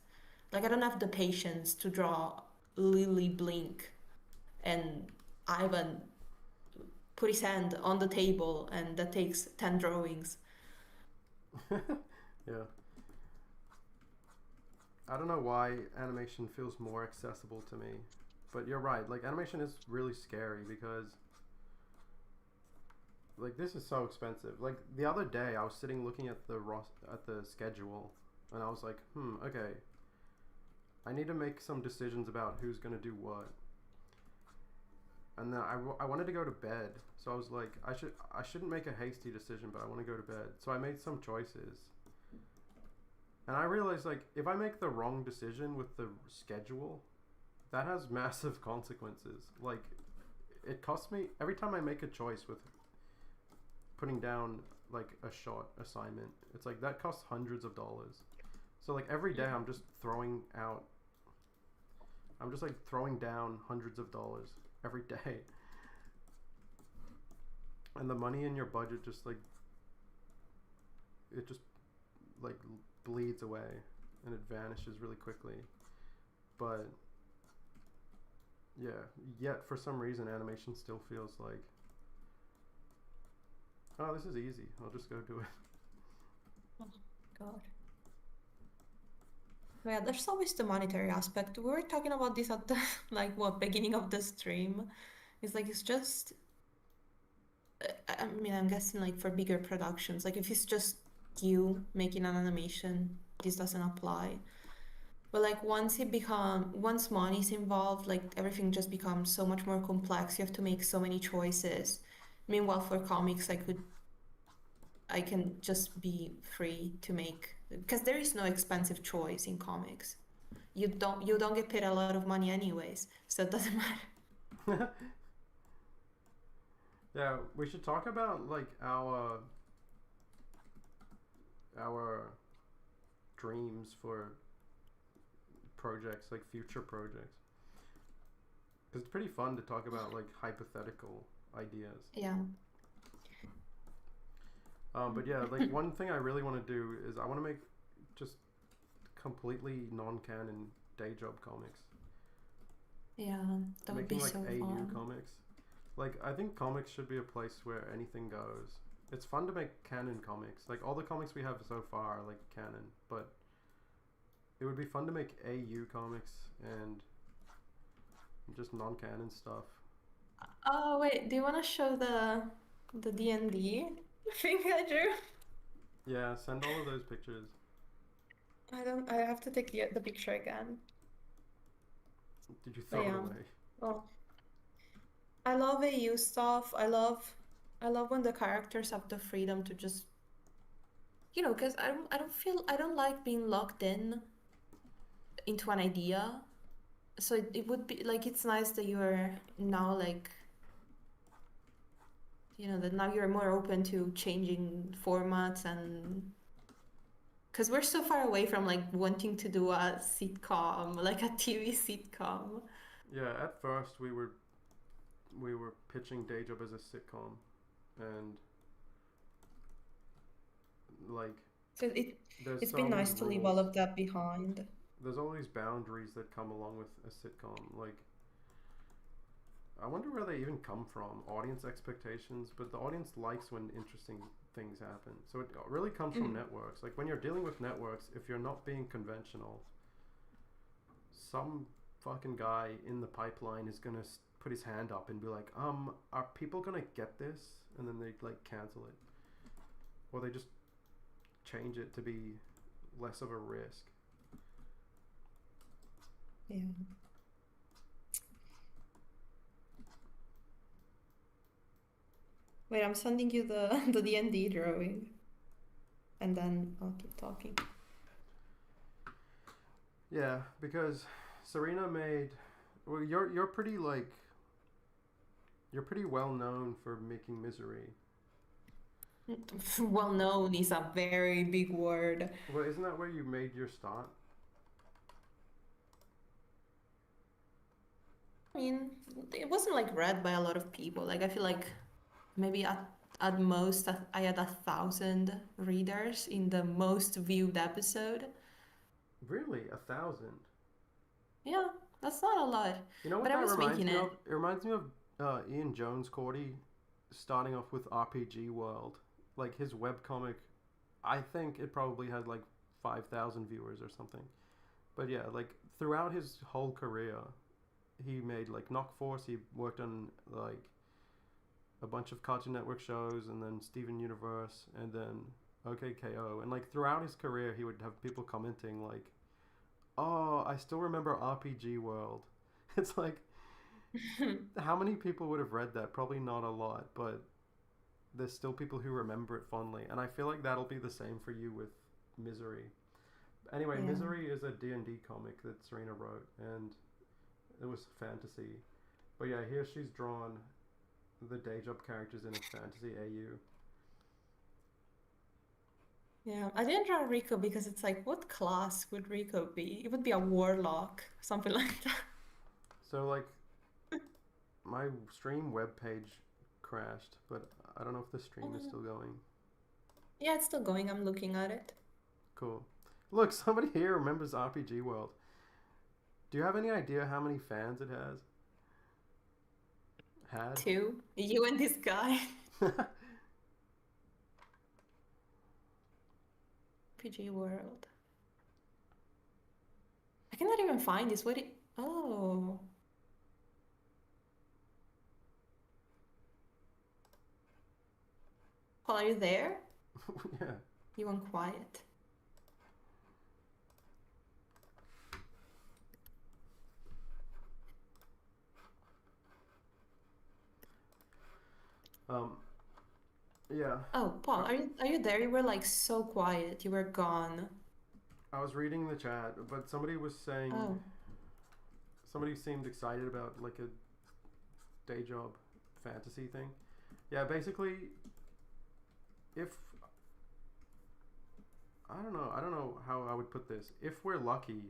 Like, I don't have the patience to draw Lily blink and Ivan put his hand on the table, and that takes 10 drawings. Yeah. I don't know why animation feels more accessible to me, but you're right. Like animation is really scary because like this is so expensive. Like the other day I was sitting looking at the schedule, and I was like, okay, I need to make some decisions about who's going to do what. And then I wanted to go to bed, so I was like, I shouldn't make a hasty decision, but I want to go to bed. So I made some choices, and I realized like if I make the wrong decision with the schedule, that has massive consequences. Like it costs me every time I make a choice with putting down like a shot assignment. It's like that costs hundreds of dollars. So like every day I'm just like throwing down hundreds of dollars every day. And the money in your budget just like it just like bleeds away and it vanishes really quickly. But yeah, yet for some reason animation still feels like, oh, this is easy, I'll just go do it. Oh, God. Yeah, there's always the monetary aspect. We were talking about this at the like what beginning of the stream. It's like it's just I mean, I'm guessing like for bigger productions, like if it's just you making an animation, this doesn't apply. But like once money's involved, like everything just becomes so much more complex. You have to make so many choices. Meanwhile, for comics, I can just be free to make because there is no expensive choice in comics. You don't get paid a lot of money anyways, so it doesn't matter. Yeah, we should talk about like our dreams for projects, like future projects. Because it's pretty fun to talk about like hypothetical ideas. Yeah. But yeah, like one thing I really want to do is I want to make just completely non-canon day job comics. Yeah, that would be Making like so AU fun. comics. Like I think comics should be a place where anything goes. It's fun to make canon comics. Like all the comics we have so far are like canon, but it would be fun to make AU comics and just non-canon stuff. Oh wait, do you want to show the D&D thing I drew? Yeah, send all of those pictures. I don't. I have to take the picture again. Did you But throw it yeah. away? Well, I love AU stuff. I love when the characters have the freedom to just, because I don't like being locked in into an idea. So it would be like it's nice that you're now like, that now you're more open to changing formats and because we're so far away from like wanting to do a sitcom, like a TV sitcom. Yeah, at first we were pitching Day Job as a sitcom, and like So there's it's so been many nice to leave all rules. of that behind. There's all these boundaries that come along with a sitcom. Like I wonder where they even come from, audience expectations, but the audience likes when interesting things happen. So it really comes from Mm. networks. Like when you're dealing with networks, if you're not being conventional, some fucking guy in the pipeline is gonna put his hand up and be like, are people gonna get this? And then they like cancel it, or they just change it to be less of a risk. Yeah. Wait, I'm sending you the D&D drawing, and then I'll keep talking. Yeah, because Serena made. Well, you're pretty like. You're pretty well known for making Misery. Well known is a very big word. Well, isn't that where you made your start? I mean, it wasn't like read by a lot of people. Like I feel like maybe at most I had 1,000 readers in the most viewed episode. Really, 1,000? Yeah, that's not a lot. You know what But I that was reminds making me it. of? It reminds me of Ian Jones Cordy starting off with RPG World. Like his webcomic, I think it probably had like 5,000 viewers or something. But yeah, like throughout his whole career, he made like Knock Force. He worked on like a bunch of Cartoon Network shows, and then Steven Universe, and then OKKO. And like throughout his career, he would have people commenting like, "Oh, I still remember RPG World." It's like, how many people would have read that? Probably not a lot, but there's still people who remember it fondly. And I feel like that'll be the same for you with Misery. Anyway, Yeah. Misery is a D&D comic that Serena wrote, and it was fantasy. But yeah, here she's drawn the day job characters in a fantasy AU. Yeah, I didn't draw Rico because it's like, what class would Rico be? It would be a warlock, something like that. So like my stream webpage crashed, but I don't know if the stream is still going. Yeah, it's still going. I'm looking at it. Cool. Look, somebody here remembers RPG World. Do you have any idea how many fans it has? Had? 2. You and this guy. PG World. I cannot even find this. What it... Oh. Paul, are you there? Yeah. You went quiet. Yeah. Oh, Paul, are you there? You were like so quiet. You were gone. I was reading the chat, but somebody was saying Oh. somebody seemed excited about like a day job fantasy thing. Yeah, basically, if I don't know how I would put this. If we're lucky,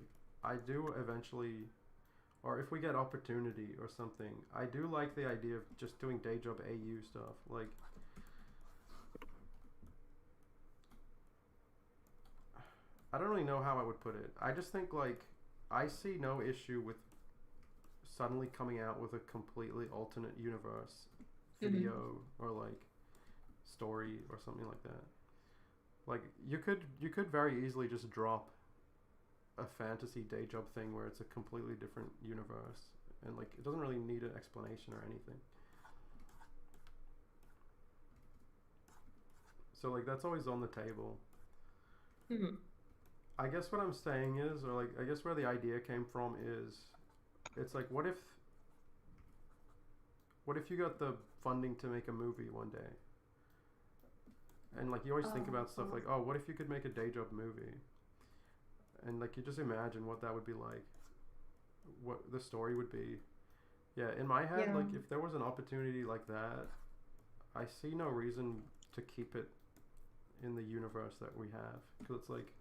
I do eventually, or if we get opportunity or something, I do like the idea of just doing day job AU stuff. Like, I don't really know how I would put it. I just think like I see no issue with suddenly coming out with a completely alternate universe video or like story or something like that. Like you could very easily just drop a fantasy day job thing where it's a completely different universe and like it doesn't really need an explanation or anything. So like that's always on the table. Mm-hmm. I guess what I'm saying is, or like I guess where the idea came from is, it's like what if you got the funding to make a movie one day? And like you always think about stuff like, oh, what if you could make a day job movie? And like you just imagine what that would be like, what the story would be. Yeah, in my head, Yeah. like if there was an opportunity like that, I see no reason to keep it in the universe that we have, because it's like,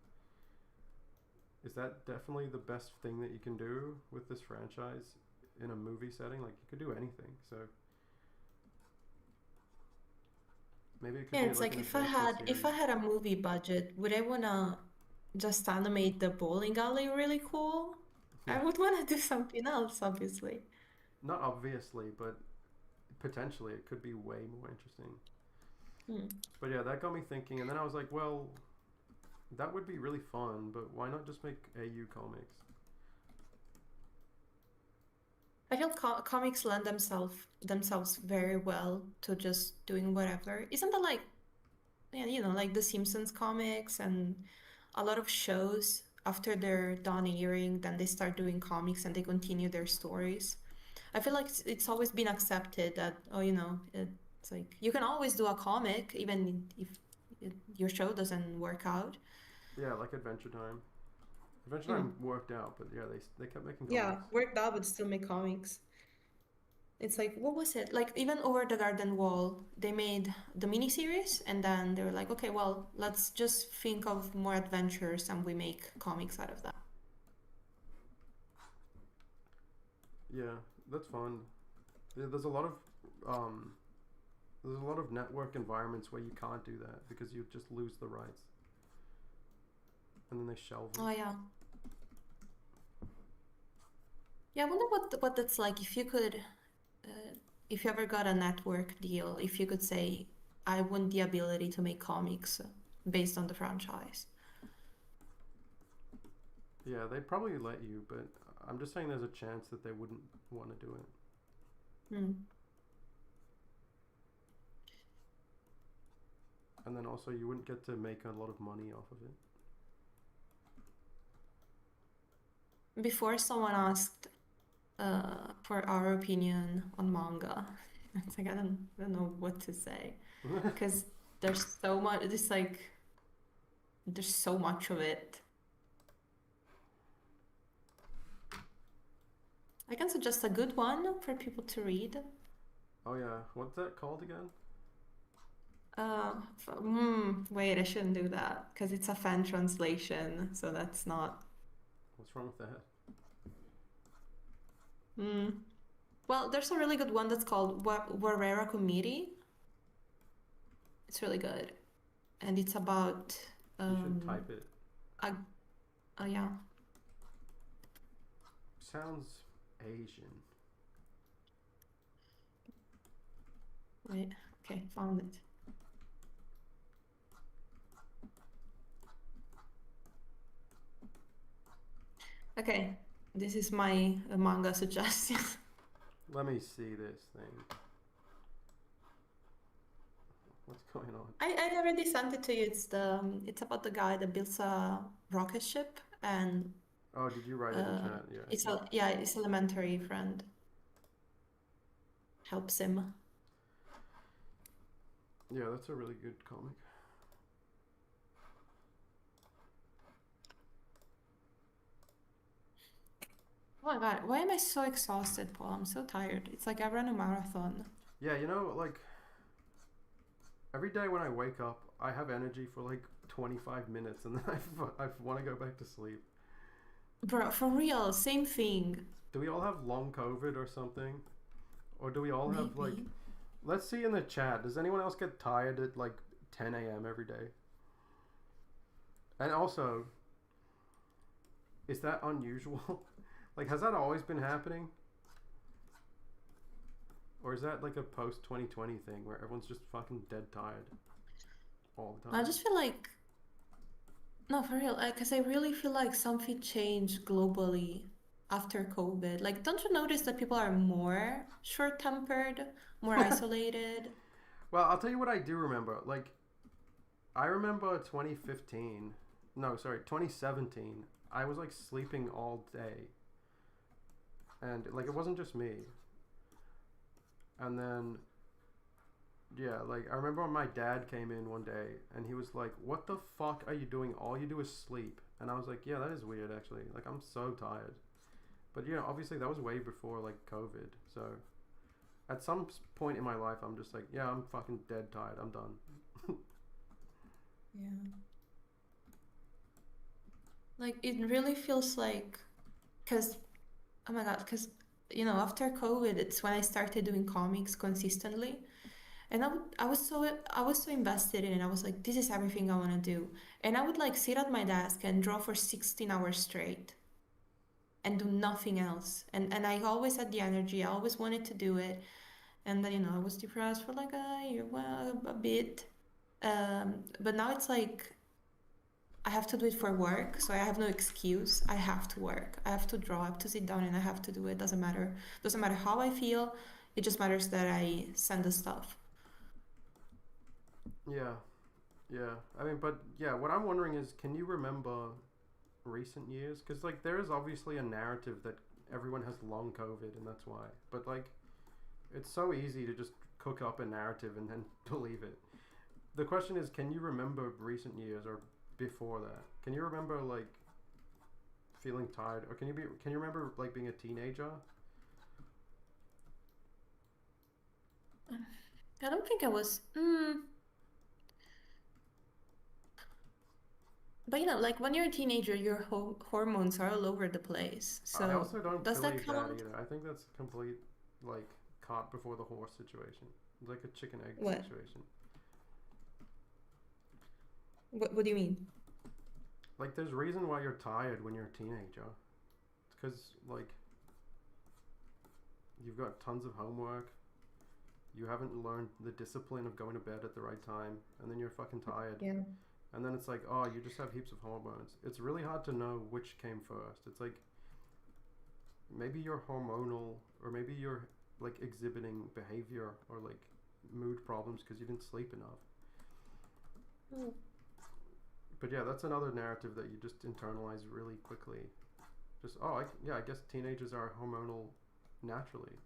is that definitely the best thing that you can do with this franchise in a movie setting? Like you could do anything, so maybe it could Yeah, be it's like like an if I adventure had if I series. had a movie budget, would I wanna just animate the bowling alley really cool? Yeah. I would wanna do something else, obviously. not obviously, but potentially it could be way more interesting. Hmm. But yeah, that got me thinking, and then I was like, well, that would be really fun, but why not just make AU comics? I feel comics lend themselves very well to just doing whatever. Isn't that like, yeah, like the Simpsons comics and a lot of shows after they're done airing, then they start doing comics and they continue their stories. I feel like it's always been accepted that, oh, it's like you can always do a comic even if your show doesn't work out. Yeah, like Adventure Time. Adventure Mm. Time worked out, but yeah, they kept making Yeah, comics. worked out, but still make comics. It's like, what was it? Like, even Over the Garden Wall, they made the miniseries, and then they were like, okay, well, let's just think of more adventures and we make comics out of that. Yeah, that's fun. There's a lot of um, there's a lot of network environments where you can't do that because you just lose the rights, and then they shelve Oh, it. yeah. Yeah, I wonder what that's like if you ever got a network deal, if you could say, I want the ability to make comics based on the franchise. Yeah, they'd probably let you, but I'm just saying there's a chance that they wouldn't want to do it. Hmm. And then also you wouldn't get to make a lot of money off of it. Before someone asked for our opinion on manga, it's like I don't know what to say because there's so much. It's like there's so much of it. I can suggest a good one for people to read. Oh yeah, what's that called again? Wait, I shouldn't do that because it's a fan translation, so that's not. What's wrong with that? Well, there's a really good one that's called Warrera Committee. It's really good, and it's about You should type it. yeah. Sounds Asian. Wait, okay, found it. Okay, this is my manga suggestion. Let me see this thing. What's going on? I already sent it to you. It's about the guy that builds a rocket ship and Oh, did you write it in chat? Yeah. his elementary friend helps him. Yeah, that's a really good comic. Oh my God, why am I so exhausted, Paul? I'm so tired. It's like I ran a marathon. Yeah, like every day when I wake up, I have energy for like 25 minutes and then I want to go back to sleep. Bro, for real, same thing. Do we all have long COVID or something? Or do we all have like... Maybe. Let's see in the chat. Does anyone else get tired at like 10 a.m. every day? And also, is that unusual? Like, has that always been happening? Or is that like a post 2020 thing where everyone's just fucking dead tired all the time? I just feel like, no, for real, because I really feel like something changed globally after COVID. Like, don't you notice that people are more short-tempered, more isolated? Well, I'll tell you what I do remember. Like, I remember 2015. No, sorry, 2017. I was like sleeping all day. And like, it wasn't just me. And then, yeah, like, I remember when my dad came in one day and he was like, what the fuck are you doing? All you do is sleep. And I was like, yeah, that is weird, actually. Like, I'm so tired. But, you know, obviously that was way before, like, COVID. So, at some point in my life, I'm just like, yeah, I'm fucking dead tired. I'm done. Yeah. Like, it really feels like, because, oh my God, because, after COVID, it's when I started doing comics consistently. And I was so invested in it. I was like, this is everything I want to do. And I would like sit at my desk and draw for 16 hours straight. and do nothing else. And I always had the energy. I always wanted to do it. And then, I was depressed for like a year, well, a bit. But now it's like I have to do it for work, so I have no excuse. I have to work. I have to draw. I have to sit down and I have to do it. Doesn't matter. Doesn't matter how I feel. It just matters that I send the stuff. Yeah, yeah. I mean, but yeah, what I'm wondering is, can you remember recent years? Because like there is obviously a narrative that everyone has long COVID and that's why. But like, it's so easy to just cook up a narrative and then believe it. The question is, can you remember recent years or before that? Can you remember like feeling tired, or can you remember like being a teenager? I don't think I was. But like when you're a teenager, your hormones are all over the place. I So also don't does that believe that count? either. I think that's a complete like cart before the horse situation. It's like a chicken egg What? situation. What do you mean? Like there's reason why you're tired when you're a teenager. It's because like you've got tons of homework. You haven't learned the discipline of going to bed at the right time, and then you're fucking tired. Yeah. And then it's like, oh, you just have heaps of hormones. It's really hard to know which came first. It's like maybe you're hormonal, or maybe you're like exhibiting behavior or like mood problems because you didn't sleep enough. Mm. But yeah, that's another narrative that you just internalize really quickly. Just I guess teenagers are hormonal naturally.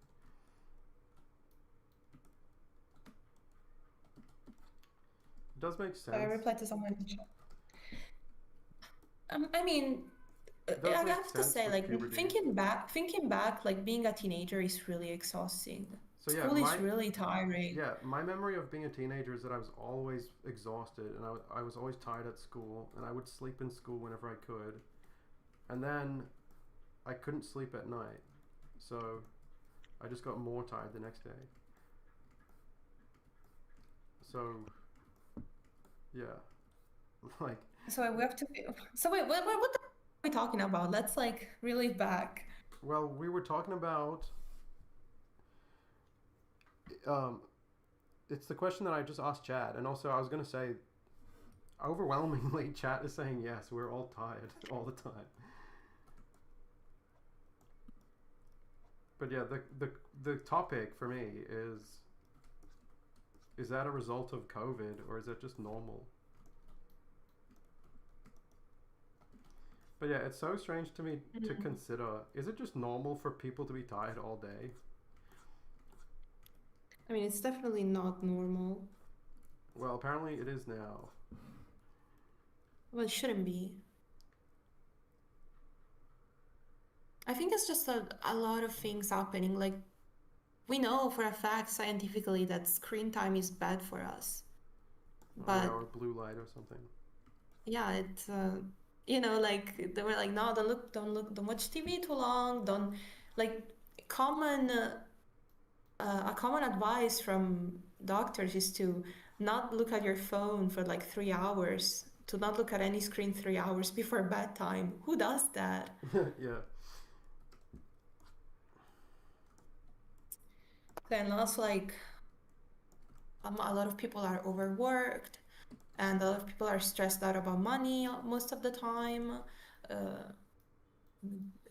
It does make I sense. replied to someone in the chat. I mean, It I does make have to sense say, with like puberty. thinking back, like being a teenager is really exhausting. So yeah, School is really tiring. my memory of being a teenager is that I was always exhausted and I was always tired at school, and I would sleep in school whenever I could, and then I couldn't sleep at night, so I just got more tired the next day. So yeah, like So we have to. So wait, what the are we talking about? Let's like relive back. well, we were talking about um, it's the question that I just asked Chad, and also I was gonna say overwhelmingly chat is saying yes, we're all tired all the time. But yeah, the topic for me is that a result of COVID or is that just normal? But yeah, it's so strange to me to consider, is it just normal for people to be tired all day? I mean, it's definitely not normal. Well, apparently it is now. Well, it shouldn't be. I think it's just a lot of things happening. Like, we know for a fact scientifically that screen time is bad for us. Oh, yeah, But or blue light or something. yeah, it's like they were like, no, don't watch TV too long. Don't like common a common advice from doctors is to not look at your phone for like 3 hours, to not look at any screen 3 hours before bedtime. Who does that? Yeah. Then also like a lot of people are overworked, and a lot of people are stressed out about money most of the time. Uh,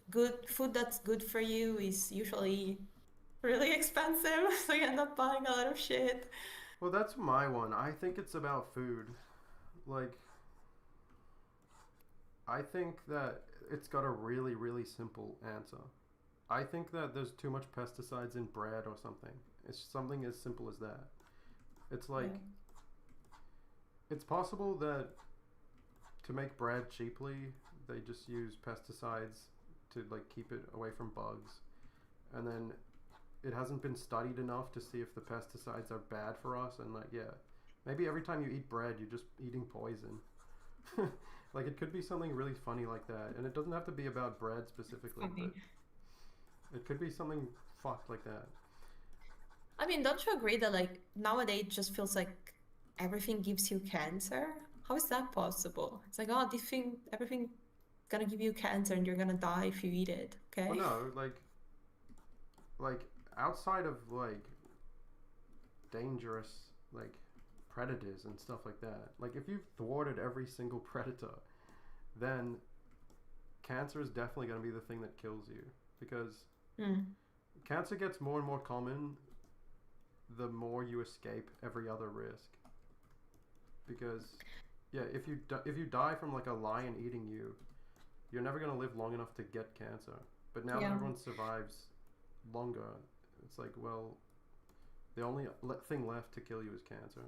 Good food that's good for you is usually really expensive, so you end up buying a lot of shit. Well, that's my one. I think it's about food. Like, I think that it's got a really, really simple answer. I think that there's too much pesticides in bread or something. It's something as simple as that. It's like, Yeah. it's possible that to make bread cheaply, they just use pesticides to like keep it away from bugs. And then it hasn't been studied enough to see if the pesticides are bad for us, and like yeah, maybe every time you eat bread you're just eating poison. Like it could be something really funny like that, and it doesn't have to be about bread specifically, Funny. but it could be something fucked like that. I mean, don't you agree that like nowadays it just feels like everything gives you cancer? How is that possible? It's like, oh, this thing, everything gonna give you cancer and you're gonna die if you eat it. Well, Okay. no, like outside of like dangerous like predators and stuff like that. Like if you've thwarted every single predator, then cancer is definitely going to be the thing that kills you because Mm. cancer gets more and more common the more you escape every other risk. Because yeah, if you die from like a lion eating you, you're never going to live long enough to get cancer. But now that Yeah. everyone survives longer, it's like, well, the only thing left to kill you is cancer.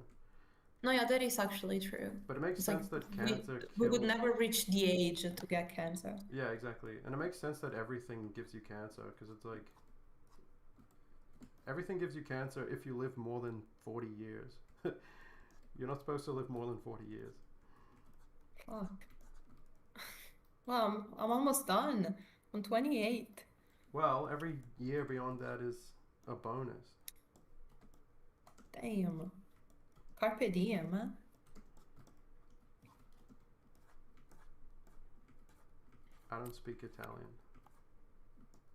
No, yeah, that is actually true. But it makes It's like sense that we cancer we would kills. never reach the age to get cancer. Yeah, exactly. And it makes sense that everything gives you cancer because it's like everything gives you cancer if you live more than 40 years. You're not supposed to live more than 40 years. Fuck. Well, I'm almost done. I'm 28. Well, every year beyond that is a bonus. Damn. Carpe diem, huh? I don't speak Italian.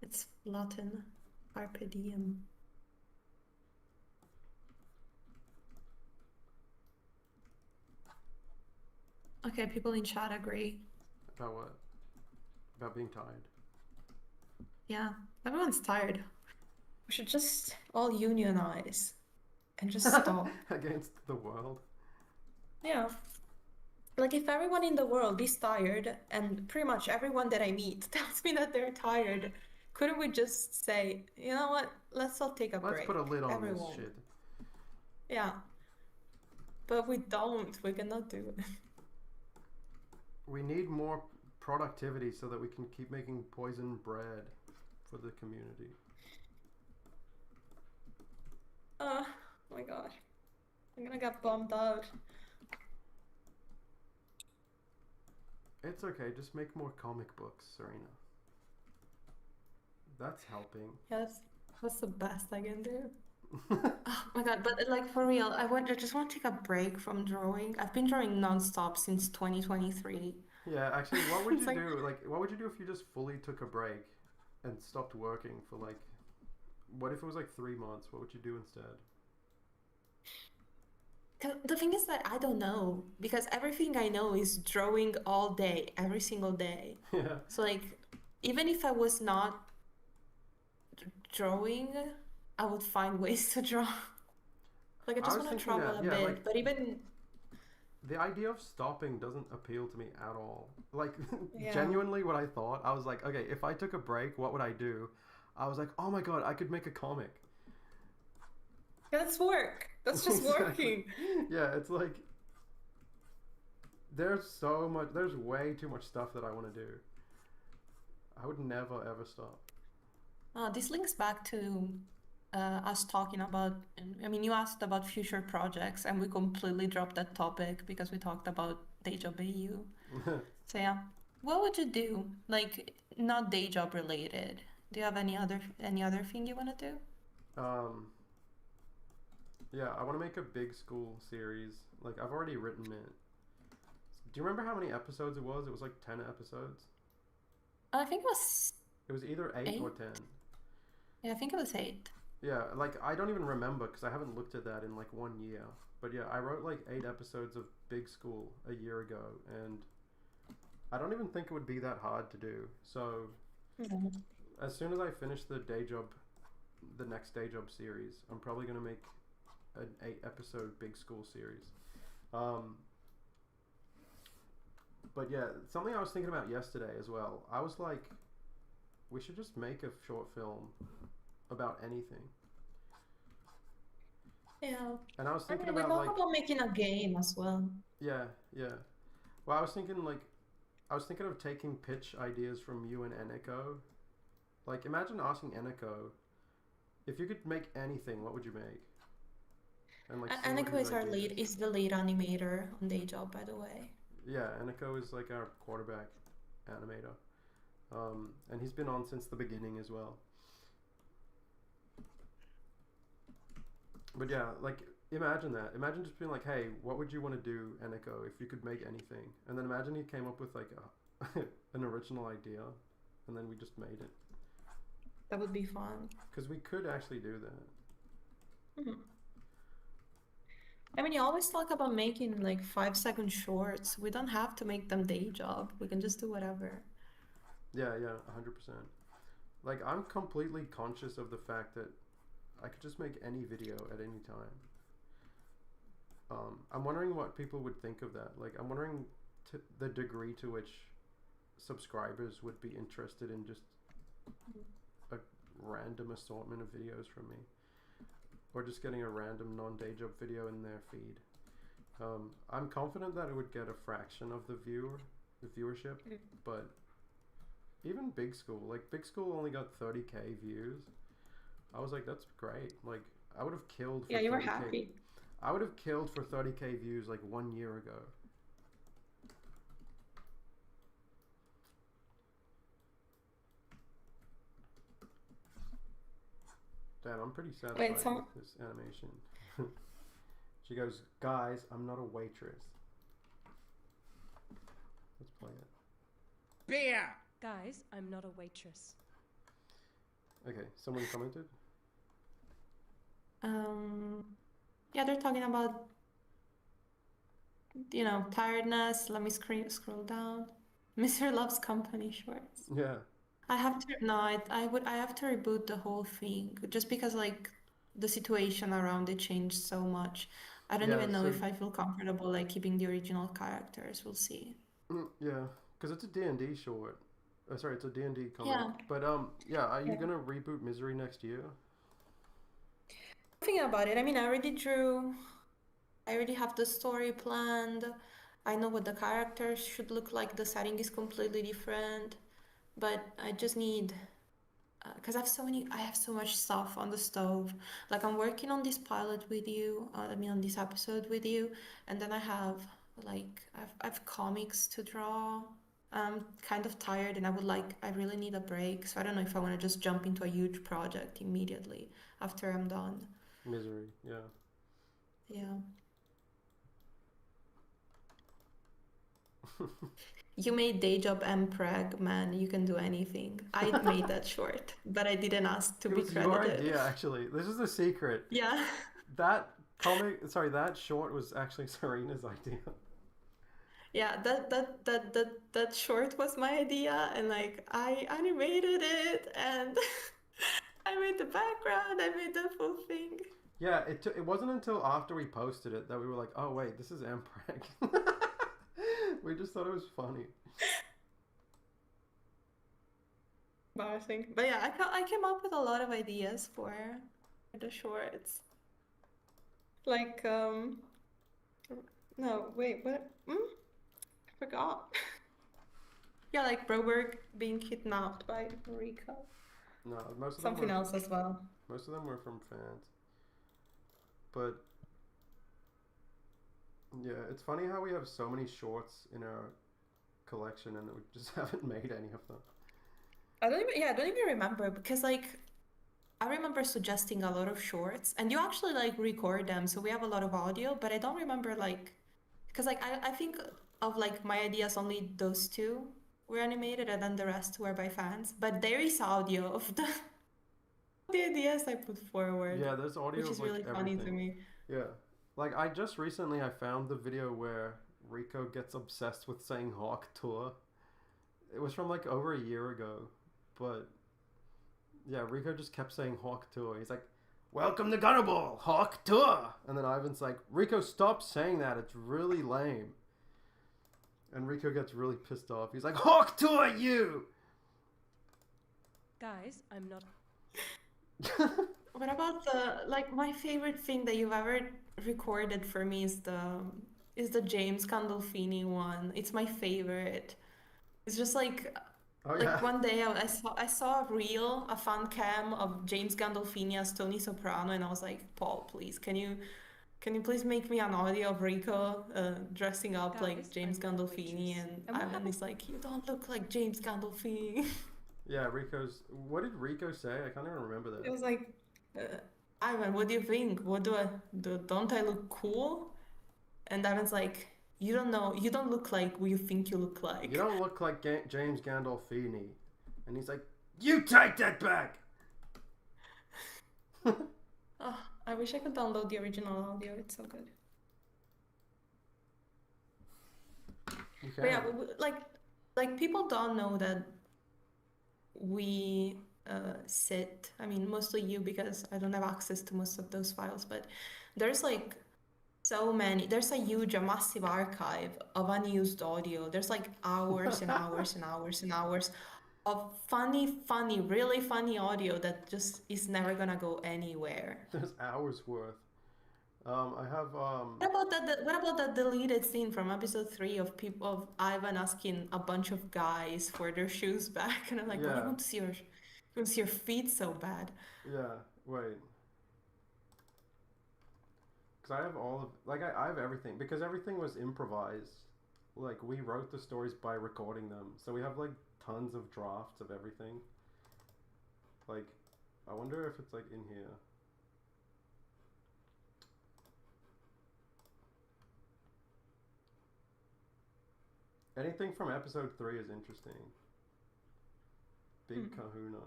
It's Latin. Carpe diem. Okay, people in chat agree. About what? About being tired. Yeah, everyone's tired. We should just all unionize and just stop. Against the world. Yeah. Like if everyone in the world is tired and pretty much everyone that I meet tells me that they're tired, couldn't we just say, you know what? Let's all take a Let's break. put a lid on this Everyone. shit. Yeah. But we don't. We cannot do it. We need more productivity so that we can keep making poison bread for the community. Oh my god. I'm gonna get bummed out. It's okay, just make more comic books, Serena. That's helping. Yes, that's the best I can do. Oh my god, but like for real, I just want to take a break from drawing. I've been drawing non-stop since 2023. Yeah, actually, what would It's you like, do? Like, what would you do if you just fully took a break and stopped working for like, what if it was like 3 months? What would you do instead? the thing is that I don't know because everything I know is drawing all day, every single day. Yeah. So like, even if I was not drawing, I would find ways to draw. Like I I just was want to thinking travel that, a yeah, bit, like but even the idea of stopping doesn't appeal to me at all. Like, yeah, genuinely, what I thought, I was like, okay, if I took a break, what would I do? I was like, oh my god, I could make a comic. that's work. That's just Exactly. working. Yeah, it's like there's way too much stuff that I want to do. I would never ever stop. This links back to us talking about, I mean, you asked about future projects, and we completely dropped that topic because we talked about day job AU. So yeah, what would you do? Like, not day job related. Do you have any other thing you want to do? um, yeah, I want to make a big school series. Like, I've already written it. Do you remember how many episodes it was? It was like 10 episodes. I think it was It was either 8 or 8. 10. Yeah, I think it was 8. Yeah, like I don't even remember because I haven't looked at that in like 1 year. But yeah, I wrote like 8 episodes of Big School a year ago, and I don't even think it would be that hard to do. So Mhm. as soon as I finish the next day job series, I'm probably gonna make an 8 episode Big School series. Um, but yeah, something I was thinking about yesterday as well. I was like, we should just make a short film about anything. Yeah. And I was I thinking mean, we about talk like, about making a game as well. yeah, yeah. Well, I was thinking of taking pitch ideas from you and Eneko. Like, imagine asking Eneko, if you could make anything, what would you make? And like seeing what Aniko his is our ideas. lead, is the lead animator on Day Job, by the way. Yeah, Eneko is like our quarterback animator. And he's been on since the beginning as well. But yeah, like imagine that. Imagine just being like, hey, what would you want to do, Eneko, if you could make anything? And then imagine he came up with like an original idea, and then we just made it. That would be fun. Because we could actually do that. Mhm. I mean, you always talk about making like 5-second shorts. We don't have to make them day job. We can just do whatever. Yeah, 100%. Like, I'm completely conscious of the fact that I could just make any video at any time. I'm wondering what people would think of that. Like, I'm wondering the degree to which subscribers would be interested in just a random assortment of videos from me, or just getting a random non-day job video in their feed. I'm confident that it would get a fraction of the viewership, but even Big School, like Big School only got 30K views. I was like, that's great. Like, I would have killed for Yeah, you were 30K. happy. I would have killed for 30K views like 1 year ago. Damn, I'm pretty satisfied with this animation. She goes, guys, I'm not a waitress. Let's play it. Beer! Guys, I'm not a waitress. Okay, someone commented? Yeah, they're talking about, tiredness. Let me scroll down. Mr. Love's Company shorts. Yeah. I have to reboot the whole thing just because like the situation around it changed so much. I don't even know if I feel comfortable like keeping the original characters. We'll see. Yeah, because it's a D&D short. Sorry, it's a D&D comic. Yeah. But yeah, are you gonna reboot Misery next year? Thinking about it. I mean, I already have the story planned. I know what the characters should look like. The setting is completely different, but I just need because I have so much stuff on the stove. Like I'm working on this pilot with you, on this episode with you, and then I have like I've comics to draw. I'm kind of tired, and I really need a break. So I don't know if I want to just jump into a huge project immediately after I'm done. Misery, yeah. Yeah. You made day job and preg, man. You can do anything. I made that short, but I didn't ask to It be was your credited. idea, actually. This is the secret. Yeah. That that short was actually Serena's idea. Yeah, that short was my idea, and like I animated it, and I made the background, I made the full thing. Yeah, it wasn't until after we posted it that we were like, oh wait, this is Ampreg. We just thought it was funny. Embarrassing. But yeah, I came up with a lot of ideas for the shorts. Like, no, wait, what? I forgot. Yeah, like Broberg being kidnapped by Rico. No, most of Something them were, else as well. most of them were from fans. But yeah, it's funny how we have so many shorts in our collection and we just haven't made any of them. I don't even remember because like I remember suggesting a lot of shorts and you actually like record them, so we have a lot of audio, but I don't remember like because like I think of like my ideas only those two were animated and then the rest were by fans. But there is audio of the ideas I put forward. Yeah, there's audio which is of like really funny to everything. me. Yeah. Like I just recently I found the video where Rico gets obsessed with saying Hawk Tour. It was from like over a year ago. But yeah, Rico just kept saying Hawk Tour. He's like, welcome to Gunnable, Hawk Tour. And then Ivan's like, Rico, stop saying that. It's really lame. And Rico gets really pissed off. He's like, Hawk Tour, you! Guys, I'm not. What about my favorite thing that you've ever recorded for me is the James Gandolfini one. It's my favorite. It's just like Oh like yeah. one day I saw a fan cam of James Gandolfini as Tony Soprano, and I was like, Paul, please, can you please make me an audio of Rico dressing up like Guys, James I'm not a Gandolfini? waitress. And And what Ivan happened? is like, you don't look like James Gandolfini. Yeah, what did Rico say? I can't even remember It that. was like, Ivan, what do you think? Don't I look cool? And Ivan's like, You don't know. You don't look like who you think you look like. You don't look like James Gandolfini. And he's like, you take that back! Oh, I wish I could download the original audio. It's so good. You But yeah, can. like people don't know that we sit. I mean, mostly you because I don't have access to most of those files. But there's like so many. There's a massive archive of unused audio. There's like hours and hours and hours and hours of funny, really funny audio that just is never gonna go anywhere. There's hours worth. I have What about that deleted scene from episode 3 of people of Ivan asking a bunch of guys for their shoes back, and I'm like, but I yeah, want to see your feet so bad. yeah. Wait, because I have all of I have everything because everything was improvised. Like we wrote the stories by recording them, so we have like tons of drafts of everything. Like, I wonder if it's like in here. Anything from episode 3 is interesting. Big Kahuna.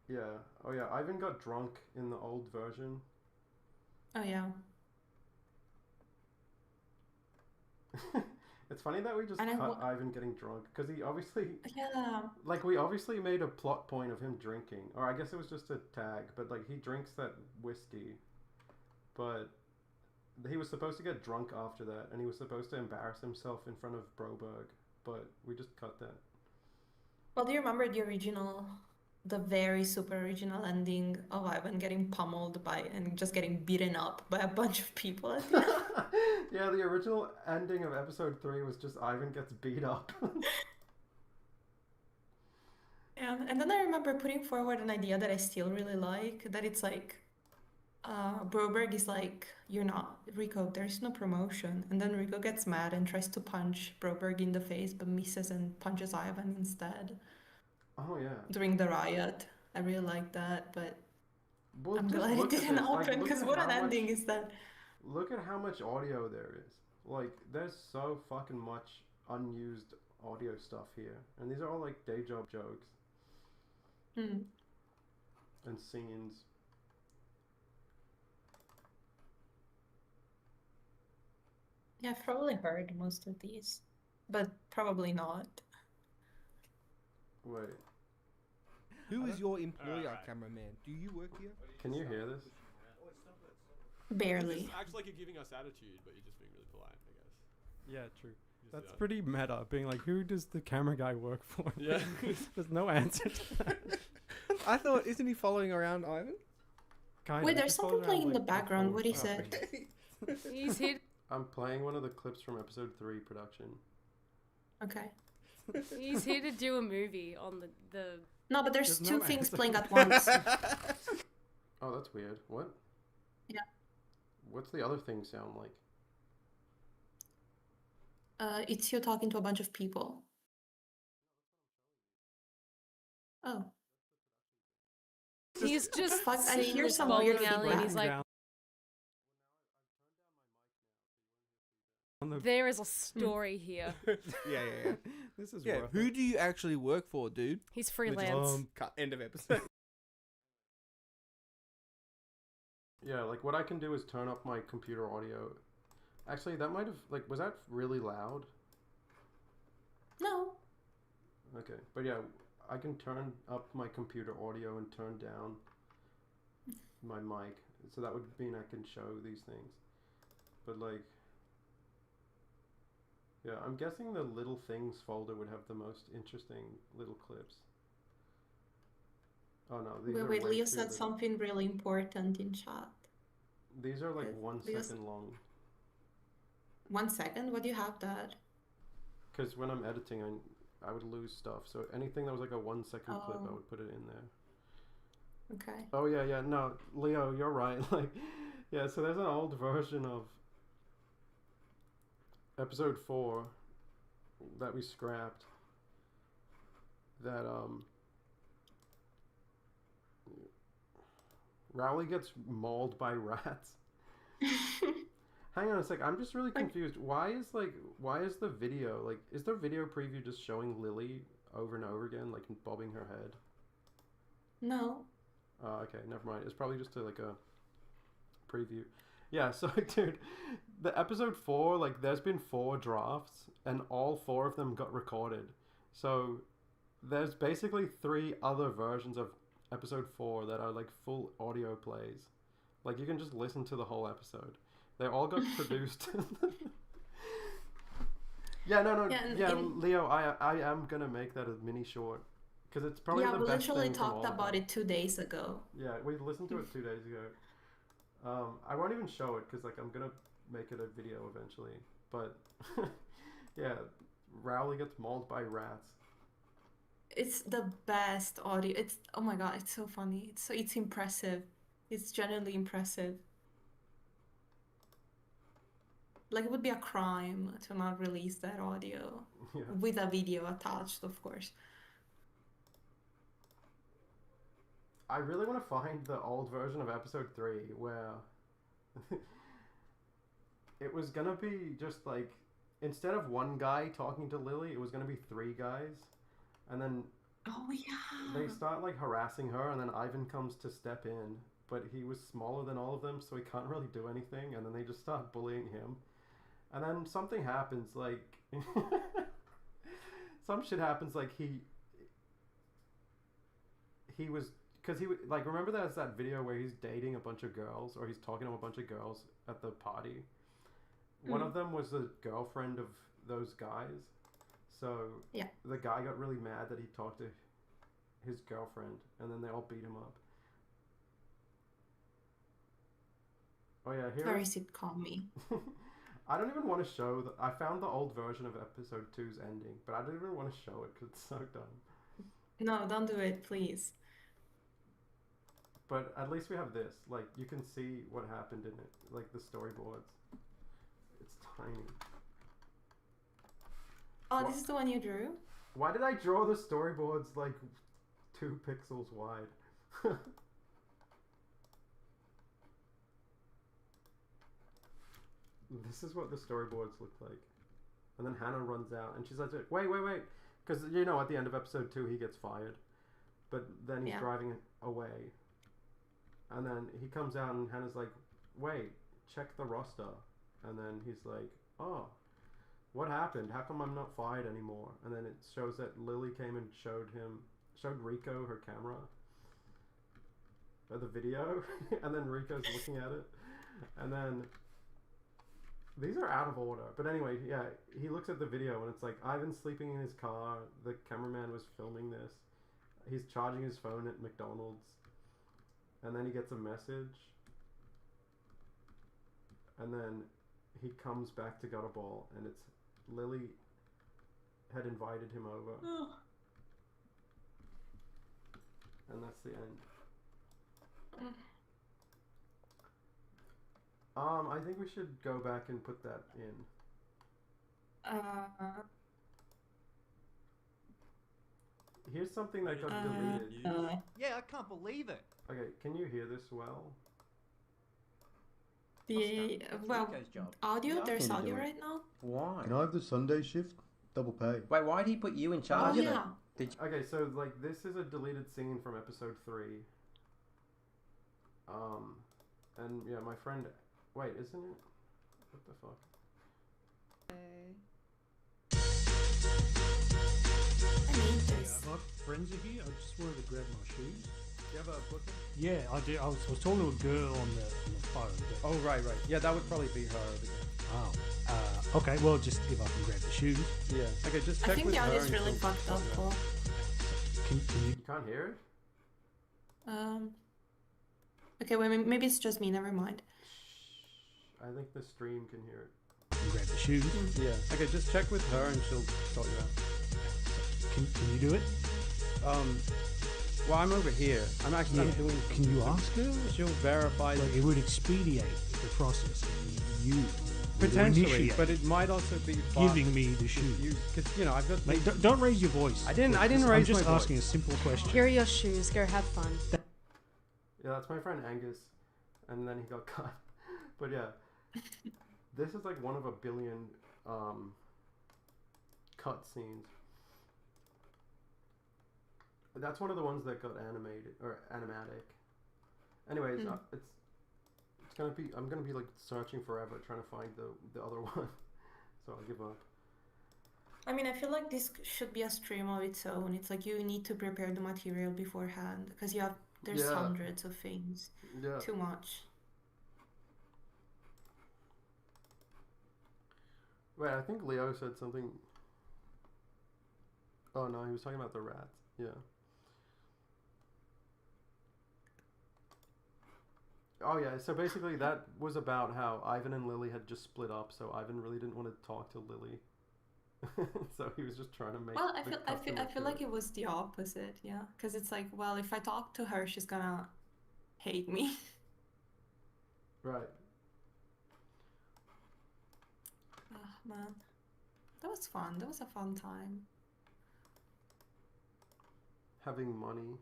Yeah. Oh yeah. Ivan got drunk in the old version. Oh yeah. It's funny that we just And cut Ivan getting drunk because he obviously yeah. like we obviously made a plot point of him drinking, or I guess it was just a tag. But like he drinks that whiskey, but he was supposed to get drunk after that, and he was supposed to embarrass himself in front of Broberg, but we just cut that. Well, do you remember the very super original ending of Ivan getting pummeled by and just getting beaten up by a bunch of people at the end? Yeah, the original ending of episode 3 was just Ivan gets beat up. Yeah, and then I remember putting forward an idea that I still really like, that it's like Broberg is like, you're not, Rico, there's no promotion. And then Rico gets mad and tries to punch Broberg in the face, but misses and punches Ivan instead Oh yeah. during the riot. I really like that, but Well, I'm just glad it look at didn't this. Like, happen look because at what an how much. ending is that? Look at how much audio there is. Like, there's so fucking much unused audio stuff here, and these are all like day job jokes Hmm. and scenes. Yeah, I've probably heard most of these, but probably not. Wait, Who is your employer, cameraman? Do you work here? can you hear this? Barely. Just acts like you're giving us attitude, but you're just being really polite, I guess. Yeah, true. Just That's that. pretty meta, being like, who does the camera guy work for? Yeah. There's no answer to that. I thought, isn't he following around Ivan? Kind Wait, of. there's He follows something playing around, in the like, background. What four is stuff. it? He's here. I'm playing one of the clips from episode 3 production. Okay. He's here to do a movie on the. No, but there's There's two no things answer. playing at once. Oh, that's weird. What? Yeah. What's the other thing sound like? It's you talking to a bunch of people. Oh, He's just fuck, I seen hear this some bowling weird alley and he's feedback. like, Down. On the- there is a story here. Yeah. This is Yeah, worth who it. do you actually work for, dude? He's freelance. Cut. End of episode. Yeah, like what I can do is turn up my computer audio. Actually, that might have like was that really loud? No. Okay, but yeah, I can turn up my computer audio and turn down my mic, so that would mean I can show these things. But like, yeah, I'm guessing the little things folder would have the most interesting little clips. Oh no, these are Wait, way Leo too said little. something really important in chat. These are like Wait, 1 Leo's- second long. 1 second? What do you have that? Because when I'm editing, I would lose stuff. So anything that was like a 1 second clip, I Oh. would put it in there. Okay. Oh yeah. No, Leo, you're right. Like, yeah. So there's an old version of episode 4 that we scrapped. That Rowley gets mauled by rats, Hang on a sec. I'm just really confused. Why is the video like? Is the video preview just showing Lily over and over again, like bobbing her head? No. Okay, never mind. It's probably just like a preview. Yeah. So, dude, the episode 4, like, there's been 4 drafts, and all 4 of them got recorded. So, there's basically 3 other versions of episode 4 that are like full audio plays. Like, you can just listen to the whole episode. They all got produced. Yeah, no. Yeah, Leo, I am gonna make that a mini short. Because it's probably the we best literally thing from all talked of about them. it 2 days ago. Yeah, we listened to it 2 days ago. I won't even show it because, like, I'm gonna make it a video eventually. But, yeah, Rowley gets mauled by rats. It's the best audio. It's, oh my god, it's so funny. It's impressive. It's genuinely impressive. Like, it would be a crime to not release that audio Yeah. with a video attached, of course. I really want to find the old version of episode 3 where it was gonna be just like, instead of one guy talking to Lily, it was gonna be 3 guys, and then Oh yeah. they start like harassing her, and then Ivan comes to step in, but he was smaller than all of them, so he can't really do anything, and then they just start bullying him, and then something happens, like some shit happens, like he was, because like, remember there's that video where he's dating a bunch of girls, or he's talking to a bunch of girls at the party. One of them was the girlfriend of those guys. So Yeah. the guy got really mad that he talked to his girlfriend, and then they all beat him up. Oh yeah, here. Very sitcom-y. I don't even want to show the. I found the old version of episode 2's ending, but I don't even want to show it because it's so dumb. No, don't do it, please. But at least we have this. Like, you can see what happened in it. Like, the storyboards. It's tiny. Oh, this is the one you drew? Why did I draw the storyboards like 2 pixels wide? This is what the storyboards look like. And then Hannah runs out and she's like, wait. Because, you know, at the end of episode 2, he gets fired. But then he's driving away. And then he comes out and Hannah's like, wait, check the roster. And then he's like, oh, what happened? How come I'm not fired anymore? And then it shows that Lily came and showed Rico her camera. Or the video. And then Rico's looking at it. And then these are out of order. But anyway, yeah, he looks at the video and it's like, Ivan's sleeping in his car. The cameraman was filming this. He's charging his phone at McDonald's. And then he gets a message. And then he comes back to Gutterball, and it's Lily had invited him over. And that's the end. I think we should go back and put that in. Here's something that got deleted. Yeah, I can't believe it. Okay, can you hear this well? Well, Rico's job. audio? Yeah, There's can you audio do it? right now? Why? Can I have the Sunday shift? Double pay. Wait, why did he put you in Oh, charge of yeah. it? Okay, so like this is a deleted scene from episode 3. And yeah, my friend. Wait, isn't it? What the fuck? I need this. My friends are here. I just wanted to grab my shoes. Do you have a book? Yeah, I do. I was talking to a girl on the phone. But, Oh, right. Yeah, that would probably be her. okay, well, just if I can grab the shoes. Yeah. Okay, just I check think with the her. audio is and really she'll fucked up, sort it out. Paul. Can you? You can't hear it? Okay, wait, maybe it's just me, never mind. I think the stream can hear it. Grab the shoes. Yeah. Okay, just check with her and she'll sort you out. Can you do it? Well, I'm over here. I'm doing. Can you ask her? She'll verify. Like, it would expedite the process. You would Potentially, initiate but it might also be giving me the shoes. Because, you know, I've got. Mate, don't raise your voice. I didn't I'm raise just my voice. asking a simple question. Here are your shoes. Go have fun. Yeah, that's my friend Angus. And then he got cut. But yeah, this is like one of a billion cut scenes. That's one of the ones that got animated or animatic. Anyways, it's gonna be. I'm gonna be like searching forever trying to find the other one. So I'll give up. I mean, I feel like this should be a stream of its own. It's like you need to prepare the material beforehand because there's Yeah. hundreds of things. Yeah. Too much. Wait, I think Leo said something. Oh no, he was talking about the rats. Yeah. Oh yeah, so basically that was about how Ivan and Lily had just split up, so Ivan really didn't want to talk to Lily. So he was just trying to make Well, the I feel like it was the opposite, yeah. Because it's like, well, if I talk to her, she's gonna hate me. Right. Oh, man. That was fun. That was a fun time. Having money.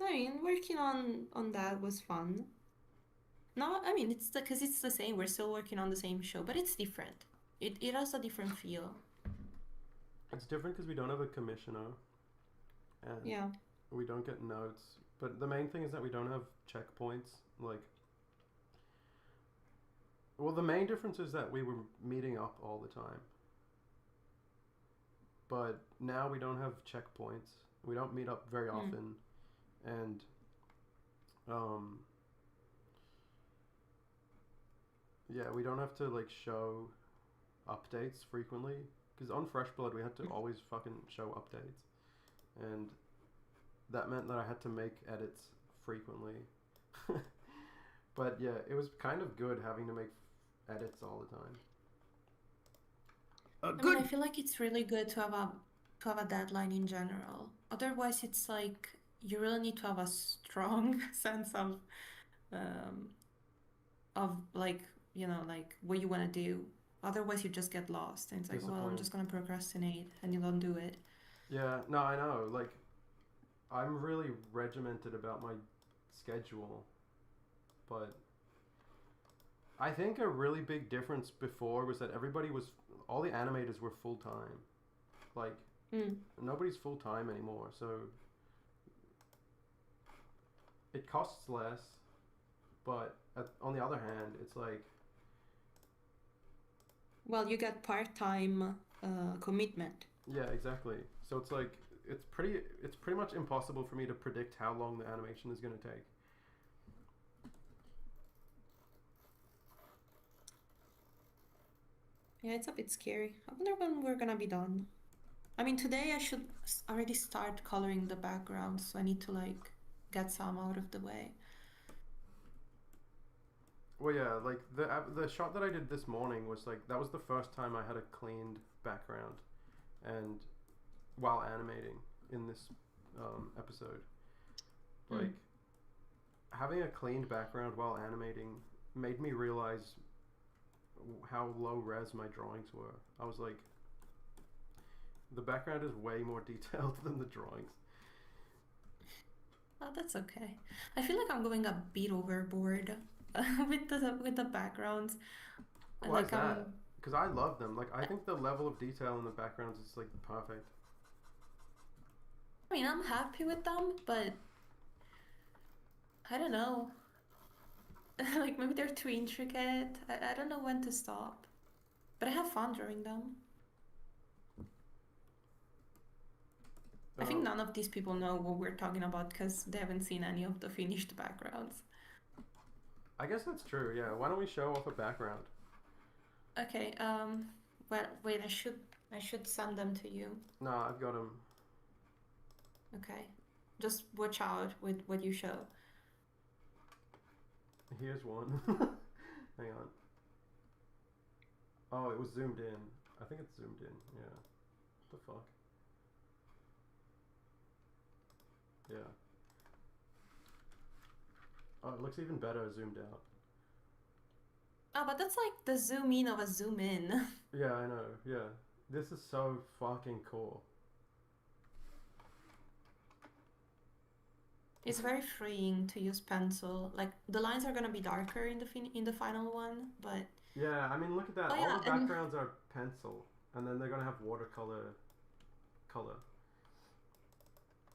I mean, working on that was fun. No, I mean, it's because it's the same. We're still working on the same show, but it's different. It has a different feel. It's different because we don't have a commissioner, and Yeah. we don't get notes. But the main thing is that we don't have checkpoints. Like, well, the main difference is that we were meeting up all the time. But now we don't have checkpoints. We don't meet up very often, and yeah, we don't have to like show updates frequently. Because on Fresh Blood we had to always fucking show updates, and that meant that I had to make edits frequently. But yeah, it was kind of good having to make edits all the time. I mean, I feel like it's really good to have a deadline in general. Otherwise, it's like you really need to have a strong sense of like, you know, like what you want to do. Otherwise, you just get lost, and it's like, well, I'm Discipline. just gonna procrastinate, and you don't do it. Yeah, no, I know. Like, I'm really regimented about my schedule, but I think a really big difference before was that all the animators were full time. Like, nobody's full time anymore, so it costs less, but on the other hand, it's like, Well, you get part-time commitment. yeah, exactly. So it's like it's pretty much impossible for me to predict how long the animation is going to take. Yeah, it's a bit scary. I wonder when we're gonna be done. I mean, today I should already start coloring the background, so I need to like get some out of the way. Well, yeah, like the shot that I did this morning was like that was the first time I had a cleaned background, and while animating in this episode, like having a cleaned background while animating made me realize how low res my drawings were. I was like, the background is way more detailed than the drawings. Oh, that's okay. I feel like I'm going a bit overboard with the backgrounds. Why is Like that? Because I love them. Like, I think the level of detail in the backgrounds is like perfect. I mean, I'm happy with them, but I don't know. Like maybe they're too intricate. I don't know when to stop. But I have fun drawing them. I think none of these people know what we're talking about because they haven't seen any of the finished backgrounds. I guess that's true, yeah. Why don't we show off a background? Okay, well, wait, I should send them to you. No, I've got them. Okay. Just watch out with what you show. Here's one. Hang on. Oh, it was zoomed in. I think it's zoomed in, yeah. What the fuck? Yeah. Oh, it looks even better zoomed out. Oh, but that's like the zoom in of a zoom in. Yeah, I know, yeah. This is so fucking cool. It's very freeing to use pencil. Like the lines are gonna be darker in the final one, but Yeah, I mean, look at that. oh All yeah, the and backgrounds are pencil, and then they're gonna have watercolor color.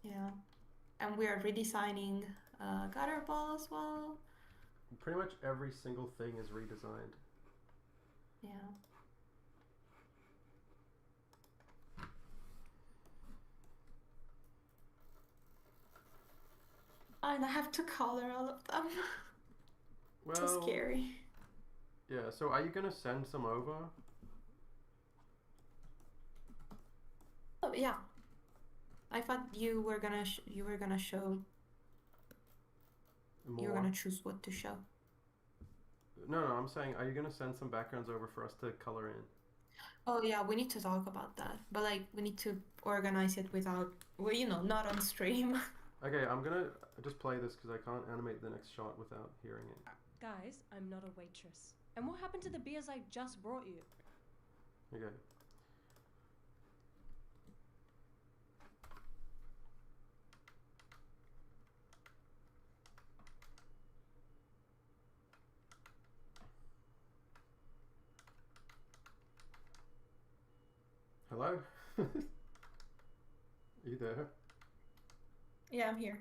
yeah, and we are redesigning gutter ball as well. Pretty much every single thing is redesigned. Yeah. And I have to color all of them. Well, So scary. yeah. So are you gonna send some over? Oh yeah. I thought you were gonna show. You were More? gonna choose what to show. No, I'm saying, are you gonna send some backgrounds over for us to color in? Oh yeah, we need to talk about that. But like, we need to organize it without, well, not on stream. Okay, I'm gonna just play this because I can't animate the next shot without hearing it. Guys, I'm not a waitress. And what happened to the beers I just brought you? Okay. Hello? Are you there? Yeah, I'm here.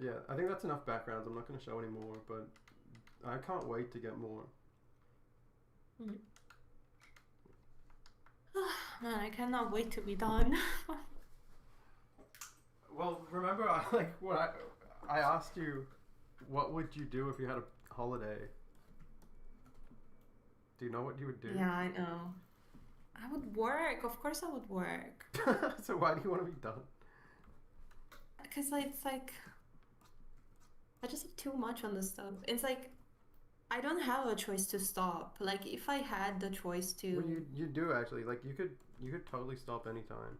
Yeah, I think that's enough backgrounds. I'm not going to show any more, but I can't wait to get more. Man, I cannot wait to be done. Well, remember, I asked you, what would you do if you had a holiday? Do you know what you would do? Yeah, I know. I would work. Of course, I would work. So why do you want to be done? Because it's like I just have too much on the stuff. It's like I don't have a choice to stop. Like if I had the choice to, Well, you do actually. Like you could totally stop anytime.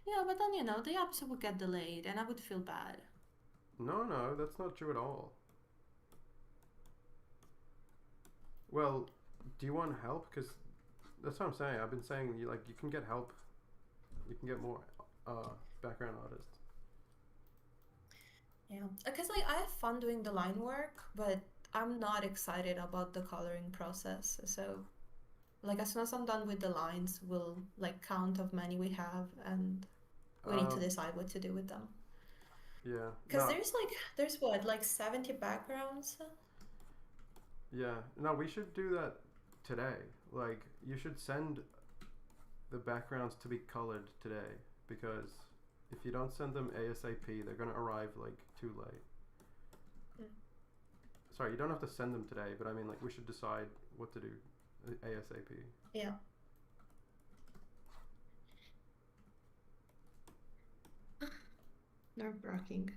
yeah, but then the episode would get delayed, and I would feel bad. No, that's not true at all. Well, do you want help? Because that's what I'm saying. I've been saying you can get help. You can get more background artists. Yeah, because like I have fun doing the line work, but I'm not excited about the coloring process. So, like as soon as I'm done with the lines, we'll like count how many we have, and we need to decide what to do with them. Yeah. Because there's what, like 70 backgrounds? Yeah. No, we should do that today. Like you should send the backgrounds to be colored today, because if you don't send them ASAP, they're gonna arrive like too late. Sorry, you don't have to send them today, but I mean like we should decide what to do ASAP. Yeah. Nerve-wracking.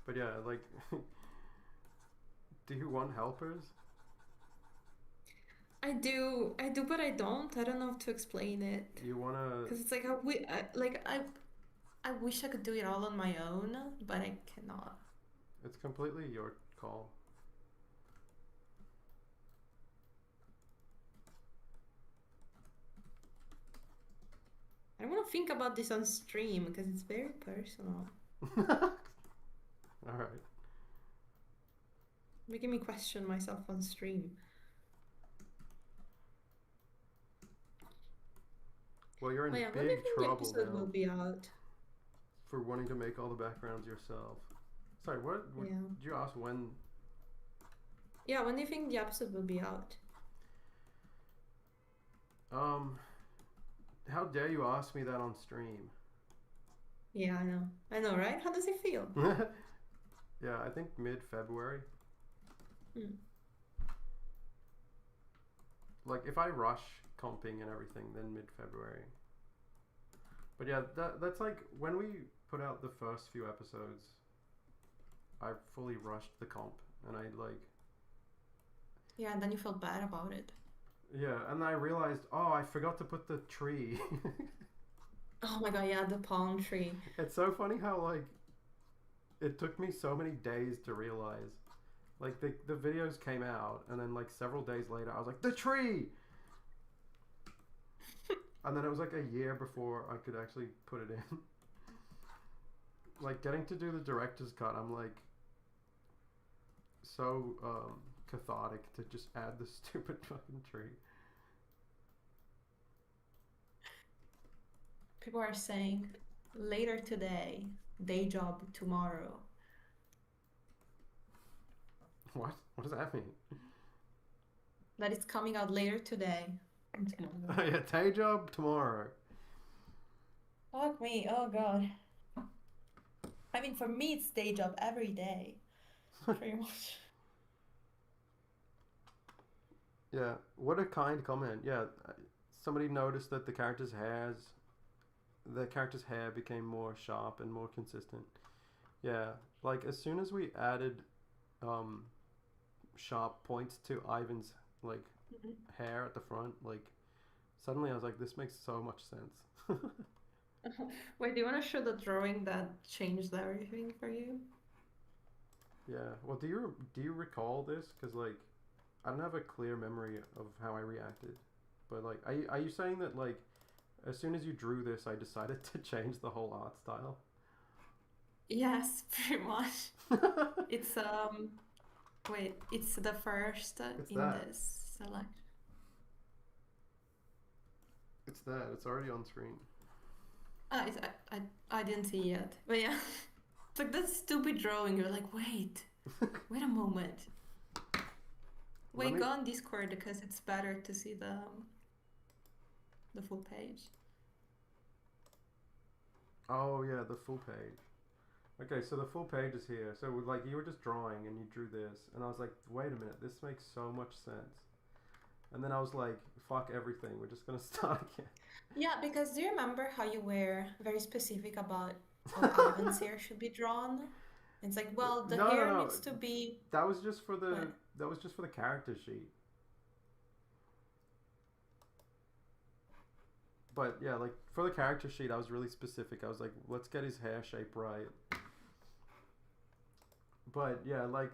But yeah, like, do you want helpers? I do, but I don't. I don't know how to explain it. You wanna? Because it's like I wish I could do it all on my own, but I cannot. It's completely your call. I don't want to think about this on stream because it's very personal. All right. Making me question myself on stream. Well, you're in Oh yeah, when do you big think the trouble episode now will be out? for wanting to make all the backgrounds yourself. Sorry, what Yeah. did you ask when? Yeah, when do you think the episode will be out? How dare you ask me that on stream? Yeah, I know. I know, right? How does it feel? Yeah, I think mid-February. Like if I rush comping and everything, then mid-February. But yeah, that's like when we put out the first few episodes, I fully rushed the comp and I like. Yeah, and then you felt bad about it. Yeah, and I realized, oh, I forgot to put the tree. Oh my god, yeah, the palm tree. It's so funny how like it took me so many days to realize. Like the videos came out and then like several days later I was like, the tree. And then it was like a year before I could actually put it in. Like getting to do the director's cut, I'm like so cathartic to just add the stupid fucking tree. People are saying later today, day job tomorrow. What? What does that mean? That it's coming out later today. Yeah, day job tomorrow. Fuck me, oh god. I mean, for me, it's day job every day, pretty much. Yeah, what a kind comment. Yeah, somebody noticed that the character's hair became more sharp and more consistent. Yeah, like as soon as we added sharp points to Ivan's like hair at the front, like suddenly I was like, this makes so much sense. Wait, do you want to show the drawing that changed everything for you? Yeah. Well, do you recall this? Because like, I don't have a clear memory of how I reacted. But like, are you saying that like, as soon as you drew this, I decided to change the whole art style? Yes, pretty much. It's wait, it's the first It's in that. this select. It's that. It's already on screen. I didn't see yet, but yeah, it's like that stupid drawing. You're like, wait a moment. Wait, go on Discord because it's better to see the full page. Oh yeah, the full page. Okay, so the full page is here. So like you were just drawing and you drew this, and I was like, wait a minute, this makes so much sense. And then I was like, fuck everything, we're just gonna start again. Yeah, because do you remember how you were very specific about how Ivan's hair should be drawn? It's like, well, the hair needs to be. That was just for the What? that was just for the character sheet. But yeah, like for the character sheet, I was really specific. I was like, let's get his hair shape right. But yeah, like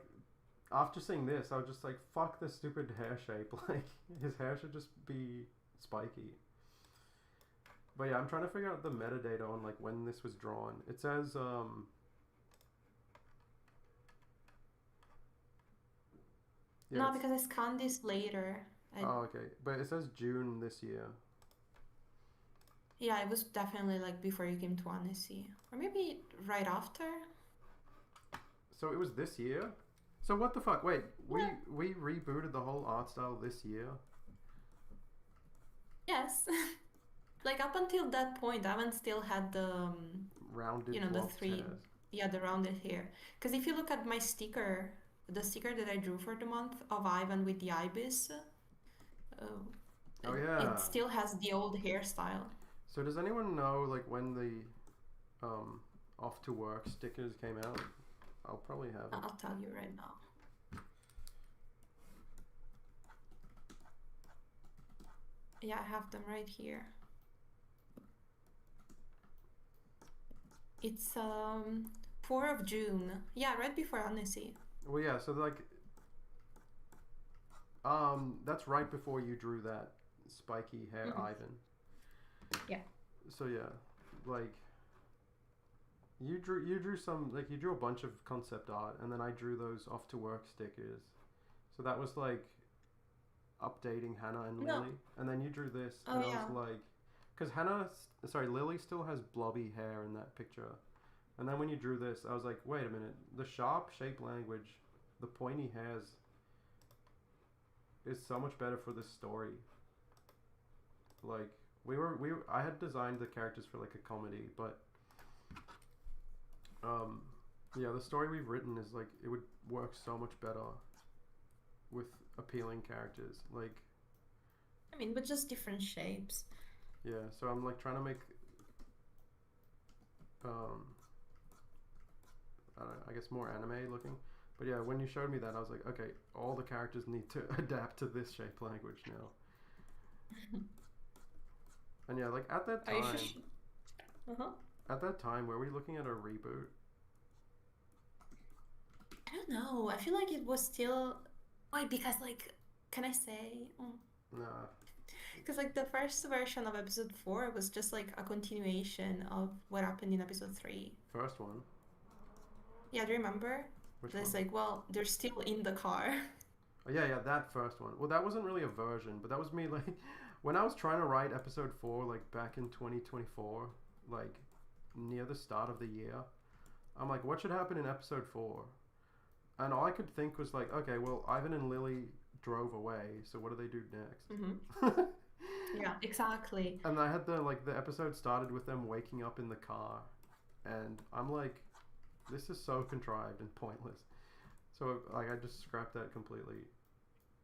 after seeing this, I was just like, fuck the stupid hair shape. Like his hair should just be spiky. But yeah, I'm trying to figure out the metadata on like when this was drawn. It says yeah, No, because I scanned this later. Oh, okay. But it says June this year. Yeah, it was definitely like before you came to Annecy. Or maybe right after. So it was this year? So what the fuck? Wait, Yeah. we rebooted the whole art style this year? Yes. Like up until that point, Ivan still had the Rounded the blocked three, hairs. yeah, the rounded hair. Because if you look at my sticker, the sticker that I drew for the month of Ivan with the ibis, Oh yeah. it still has the old hairstyle. So does anyone know like when the off to work stickers came out? I'll probably have it. I'll tell you right now. Yeah, I have them right here. It's 4 of June. Yeah, right before Annecy. Well yeah, so like that's right before you drew that spiky hair Ivan. Yeah. So yeah, like you drew some like you drew a bunch of concept art and then I drew those off to work stickers. So that was like updating Hannah and No. Lily, and then you drew this Oh, and I yeah. was like, because Lily still has blobby hair in that picture, and then when you drew this I was like, wait a minute, the sharp shape language, the pointy hairs is so much better for this story. Like I had designed the characters for like a comedy, but yeah, the story we've written is like it would work so much better with appealing characters. Like I mean, but just different shapes. yeah, so I'm like trying to make I guess more anime looking. But yeah, when you showed me that I was like, okay, all the characters need to adapt to this shape language now. And yeah, like at that Are you time sure? at that time, were we looking at a reboot? I don't know. I feel like it was still. Wait, because like, can I say? Nah. Because like the first version of episode 4 was just like a continuation of what happened in episode 3. First one. Yeah, do you remember? Which It's one? like, well, they're still in the car. Oh, yeah, that first one. Well, that wasn't really a version, but that was me like when I was trying to write episode 4, like back in 2024, like near the start of the year. I'm like, what should happen in episode 4? And all I could think was like, okay, well, Ivan and Lily drove away, so what do they do next? Mm-hmm. Yeah, exactly. And I had the episode started with them waking up in the car, and I'm like, this is so contrived and pointless. So like I just scrapped that completely.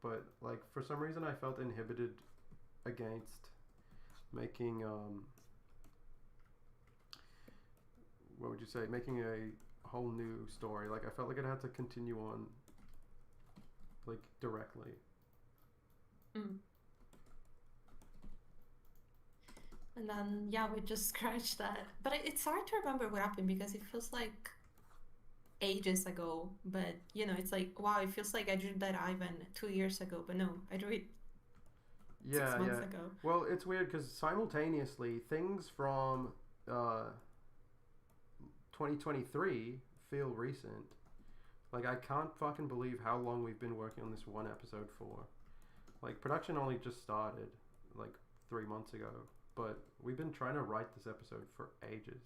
But like for some reason I felt inhibited against making what would you say, making a whole new story. Like I felt like it had to continue on like directly. And then yeah, we just scratched that. But it's hard to remember what happened because it feels like ages ago. But you know, it's like wow, it feels like I drew that Ivan 2 years ago. But no, I drew it 6 months ago. Well, it's weird because simultaneously things from 2023 feel recent. Like I can't fucking believe how long we've been working on this one episode for. Like production only just started like 3 months ago, but we've been trying to write this episode for ages.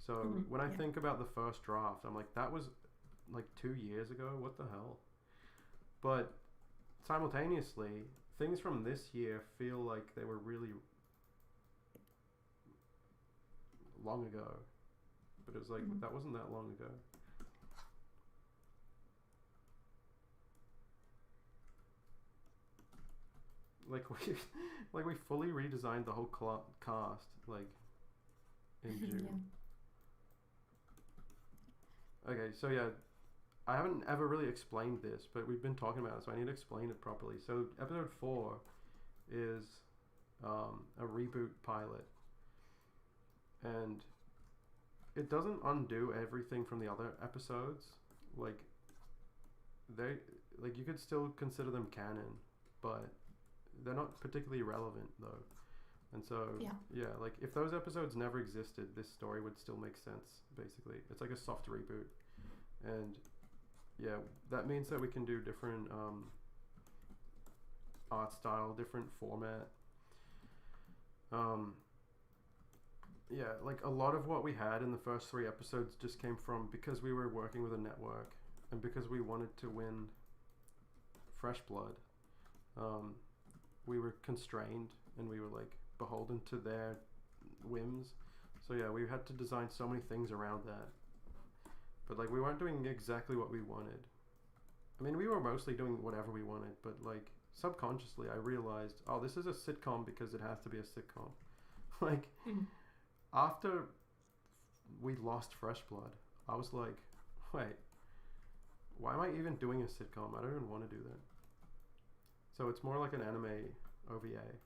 So when I think about the first draft, I'm like, that was like 2 years ago. What the hell? But simultaneously, things from this year feel like they were really long ago. But it was like, that wasn't that long ago. Like we fully redesigned the whole cast like in June. Okay, so yeah, I haven't ever really explained this, but we've been talking about it, so I need to explain it properly. So episode 4 is a reboot pilot, and it doesn't undo everything from the other episodes. Like you could still consider them canon, but they're not particularly relevant though. And so yeah, like if those episodes never existed, this story would still make sense. Basically, it's like a soft reboot, and yeah, that means that we can do different art style, different format. Yeah, like a lot of what we had in the first 3 episodes just came from because we were working with a network and because we wanted to win fresh blood. We were constrained and we were like beholden to their whims. So yeah, we had to design so many things around that. But like we weren't doing exactly what we wanted. I mean, we were mostly doing whatever we wanted, but like subconsciously I realized, oh, this is a sitcom because it has to be a sitcom. Like after we lost Fresh Blood, I was like, wait, why am I even doing a sitcom? I don't even want to do that. So it's more like an anime OVA.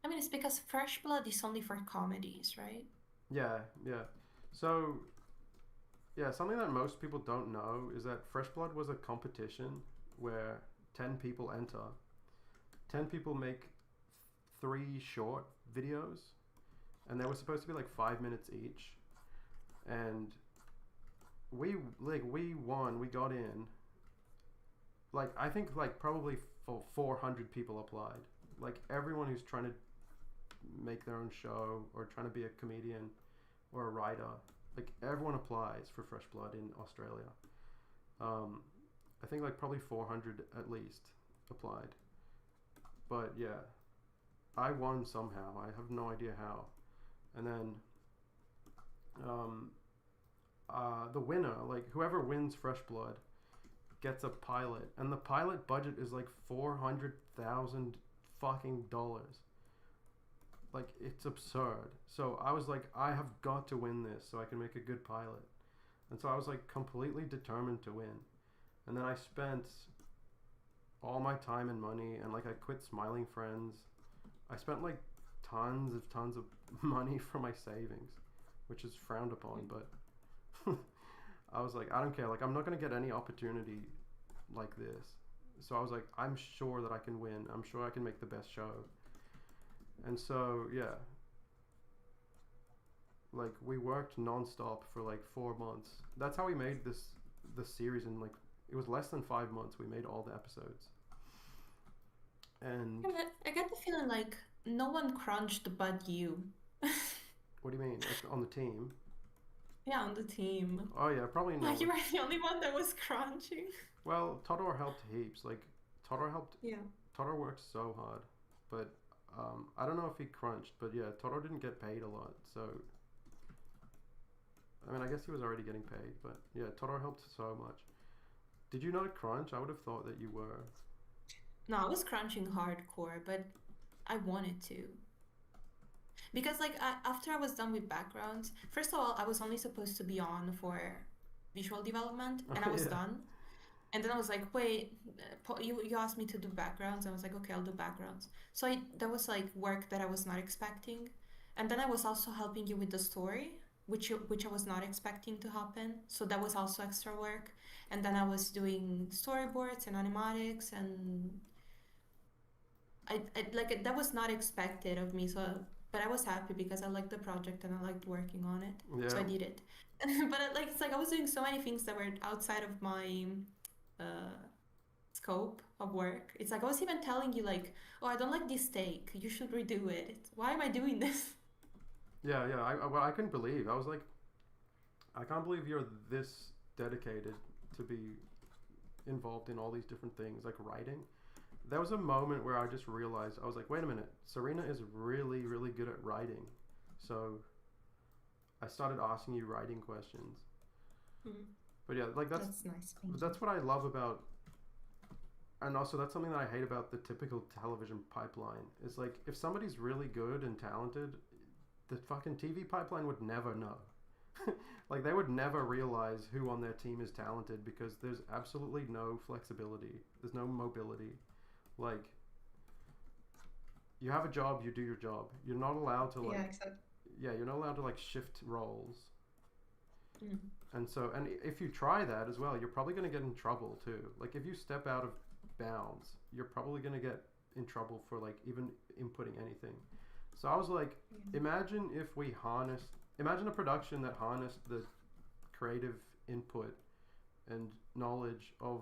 I mean, it's because Fresh Blood is only for comedies, right? Yeah. So, yeah, something that most people don't know is that Fresh Blood was a competition where 10 people enter. 10 people make 3 short videos, and they were supposed to be like 5 minutes each. And we won, we got in. Like, I think like probably 400 people applied. Like everyone who's trying to make their own show or trying to be a comedian or a writer, like everyone applies for Fresh Blood in Australia. I think like probably 400 at least applied. But yeah, I won somehow. I have no idea how. And then the winner, like whoever wins Fresh Blood, gets a pilot, and the pilot budget is like $400,000 fucking dollars. Like it's absurd. So I was like, I have got to win this so I can make a good pilot. And so I was like completely determined to win. And then I spent all my time and money, and like I quit Smiling Friends. I spent like tons of money from my savings, which is frowned upon, but I was like, I don't care. Like, I'm not going to get any opportunity like this. So I was like, I'm sure that I can win. I'm sure I can make the best show. And so, yeah. Like, we worked non-stop for like 4 months. That's how we made this series in like, it was less than 5 months we made all the episodes. And I get the feeling like no one crunched but you. what do you mean? Like on the team? Yeah, on the team. Oh yeah, probably no. Like you were the only one that was crunching. Well, Todor helped heaps. Like Todor helped. Yeah. Todor worked so hard, but I don't know if he crunched. But yeah, Todor didn't get paid a lot. So I mean, I guess he was already getting paid. But yeah, Todor helped so much. Did you not crunch? I would have thought that you were. No, I was crunching hardcore, but I wanted to. Because like after I was done with backgrounds, first of all, I was only supposed to be on for visual development, and I was Yeah. done. And then I was like, wait, you asked me to do backgrounds. I was like, okay, I'll do backgrounds. So that was like work that I was not expecting. And then I was also helping you with the story, which I was not expecting to happen. So that was also extra work. And then I was doing storyboards and animatics, and I like that was not expected of me. So, but I was happy because I liked the project and I liked working on it. Yeah. So I did it. But like it's like I was doing so many things that were outside of my scope of work. It's like I was even telling you like, oh, I don't like this take. You should redo it. Why am I doing this? Yeah. I couldn't believe. I was like, I can't believe you're this dedicated to be involved in all these different things, like writing. There was a moment where I just realized, I was like, wait a minute, Serena is really, really good at writing. So I started asking you writing questions. But yeah, like that's nice. that's what I love about, and also that's something that I hate about the typical television pipeline. Is like, if somebody's really good and talented, the fucking TV pipeline would never know. Like, they would never realize who on their team is talented because there's absolutely no flexibility. There's no mobility. Like, you have a job, you do your job. You're not allowed to like, you're not allowed to like shift roles. And so, and if you try that as well, you're probably going to get in trouble too. Like, if you step out of bounds, you're probably going to get in trouble for like even inputting anything. So I was like, imagine if we imagine a production that harnessed the creative input and knowledge of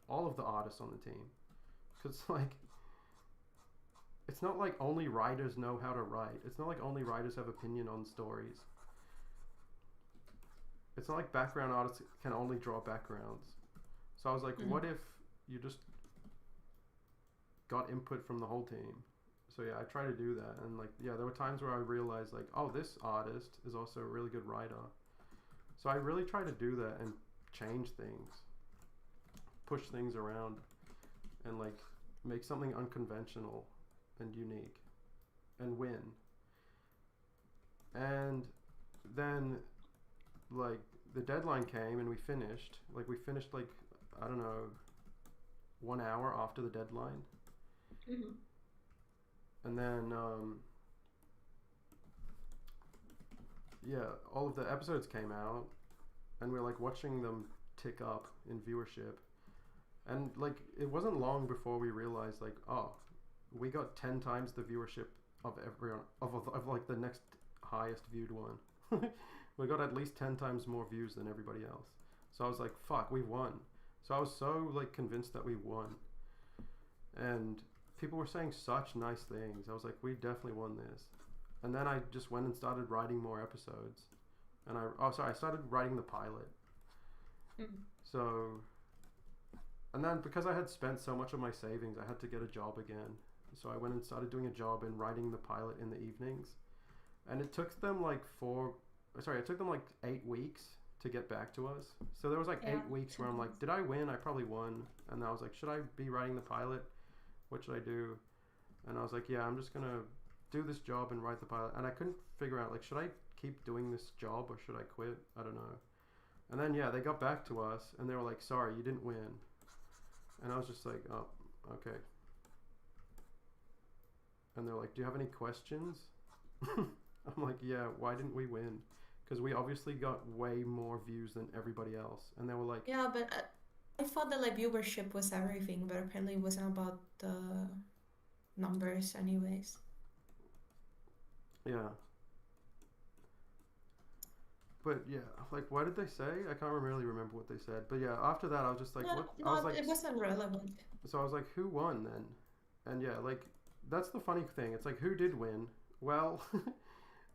all of the artists on the team. Because like, it's not like only writers know how to write. It's not like only writers have opinion on stories. It's not like background artists can only draw backgrounds. So I was like, what if you just got input from the whole team? So yeah, I try to do that. And like, yeah, there were times where I realized like, oh, this artist is also a really good writer. So I really try to do that and change things, push things around, and like make something unconventional and unique and win. And then like the deadline came and we finished like, I don't know, 1 hour after the deadline. And then all of the episodes came out and we're like watching them tick up in viewership, and like it wasn't long before we realized like, oh, we got 10 times the viewership of everyone of like the next highest viewed one. We got at least 10 times more views than everybody else. So I was like, fuck, we won. So I was so like convinced that we won, and people were saying such nice things. I was like, we definitely won this. And then I just went and started writing more episodes. And I started writing the pilot. So, and then because I had spent so much of my savings, I had to get a job again. So I went and started doing a job and writing the pilot in the evenings. And it took them like 8 weeks to get back to us. So there was like 8 weeks where I'm like, did I win? I probably won. And I was like, should I be writing the pilot? What should I do? And I was like, yeah, I'm just gonna do this job and write the pilot. And I couldn't figure out like, should I keep doing this job or should I quit? I don't know. And then yeah, they got back to us and they were like, sorry, you didn't win. And I was just like, oh, okay. And they're like, do you have any questions? I'm like, yeah, why didn't we win? Because we obviously got way more views than everybody else. And they were like, yeah, but I thought that like viewership was everything, but apparently it wasn't about the numbers anyways. Yeah. But yeah, like what did they say? I can't really remember what they said. But yeah, after that I was just like, No, what? no, I was like, it wasn't relevant. so I was like, who won then? And yeah, like that's the funny thing. It's like, who did win? Well,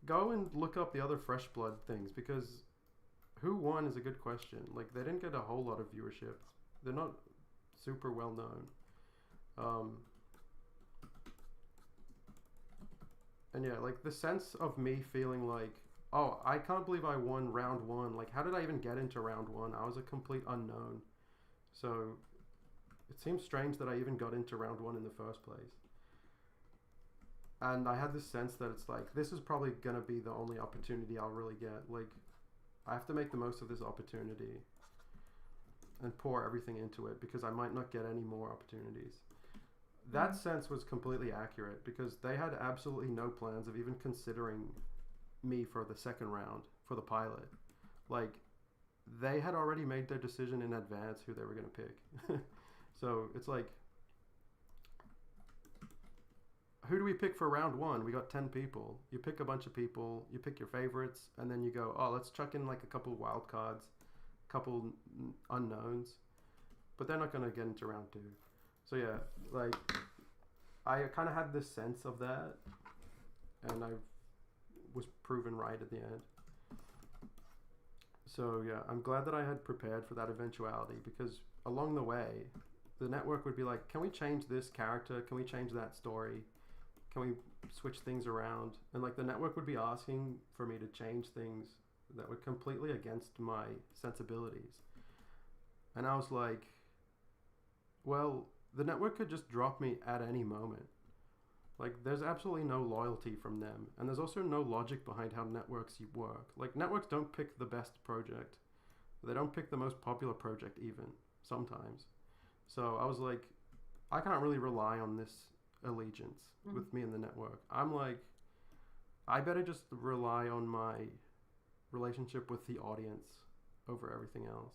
go and look up the other Fresh Blood things, because who won is a good question. Like they didn't get a whole lot of viewership. They're not super well known. And yeah, like the sense of me feeling like, oh, I can't believe I won round one. Like, how did I even get into round one? I was a complete unknown. So it seems strange that I even got into round one in the first place. And I had this sense that it's like, this is probably going to be the only opportunity I'll really get. Like, I have to make the most of this opportunity and pour everything into it, because I might not get any more opportunities. That sense was completely accurate, because they had absolutely no plans of even considering me for the second round for the pilot. Like, they had already made their decision in advance who they were going to pick. So it's like, who do we pick for round one? We got 10 people. You pick a bunch of people, you pick your favorites, and then you go, oh, let's chuck in like a couple wild cards, a couple unknowns, but they're not going to get into round two. So yeah, like, I kind of had this sense of that, and I was proven right at the end. So yeah, I'm glad that I had prepared for that eventuality, because along the way, the network would be like, can we change this character? Can we change that story? Can we switch things around? And like the network would be asking for me to change things that were completely against my sensibilities. And I was like, well, the network could just drop me at any moment. Like, there's absolutely no loyalty from them. And there's also no logic behind how networks work. Like, networks don't pick the best project. They don't pick the most popular project even, sometimes. So I was like, I can't really rely on this allegiance with me and the network. I'm like, I better just rely on my relationship with the audience over everything else.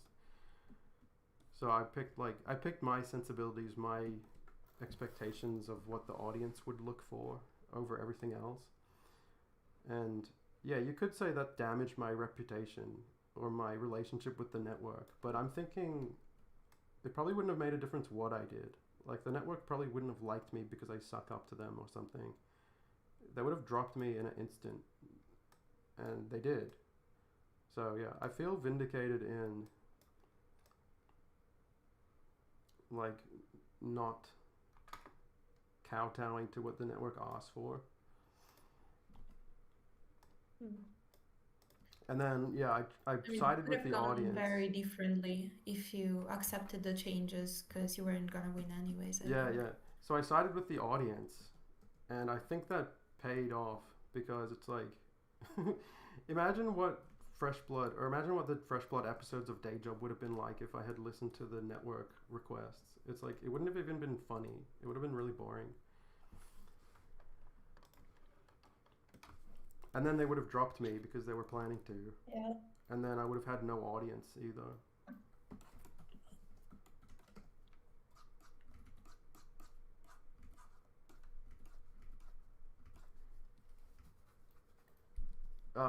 So I picked my sensibilities, my expectations of what the audience would look for over everything else. And yeah, you could say that damaged my reputation or my relationship with the network, but I'm thinking it probably wouldn't have made a difference what I did. Like, the network probably wouldn't have liked me because I suck up to them or something. They would have dropped me in an instant, and they did. So yeah, I feel vindicated in like not kowtowing to what the network asked for. And then yeah, I mean, sided it with could the have gone audience. very differently if you accepted the changes, because you weren't gonna win anyways. I think. Yeah. So I sided with the audience, and I think that paid off, because it's like, imagine what imagine what the Fresh Blood episodes of Day Job would have been like if I had listened to the network requests. It's like, it wouldn't have even been funny. It would have been really boring. And then they would have dropped me because they were planning to. Yeah. And then I would have had no audience either.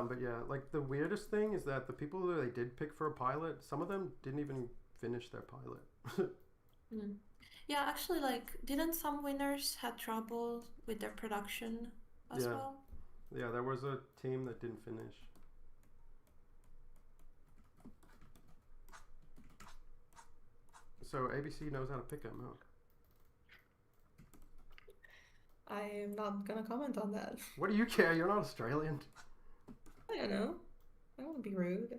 But yeah, like the weirdest thing is that the people who they did pick for a pilot, some of them didn't even finish their pilot. Yeah, actually, like, didn't some winners had trouble with their production as well? Yeah, there was a team that didn't finish. So ABC knows how to pick them, huh? I am not gonna comment on that. What do you care? You're not Australian. I don't know. I don't want to be rude.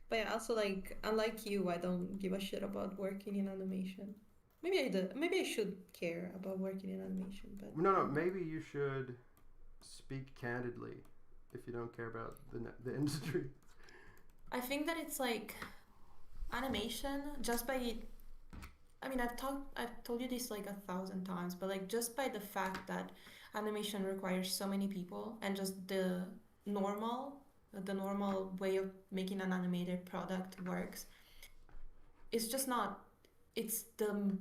But yeah, also, like, unlike you, I don't give a shit about working in animation. Maybe I do. Maybe I should care about working in animation, but No. Maybe you should speak candidly if you don't care about the industry. I think that it's like animation just by. I mean, I've told you this like 1,000 times, but like just by the fact that animation requires so many people, and just the normal way of making an animated product works, it's just not. It's the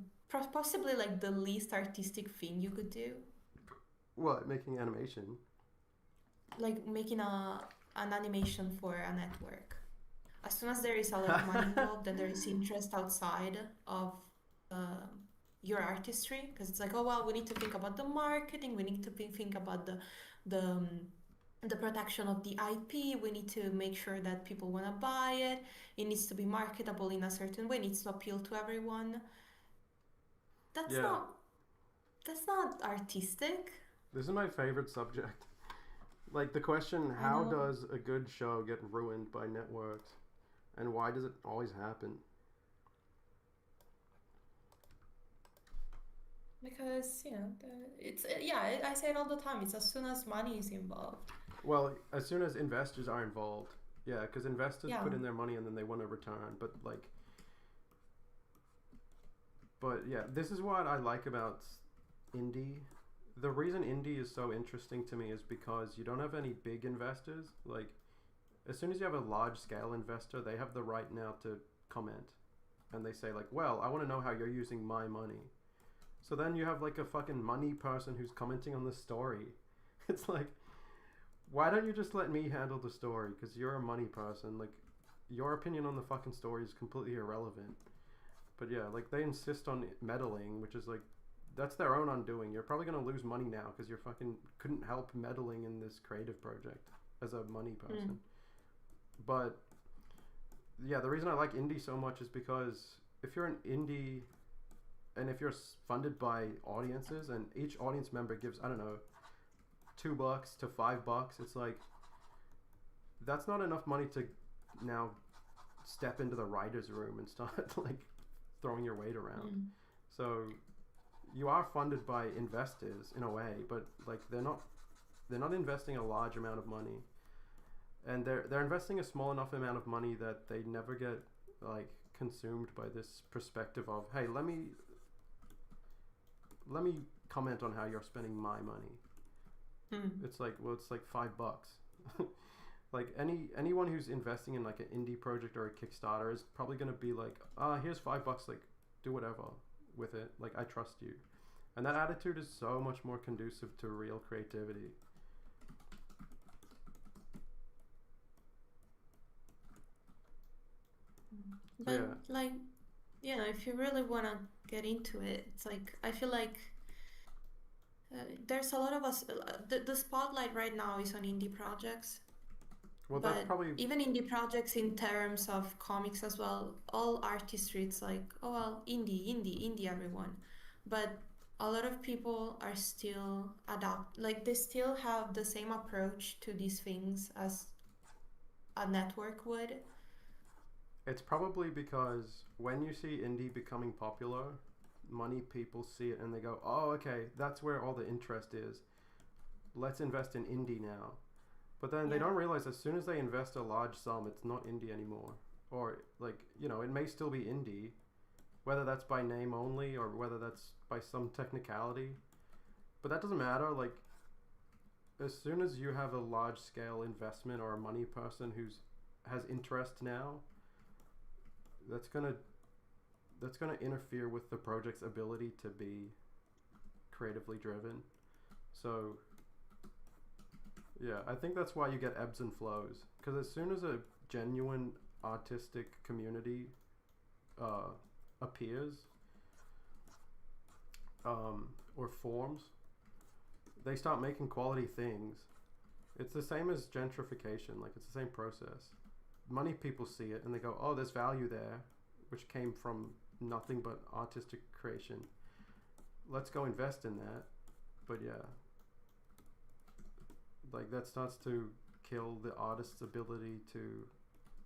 possibly like the least artistic thing you could do. What, making animation? Like making an animation for a network. As soon as there is a lot of money involved, then there is interest outside of your artistry, because it's like, oh well, we need to think about the marketing, we need to think about the um, the protection of the IP. We need to make sure that people want to buy it. It needs to be marketable in a certain way. It needs to appeal to everyone. That's Yeah. not that's not artistic. This is my favorite subject. Like the question, I how know. does a good show get ruined by networks? And why does it always happen? Because it's I say it all the time. It's as soon as money is involved. Well, as soon as investors are involved. Yeah, because investors Yeah. put in their money and then they want a return. But yeah, this is what I like about indie. The reason indie is so interesting to me is because you don't have any big investors. Like, as soon as you have a large scale investor, they have the right now to comment. And they say like, well, I want to know how you're using my money. So then you have like a fucking money person who's commenting on the story. It's like, why don't you just let me handle the story? Because you're a money person. Like, your opinion on the fucking story is completely irrelevant. But yeah, like they insist on meddling, which is like, that's their own undoing. You're probably gonna lose money now because you fucking couldn't help meddling in this creative project as a money person. But yeah, the reason I like indie so much is because if you're an indie and if you're funded by audiences and each audience member gives, I don't know, $2 to $5, it's like, that's not enough money to now step into the writer's room and start like throwing your weight around. So you are funded by investors in a way, but like they're not investing a large amount of money, and they're investing a small enough amount of money that they never get like consumed by this perspective of, hey, let me comment on how you're spending my money. It's like, well, it's like $5. Like anyone who's investing in like an indie project or a Kickstarter is probably gonna be like, here's $5, like do whatever with it, like I trust you. And that attitude is so much more conducive to real creativity. But like, if you really want to get into it, it's like, I feel like there's a lot of us, the spotlight right now is on indie projects. Well, But that's probably even indie projects in terms of comics as well, all artistry, it's like, oh well, indie, everyone. But a lot of people are still they still have the same approach to these things as a network would. it's probably because when you see indie becoming popular, money people see it and they go, oh, okay, that's where all the interest is. Let's invest in indie now. But then they don't realize as soon as they invest a large sum, it's not indie anymore. Or like, it may still be indie, whether that's by name only or whether that's by some technicality. But that doesn't matter. Like, as soon as you have a large scale investment or a money person has interest now, that's gonna interfere with the project's ability to be creatively driven. So yeah, I think that's why you get ebbs and flows. Because as soon as a genuine artistic community appears or forms, they start making quality things. It's the same as gentrification. Like, it's the same process. Money people see it and they go, oh, there's value there, which came from nothing but artistic creation. Let's go invest in that. But yeah, like that starts to kill the artist's ability to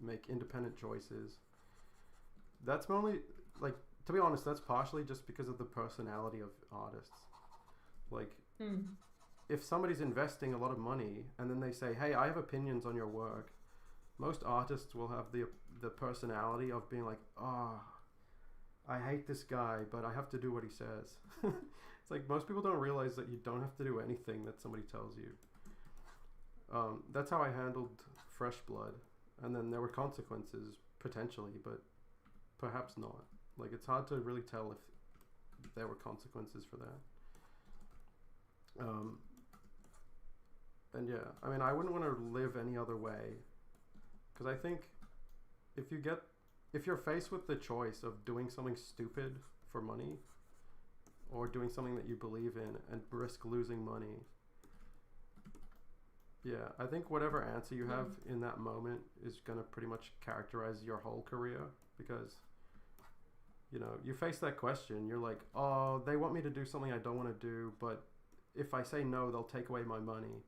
make independent choices. That's only, like, to be honest, that's partially just because of the personality of artists. Like, if somebody's investing a lot of money and then they say, hey, I have opinions on your work, most artists will have the personality of being like, I hate this guy, but I have to do what he says. It's like, most people don't realize that you don't have to do anything that somebody tells you. That's how I handled Fresh Blood, and then there were consequences potentially, but perhaps not. Like, it's hard to really tell if there were consequences for that. And yeah, I mean, I wouldn't want to live any other way, because I think if you're faced with the choice of doing something stupid for money or doing something that you believe in and risk losing money, yeah, I think whatever answer you have in that moment is going to pretty much characterize your whole career, because you know, you face that question, you're like, oh, they want me to do something I don't want to do, but if I say no, they'll take away my money.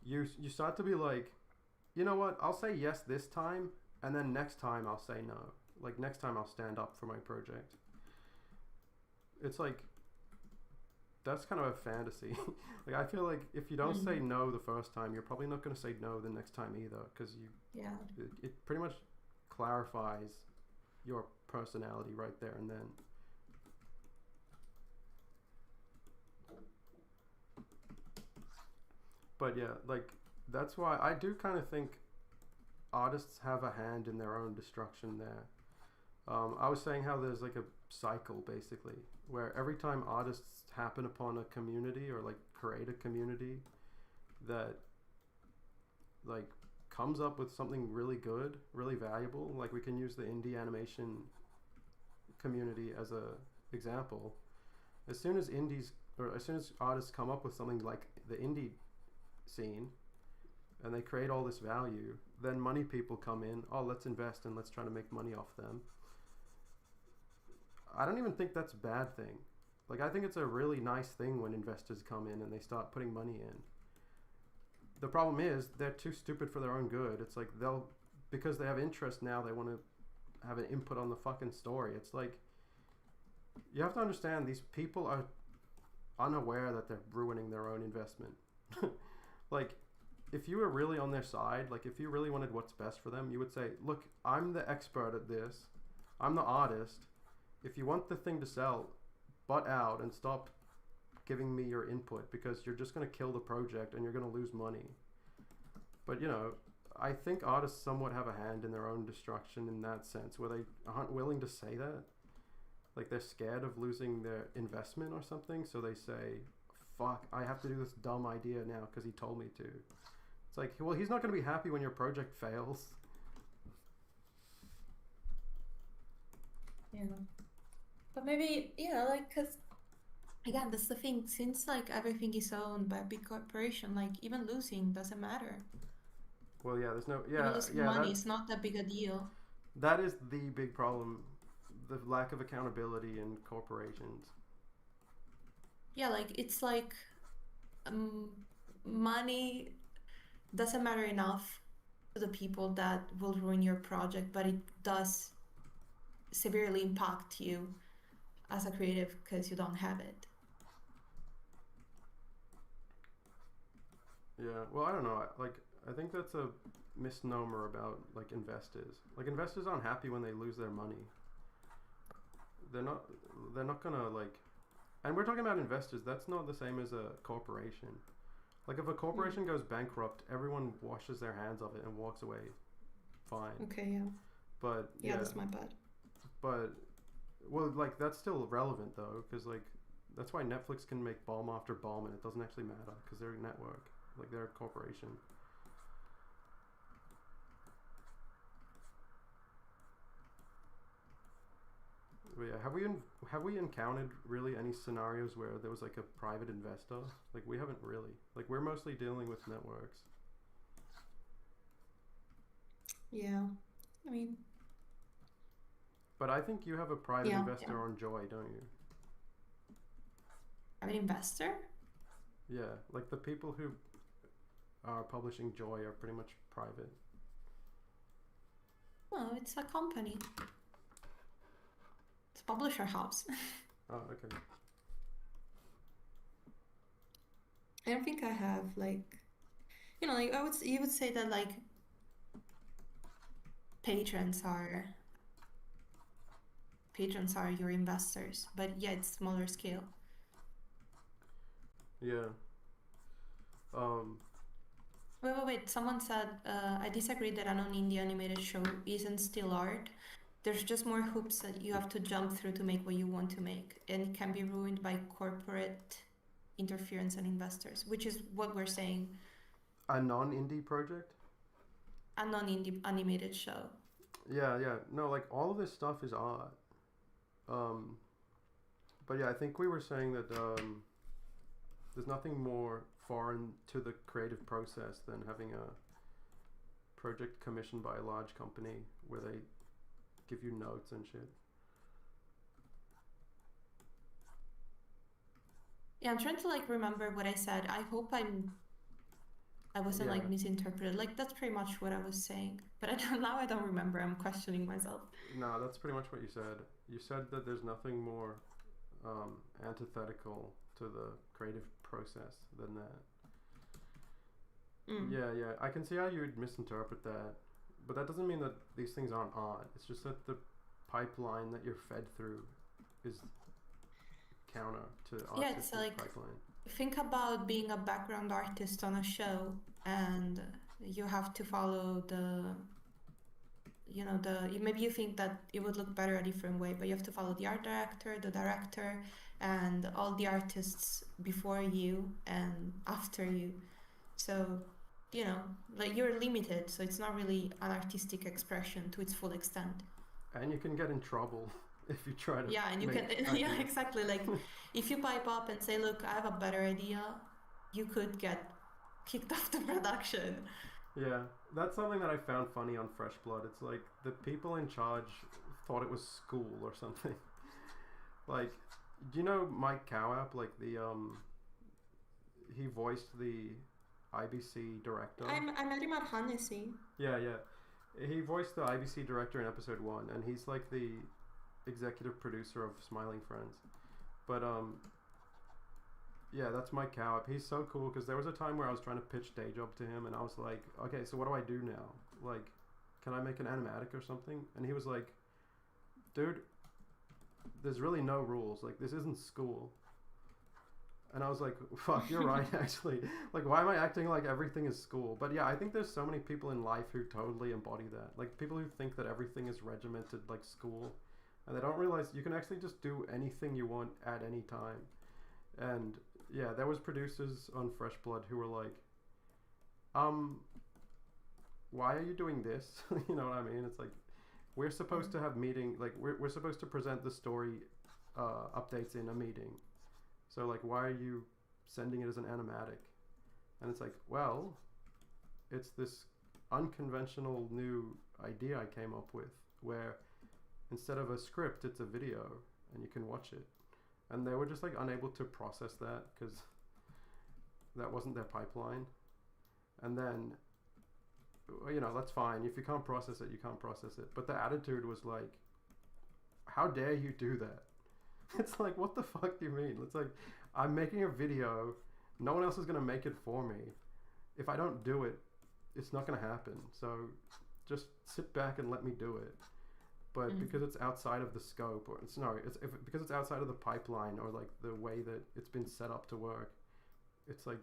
You start to be like, you know what, I'll say yes this time, and then next time I'll say no. Like, next time I'll stand up for my project. It's like, that's kind of a fantasy. Like, I feel like if you don't say no the first time, you're probably not going to say no the next time either, because it pretty much clarifies your personality right there and then. But yeah, like, that's why I do kind of think artists have a hand in their own destruction there. I was saying how there's like a cycle basically, where every time artists happen upon a community or like create a community that like comes up with something really good, really valuable, like we can use the indie animation community as a example. As soon as artists come up with something like the indie scene and they create all this value, then money people come in, oh, let's invest and let's try to make money off them. I don't even think that's a bad thing. Like, I think it's a really nice thing when investors come in and they start putting money in. The problem is they're too stupid for their own good. It's like because they have interest now, they want to have an input on the fucking story. It's like, you have to understand, these people are unaware that they're ruining their own investment. Like, if you were really on their side, like if you really wanted what's best for them, you would say, look, I'm the expert at this. I'm the artist. If you want the thing to sell, butt out and stop giving me your input, because you're just going to kill the project and you're going to lose money. But, you know, I think artists somewhat have a hand in their own destruction in that sense, where they aren't willing to say that. Like, they're scared of losing their investment or something, so they say, fuck, I have to do this dumb idea now because he told me to. It's like, well, he's not going to be happy when your project fails. Yeah. But maybe, like, because, again, that's the thing. Since, like, everything is owned by a big corporation, like, even losing doesn't matter. Well, yeah, there's no... Even losing money is not that big a deal. That is the big problem. The lack of accountability in corporations. Yeah, like, it's like money doesn't matter enough to the people that will ruin your project, but it does severely impact you as a creative because you don't have it. Yeah, well, I don't know. Like, I think that's a misnomer about, like, investors. Like, investors aren't happy when they lose their money. They're not gonna, like... And we're talking about investors. That's not the same as a corporation. Like, if a corporation goes bankrupt, everyone washes their hands of it and walks away fine. Okay, yeah. But, yeah, that's my bad. But, well, like, that's still relevant, though, because, like, that's why Netflix can make bomb after bomb and it doesn't actually matter, because they're a network. Like, they're a corporation. But yeah, have we encountered really any scenarios where there was like a private investor? Like, we haven't really. Like, we're mostly dealing with networks. Yeah, I mean. But I think you have a private investor on Joy, don't you? I'm an investor? Yeah, like the people who are publishing Joy are pretty much private. No, it's a company. It's a publisher house. Oh, okay. I don't think I have, like, like you would say that, like, patrons are your investors, but yeah, it's smaller scale. Yeah. Wait. Someone said, I disagree that a non-indie animated show isn't still art. there's just more hoops that you have to jump through to make what you want to make, and it can be ruined by corporate interference and investors, which is what we're saying. A non-indie project? A non-indie animated show. Yeah, yeah. No, like all of this stuff is art. But yeah, I think we were saying that there's nothing more foreign to the creative process than having a project commissioned by a large company where they give you notes and shit. Yeah, I'm trying to like remember what I said. I hope I wasn't like misinterpreted. Like that's pretty much what I was saying. But now I don't remember. I'm questioning myself. No, that's pretty much what you said. You said that there's nothing more antithetical to the creative process than that. Yeah, yeah. I can see how you would misinterpret that. But that doesn't mean that these things aren't art. It's just that the pipeline that you're fed through is counter to artistic it's like, pipeline. Think about being a background artist on a show, and you have to follow maybe you think that it would look better a different way, but you have to follow the art director, the director, and all the artists before you and after you. So, like you're limited, so it's not really an artistic expression to its full extent. And you can get in trouble if you try to. Yeah, and you can. Yeah, exactly. Like, if you pipe up and say, "Look, I have a better idea," you could get kicked off the production. Yeah, that's something that I found funny on Fresh Blood. It's like the people in charge thought it was school or something. Like, do you know Mike Cowap? Like he voiced the IBC director. I met him at Hennessy. Yeah, yeah. He voiced the IBC director in episode 1, and he's like the executive producer of Smiling Friends. But yeah, that's Mike Cowap. He's so cool because there was a time where I was trying to pitch Day Job to him, and I was like, okay, so what do I do now? Like, can I make an animatic or something? And he was like, dude, there's really no rules. Like, this isn't school. And I was like, fuck, you're right, actually. Like, why am I acting like everything is school? But yeah, I think there's so many people in life who totally embody that. Like, people who think that everything is regimented like school. And they don't realize you can actually just do anything you want at any time. And yeah, there was producers on Fresh Blood who were like, why are you doing this? You know what I mean? It's like, we're supposed to have we're supposed to present the story updates in a meeting. So like, why are you sending it as an animatic? And it's like, well, it's this unconventional new idea I came up with where instead of a script, it's a video and you can watch it. And they were just like unable to process that because that wasn't their pipeline. And then, that's fine. If you can't process it, you can't process it. But the attitude was like, how dare you do that? It's like, what the fuck do you mean? It's like, I'm making a video. No one else is going to make it for me. If I don't do it, it's not going to happen. So just sit back and let me do it. But because it's outside of the scope, because it's outside of the pipeline or like the way that it's been set up to work, it's like,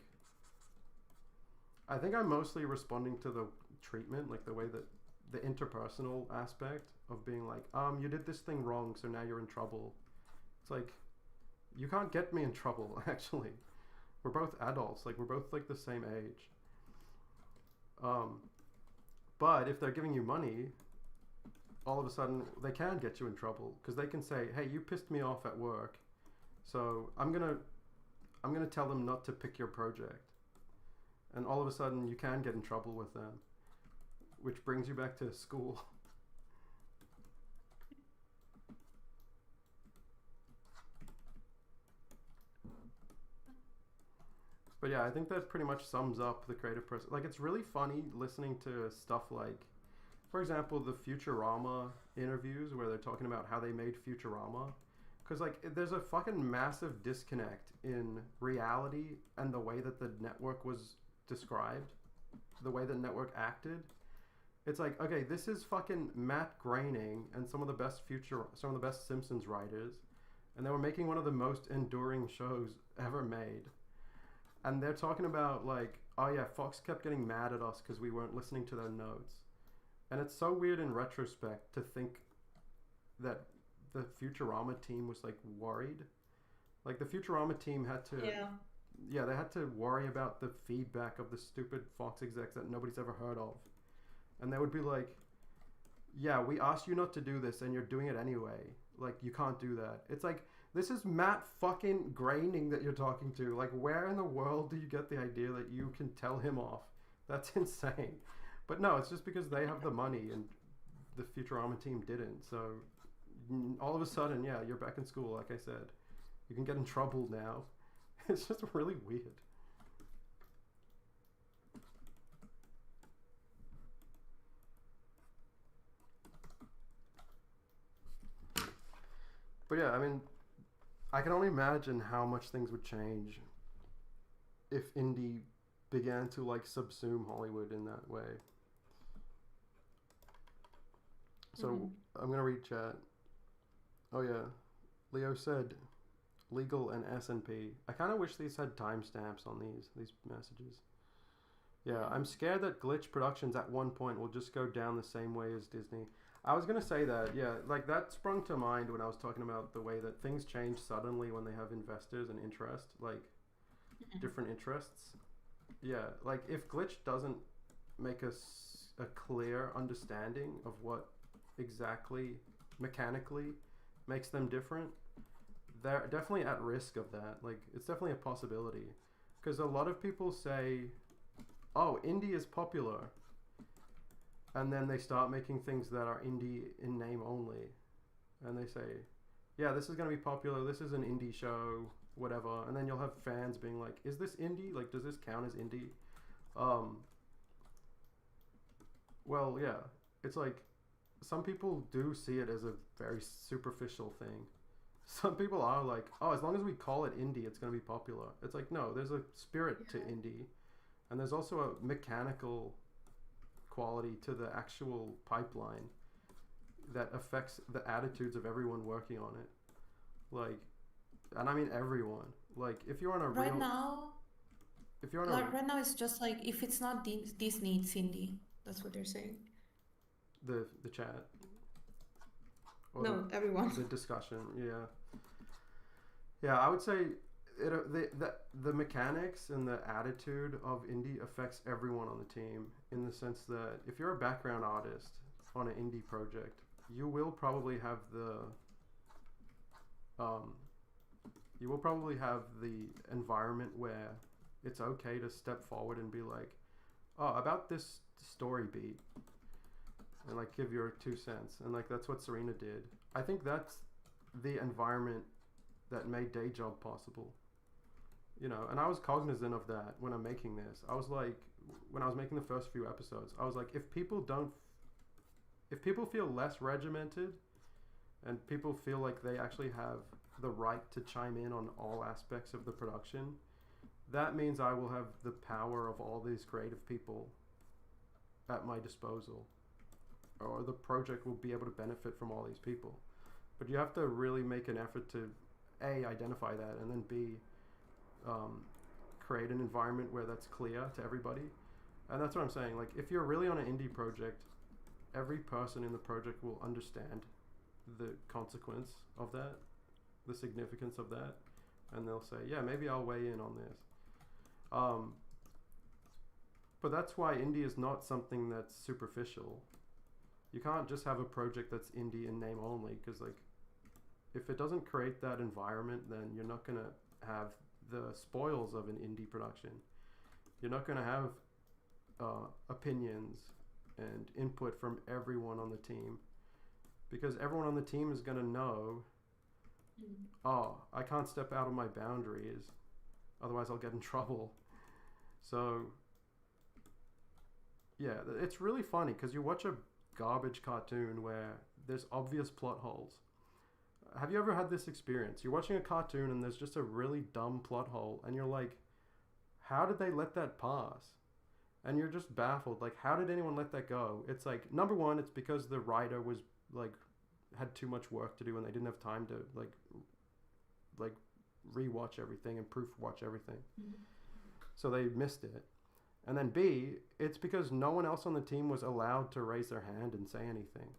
I think I'm mostly responding to the treatment, like the way that the interpersonal aspect of being like, you did this thing wrong, so now you're in trouble. It's like, you can't get me in trouble, actually. We're both adults, like we're both like the same age. But if they're giving you money, all of a sudden they can get you in trouble because they can say, hey, you pissed me off at work, so I'm gonna tell them not to pick your project. And all of a sudden you can get in trouble with them, which brings you back to school. But yeah, I think that pretty much sums up the creative process. Like, it's really funny listening to stuff like, for example, the Futurama interviews where they're talking about how they made Futurama. Because, like, there's a fucking massive disconnect in reality and the way that the network was described, the way the network acted. It's like, okay, this is fucking Matt Groening and some of the best Simpsons writers, and they were making one of the most enduring shows ever made. And they're talking about like, oh yeah, Fox kept getting mad at us because we weren't listening to their notes. And it's so weird in retrospect to think that the Futurama team was like worried. Like the Futurama team had to they had to worry about the feedback of the stupid Fox execs that nobody's ever heard of. And they would be like, yeah, we asked you not to do this and you're doing it anyway. Like, you can't do that. It's like, this is Matt fucking Groening that you're talking to. Like, where in the world do you get the idea that you can tell him off? That's insane. But no, it's just because they have the money and the Futurama team didn't. So all of a sudden, yeah, you're back in school, like I said. You can get in trouble now. It's just really weird. But yeah, I mean, I can only imagine how much things would change if indie began to like subsume Hollywood in that way. So I'm gonna read chat. Oh yeah, Leo said legal and S&P. I kind of wish these had timestamps on these messages. Yeah, I'm scared that Glitch Productions at one point will just go down the same way as Disney. I was gonna say that, yeah, like that sprung to mind when I was talking about the way that things change suddenly when they have investors and interest, like different interests. Yeah, like if Glitch doesn't make us a clear understanding of what exactly mechanically makes them different, they're definitely at risk of that. Like it's definitely a possibility, because a lot of people say, oh, indie is popular, and then they start making things that are indie in name only, and they say, yeah, this is going to be popular, this is an indie show, whatever, and then you'll have fans being like, is this indie? Like, does this count as indie? Well, yeah, it's like some people do see it as a very superficial thing. Some people are like, oh, as long as we call it indie, it's going to be popular. It's like, no, there's a spirit to indie, and there's also a mechanical quality to the actual pipeline that affects the attitudes of everyone working on it. Like, and I mean everyone. Like, if you're on a Right real... now, If you're on right now it's just like, if it's not Disney, it's indie. That's what they're saying. The chat. Or No, everyone. The discussion, yeah. Yeah, I would say the mechanics and the attitude of indie affects everyone on the team, in the sense that if you're a background artist on an indie project, you will probably have the environment where it's okay to step forward and be like, oh, about this story beat, and like give your 2 cents, and like that's what Serena did. I think that's the environment that made Day Job possible, you know. And I was cognizant of that when I'm making this. I was like, when I was making the first few episodes, I was like, if people feel less regimented and people feel like they actually have the right to chime in on all aspects of the production, that means I will have the power of all these creative people at my disposal, or the project will be able to benefit from all these people. But you have to really make an effort to A, identify that, and then B, create an environment where that's clear to everybody. And that's what I'm saying. Like, if you're really on an indie project, every person in the project will understand the consequence of that, the significance of that, and they'll say, yeah, maybe I'll weigh in on this. But that's why indie is not something that's superficial. You can't just have a project that's indie in name only, because like, if it doesn't create that environment, then you're not going to have the spoils of an indie production. You're not going to have opinions and input from everyone on the team, because everyone on the team is going to know, oh, I can't step out of my boundaries, otherwise I'll get in trouble. So yeah, it's really funny because you watch a garbage cartoon where there's obvious plot holes. Have you ever had this experience? You're watching a cartoon and there's just a really dumb plot hole, and you're like, how did they let that pass? And you're just baffled, like, how did anyone let that go? It's like, number one, it's because the writer was like, had too much work to do and they didn't have time to like rewatch everything and proof watch everything. So they missed it. And then B, it's because no one else on the team was allowed to raise their hand and say anything.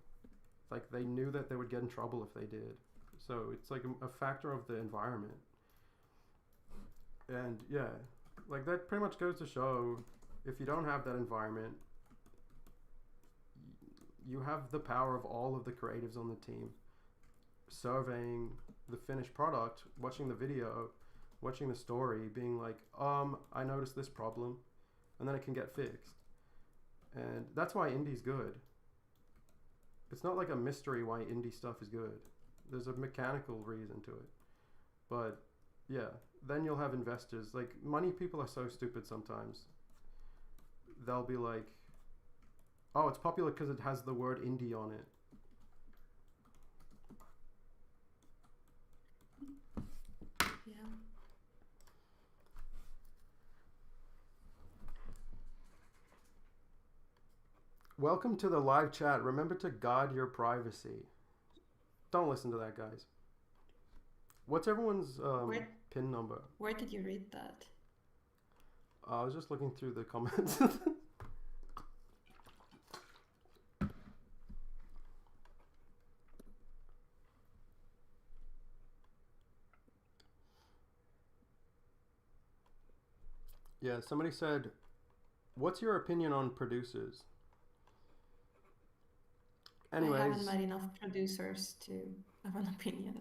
like they knew that they would get in trouble if they did. So it's like a factor of the environment. And yeah, like that pretty much goes to show if you don't have that environment, you have the power of all of the creatives on the team surveying the finished product, watching the video, watching the story, being like, I noticed this problem, and then it can get fixed. And that's why indie's good. It's not like a mystery why indie stuff is good. There's a mechanical reason to it. But yeah, then you'll have investors. Like, money people are so stupid sometimes. They'll be like, oh, it's popular because it has the word indie on it. Yeah. Welcome to the live chat. Remember to guard your privacy. Don't listen to that, guys. What's everyone's PIN number? Where did you read that? I was just looking through the comments. Yeah, somebody said, what's your opinion on producers? Anyways. I haven't met enough producers to have an opinion.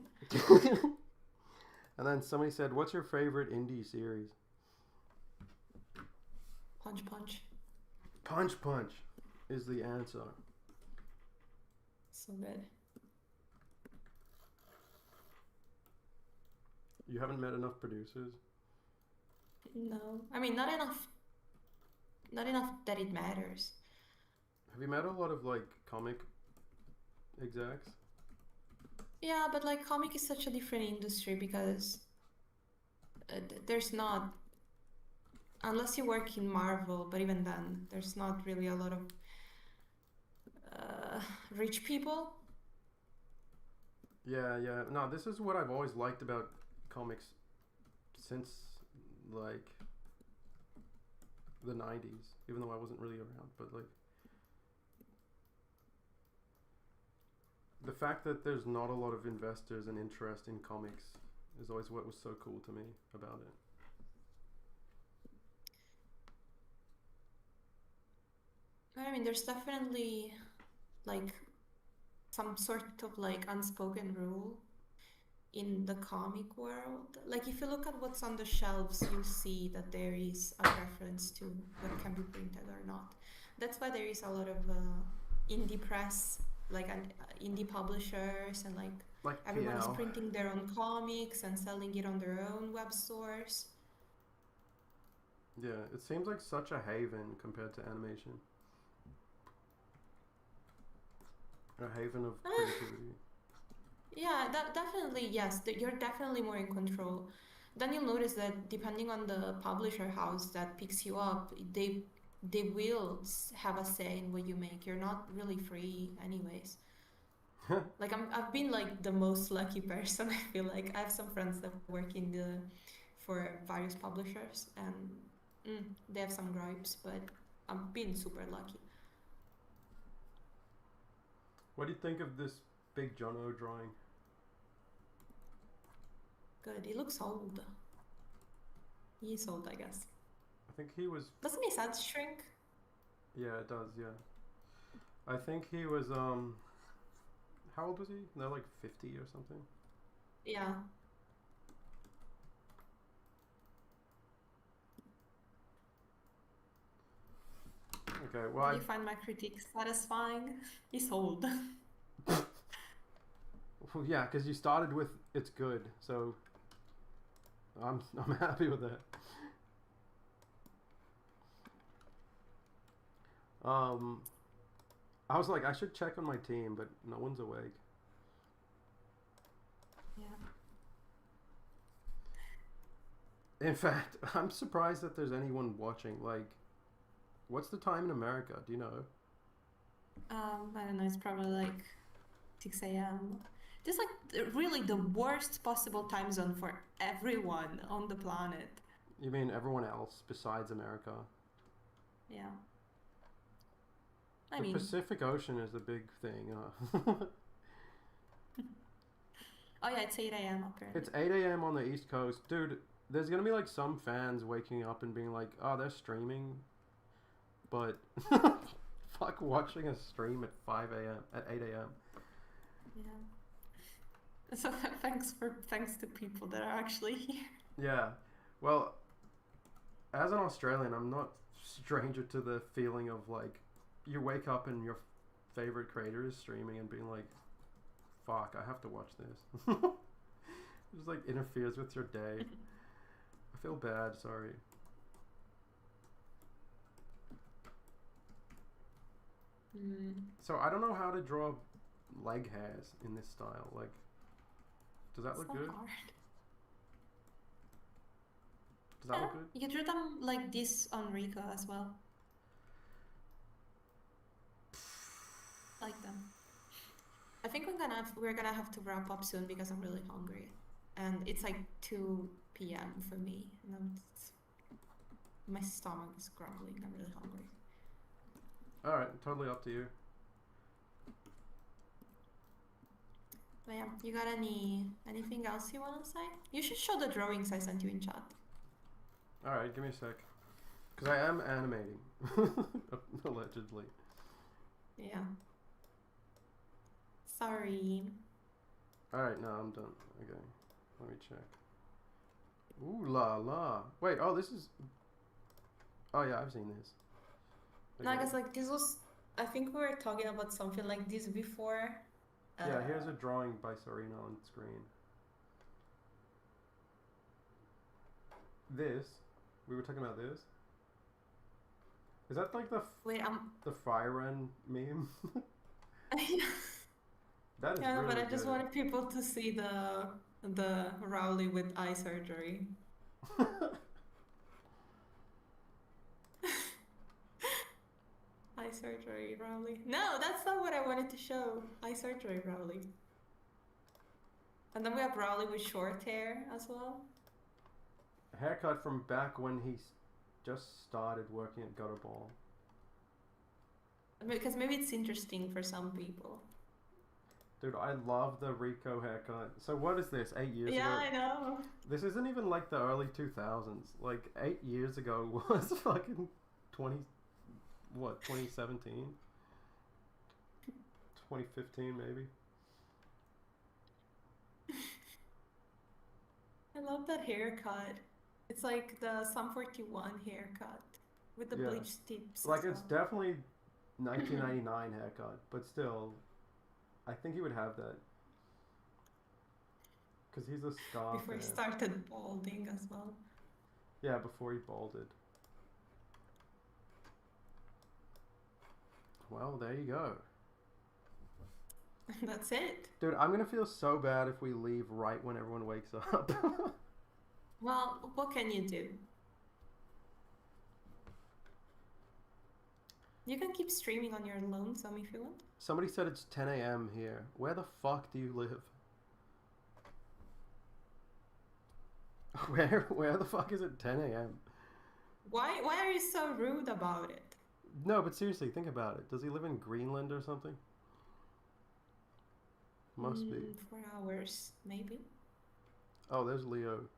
And then somebody said, what's your favorite indie series? Punch Punch. Punch Punch is the answer. So good. You haven't met enough producers? No. I mean, not enough. Not enough that it matters. Have you met a lot of, like, comic execs? Yeah, but like comic is such a different industry because there's not, unless you work in Marvel, but even then, there's not really a lot of rich people. Yeah. No, this is what I've always liked about comics since, like, the 90s, even though I wasn't really around, but, like, the fact that there's not a lot of investors and interest in comics is always what was so cool to me about it. I mean, there's definitely like some sort of like unspoken rule in the comic world. Like if you look at what's on the shelves, you see that there is a reference to what can be printed or not. That's why there is a lot of indie press, like indie publishers, and like everyone is PL. printing their own comics and selling it on their own web stores. Yeah, it seems like such a haven compared to animation. A haven of creativity. Yeah, that definitely, yes, you're definitely more in control. Then you'll notice that depending on the publisher house that picks you up, they will have a say in what you make. You're not really free anyways. Like I've been like the most lucky person. I feel like I have some friends that work for various publishers, and they have some gripes, but I've been super lucky. What do you think of this Big Jono drawing? Good. He looks old. He's old, I guess. I think he was... Doesn't his head shrink? Yeah, it does, yeah. I think he was, how old was he? No, like 50 or something? Yeah. Okay, well, Do you find my critique satisfying? He's old. Well, yeah, because you started with it's good, so I'm happy with that. I was like, I should check on my team, but no one's awake. Yeah. In fact, I'm surprised that there's anyone watching. Like, what's the time in America? Do you know? I don't know. It's probably like 6 a.m. Just like really the worst possible time zone for everyone on the planet. You mean everyone else besides America? Yeah. The Pacific Ocean is the big thing. Oh yeah, it's 8 a.m. apparently. It's 8 a.m. on the East Coast. Dude, there's gonna be like some fans waking up and being like, oh, they're streaming. But fuck watching a stream at 5 a.m. at 8 a.m. Yeah. So thanks to people that are actually here. Yeah. Well, as an Australian, I'm not stranger to the feeling of like you wake up and your favorite creator is streaming and being like, fuck, I have to watch this. It just like interferes with your day. I feel bad, sorry. So I don't know how to draw leg hairs in this style. Like, does that look good? Hard. Does that look good? You drew them like this on Rico as well. Like them. I think we're gonna have to wrap up soon because I'm really hungry, and it's like 2 p.m. for me, and my stomach is grumbling. I'm really hungry. All right, totally up to you. But yeah, you got anything else you want to say? You should show the drawings I sent you in chat. All right, give me a sec, because I am animating, allegedly. Yeah. Sorry. All right, no, I'm done. Okay, let me check. Ooh la la. Wait, oh, this is. Oh yeah, I've seen this. No, I guess like this was. I think we were talking about something like this before. Yeah, here's a drawing by Serena on screen. This, we were talking about this. Is that like the the fire end meme? That is yeah, really but I just good. wanted people to see the Rowley with eye surgery. Eye surgery, Rowley. No, that's not what I wanted to show. Eye surgery, Rowley. And then we have Rowley with short hair as well. Haircut from back when he just started working at Gutter Ball. Because maybe it's interesting for some people. Dude, I love the Rico haircut. So what is this, 8 years ago? Yeah, I know. This isn't even like the early 2000s. Like 8 years ago was fucking 2017? 2015 maybe? I love that haircut. It's like the Sum 41 haircut with the bleached tips. Like it's definitely 1999 haircut, but still, I think he would have that. Because he's a scarf. Before he started balding as well. Yeah, before he balded. Well, there you go. That's it. Dude, I'm gonna feel so bad if we leave right when everyone wakes up. Well, what can you do? You can keep streaming on your lonesome if you want. Somebody said it's 10 a.m. here. Where the fuck do you live? Where the fuck is it 10 a.m.? Why are you so rude about it? No, but seriously, think about it. Does he live in Greenland or something? Must be. 4 hours, maybe. Oh, there's Leo.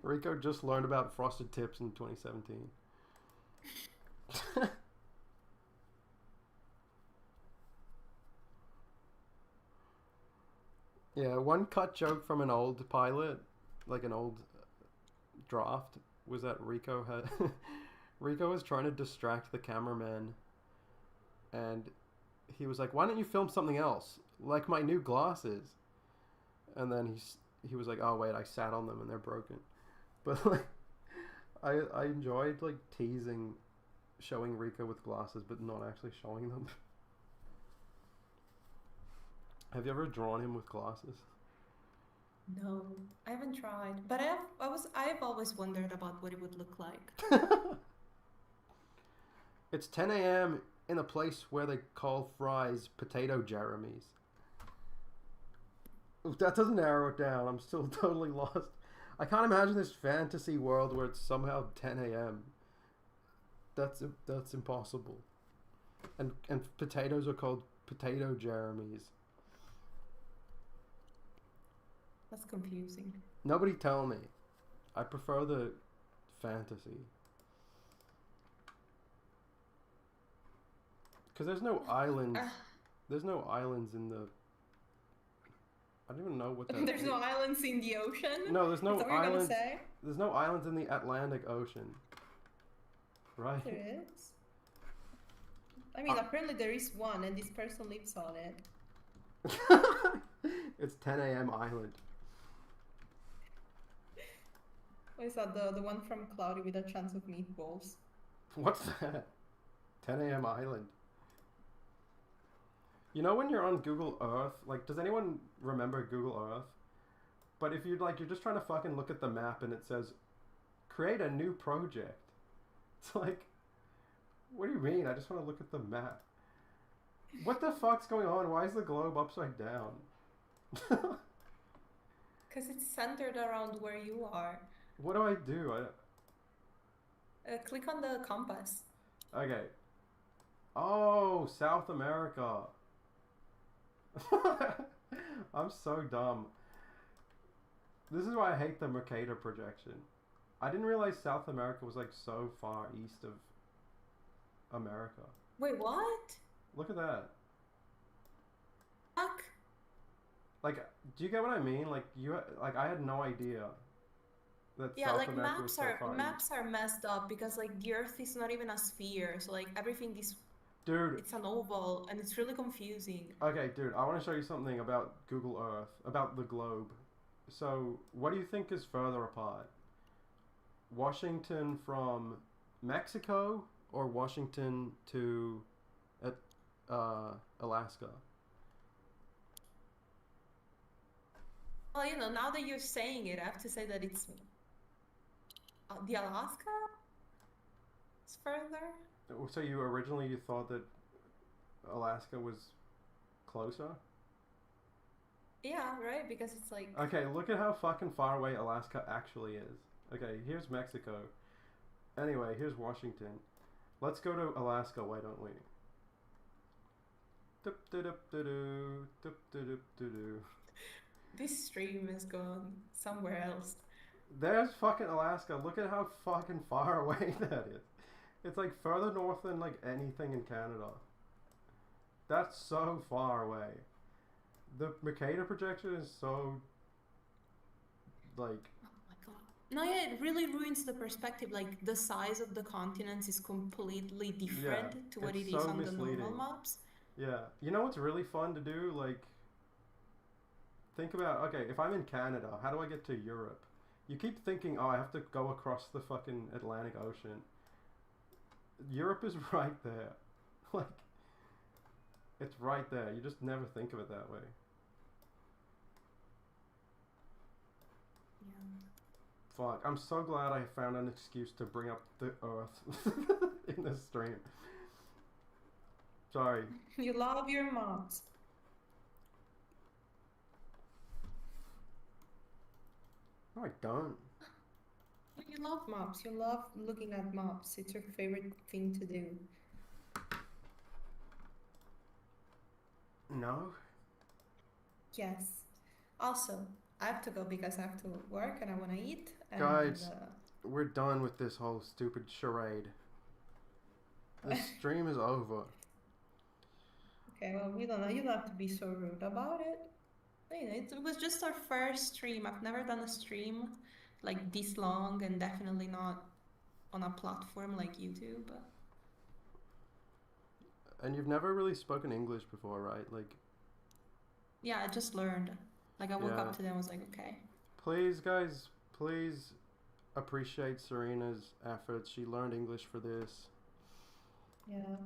Rico just learned about frosted tips in 2017. Yeah, one cut joke from an old pilot, like an old draft, was that Rico had Rico was trying to distract the cameraman, and he was like, "Why don't you film something else, like my new glasses?" And then he was like, "Oh wait, I sat on them and they're broken." But like, I enjoyed like teasing, showing Rico with glasses, but not actually showing them. Have you ever drawn him with glasses? No, I haven't tried. But I've always wondered about what it would look like. It's 10 a.m. in a place where they call fries potato Jeremys. That doesn't narrow it down. I'm still totally lost. I can't imagine this fantasy world where it's somehow 10 a.m. That's impossible. And potatoes are called potato Jeremys. That's confusing. Nobody tell me. I prefer the fantasy. Because there's no islands. There's no islands in the... I don't even know what that There's no islands in the ocean? No, there's no Is that what you're islands. gonna say? There's no islands in the Atlantic Ocean. Right? There is. I mean, apparently there is one, and this person lives on it. It's 10 a.m. Island. What is that? The one from Cloudy with a Chance of Meatballs. What's that? 10 a.m. Island. You know when you're on Google Earth, like, does anyone remember Google Earth? But if you're like, you're just trying to fucking look at the map and it says, create a new project. It's like, what do you mean? I just want to look at the map. What the fuck's going on? Why is the globe upside down? Because it's centered around where you are. What do I do? Click on the compass. Okay. Oh, South America. I'm so dumb. This is why I hate the Mercator projection. I didn't realize South America was like so far east of America. Wait, what? Look at that. Fuck. Like, do you get what I mean? Like, like I had no idea that Yeah, South like America was maps are messed up because like the Earth is not even a sphere, so like everything is. Dude. It's an oval, and it's really confusing. Okay, dude, I want to show you something about Google Earth, about the globe. So, what do you think is further apart? Washington from Mexico or Washington to Alaska? Well, you know, now that you're saying it, I have to say that it's the Alaska. It's further. So you thought that Alaska was closer? Yeah, right. Because it's like. Okay, look at how fucking far away Alaska actually is. Okay, here's Mexico. Anyway, here's Washington. Let's go to Alaska, why don't we? This stream has gone somewhere else. There's fucking Alaska. Look at how fucking far away that is. It's like further north than like anything in Canada. That's so far away. The Mercator projection is so like... No, yeah, it really ruins the perspective. Like, the size of the continents is completely different to what it is on the normal maps. Yeah. You know what's really fun to do? Like, think about, okay, if I'm in Canada, how do I get to Europe? You keep thinking, oh, I have to go across the fucking Atlantic Ocean. Europe is right there. Like, it's right there. You just never think of it that way. Yeah. Fuck, I'm so glad I found an excuse to bring up the Earth in this stream. Sorry. You love your maps. No, I don't. You love maps. You love looking at maps. It's your favorite thing to do. No? Yes. Also, I have to go because I have to work and I want to eat. And, Guys, we're done with this whole stupid charade. The stream is over. Okay, well, we don't know. You don't have to be so rude about it. You know, it was just our first stream. I've never done a stream like this long, and definitely not on a platform like YouTube. And you've never really spoken English before, right? Like, yeah, I just learned. Like, I woke up today and was like, okay. Please, guys, please appreciate Serena's efforts. She learned English for this. Yeah.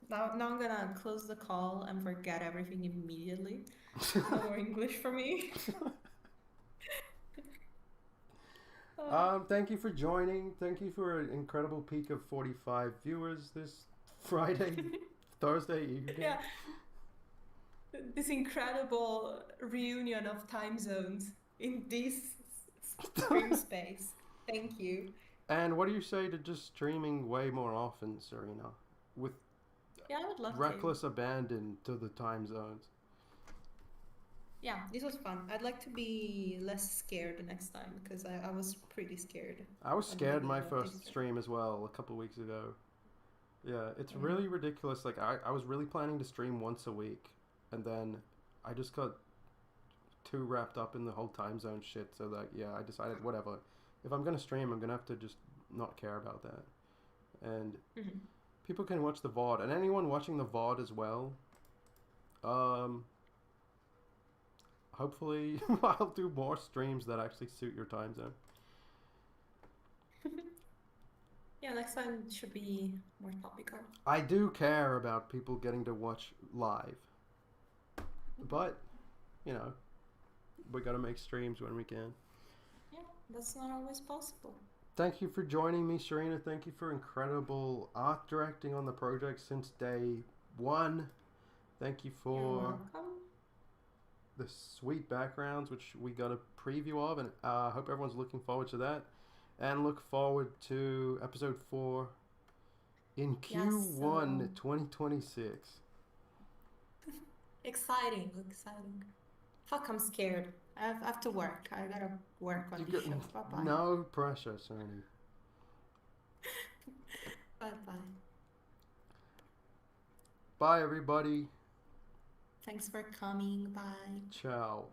Now I'm gonna close the call and forget everything immediately. No more English for me. Thank you for joining. Thank you for an incredible peak of 45 viewers this Friday, Thursday evening. Yeah. This incredible reunion of time zones in this stream space. Thank you. And what do you say to just streaming way more often, Serena? With I would love reckless abandon to the time zones. yeah, this was fun. I'd like to be less scared next time because I was pretty scared. I was on the scared my beginning of first this stream as well a couple weeks ago. Yeah, it's Yeah. really ridiculous. Like I was really planning to stream once a week, and then I just got too wrapped up in the whole time zone shit. So that I decided whatever. If I'm gonna stream, I'm gonna have to just not care about that. And Mhm. people can watch the VOD, and anyone watching the VOD as well. Hopefully, I'll do more streams that actually suit your time zone. Yeah, next time should be more topical. I do care about people getting to watch live, but you know, we gotta make streams when we can. Yeah, that's not always possible. Thank you for joining me, Serena. Thank you for incredible art directing on the project since day one. Thank you You're for welcome. the sweet backgrounds, which we got a preview of, and I hope everyone's looking forward to that. And look forward to episode 4 in Q1 2026. Exciting. Fuck, I'm scared. I have to work. I gotta work on this show. Bye-bye. No pressure, Serena. Bye-bye. Bye, everybody. Thanks for coming. Bye. Ciao.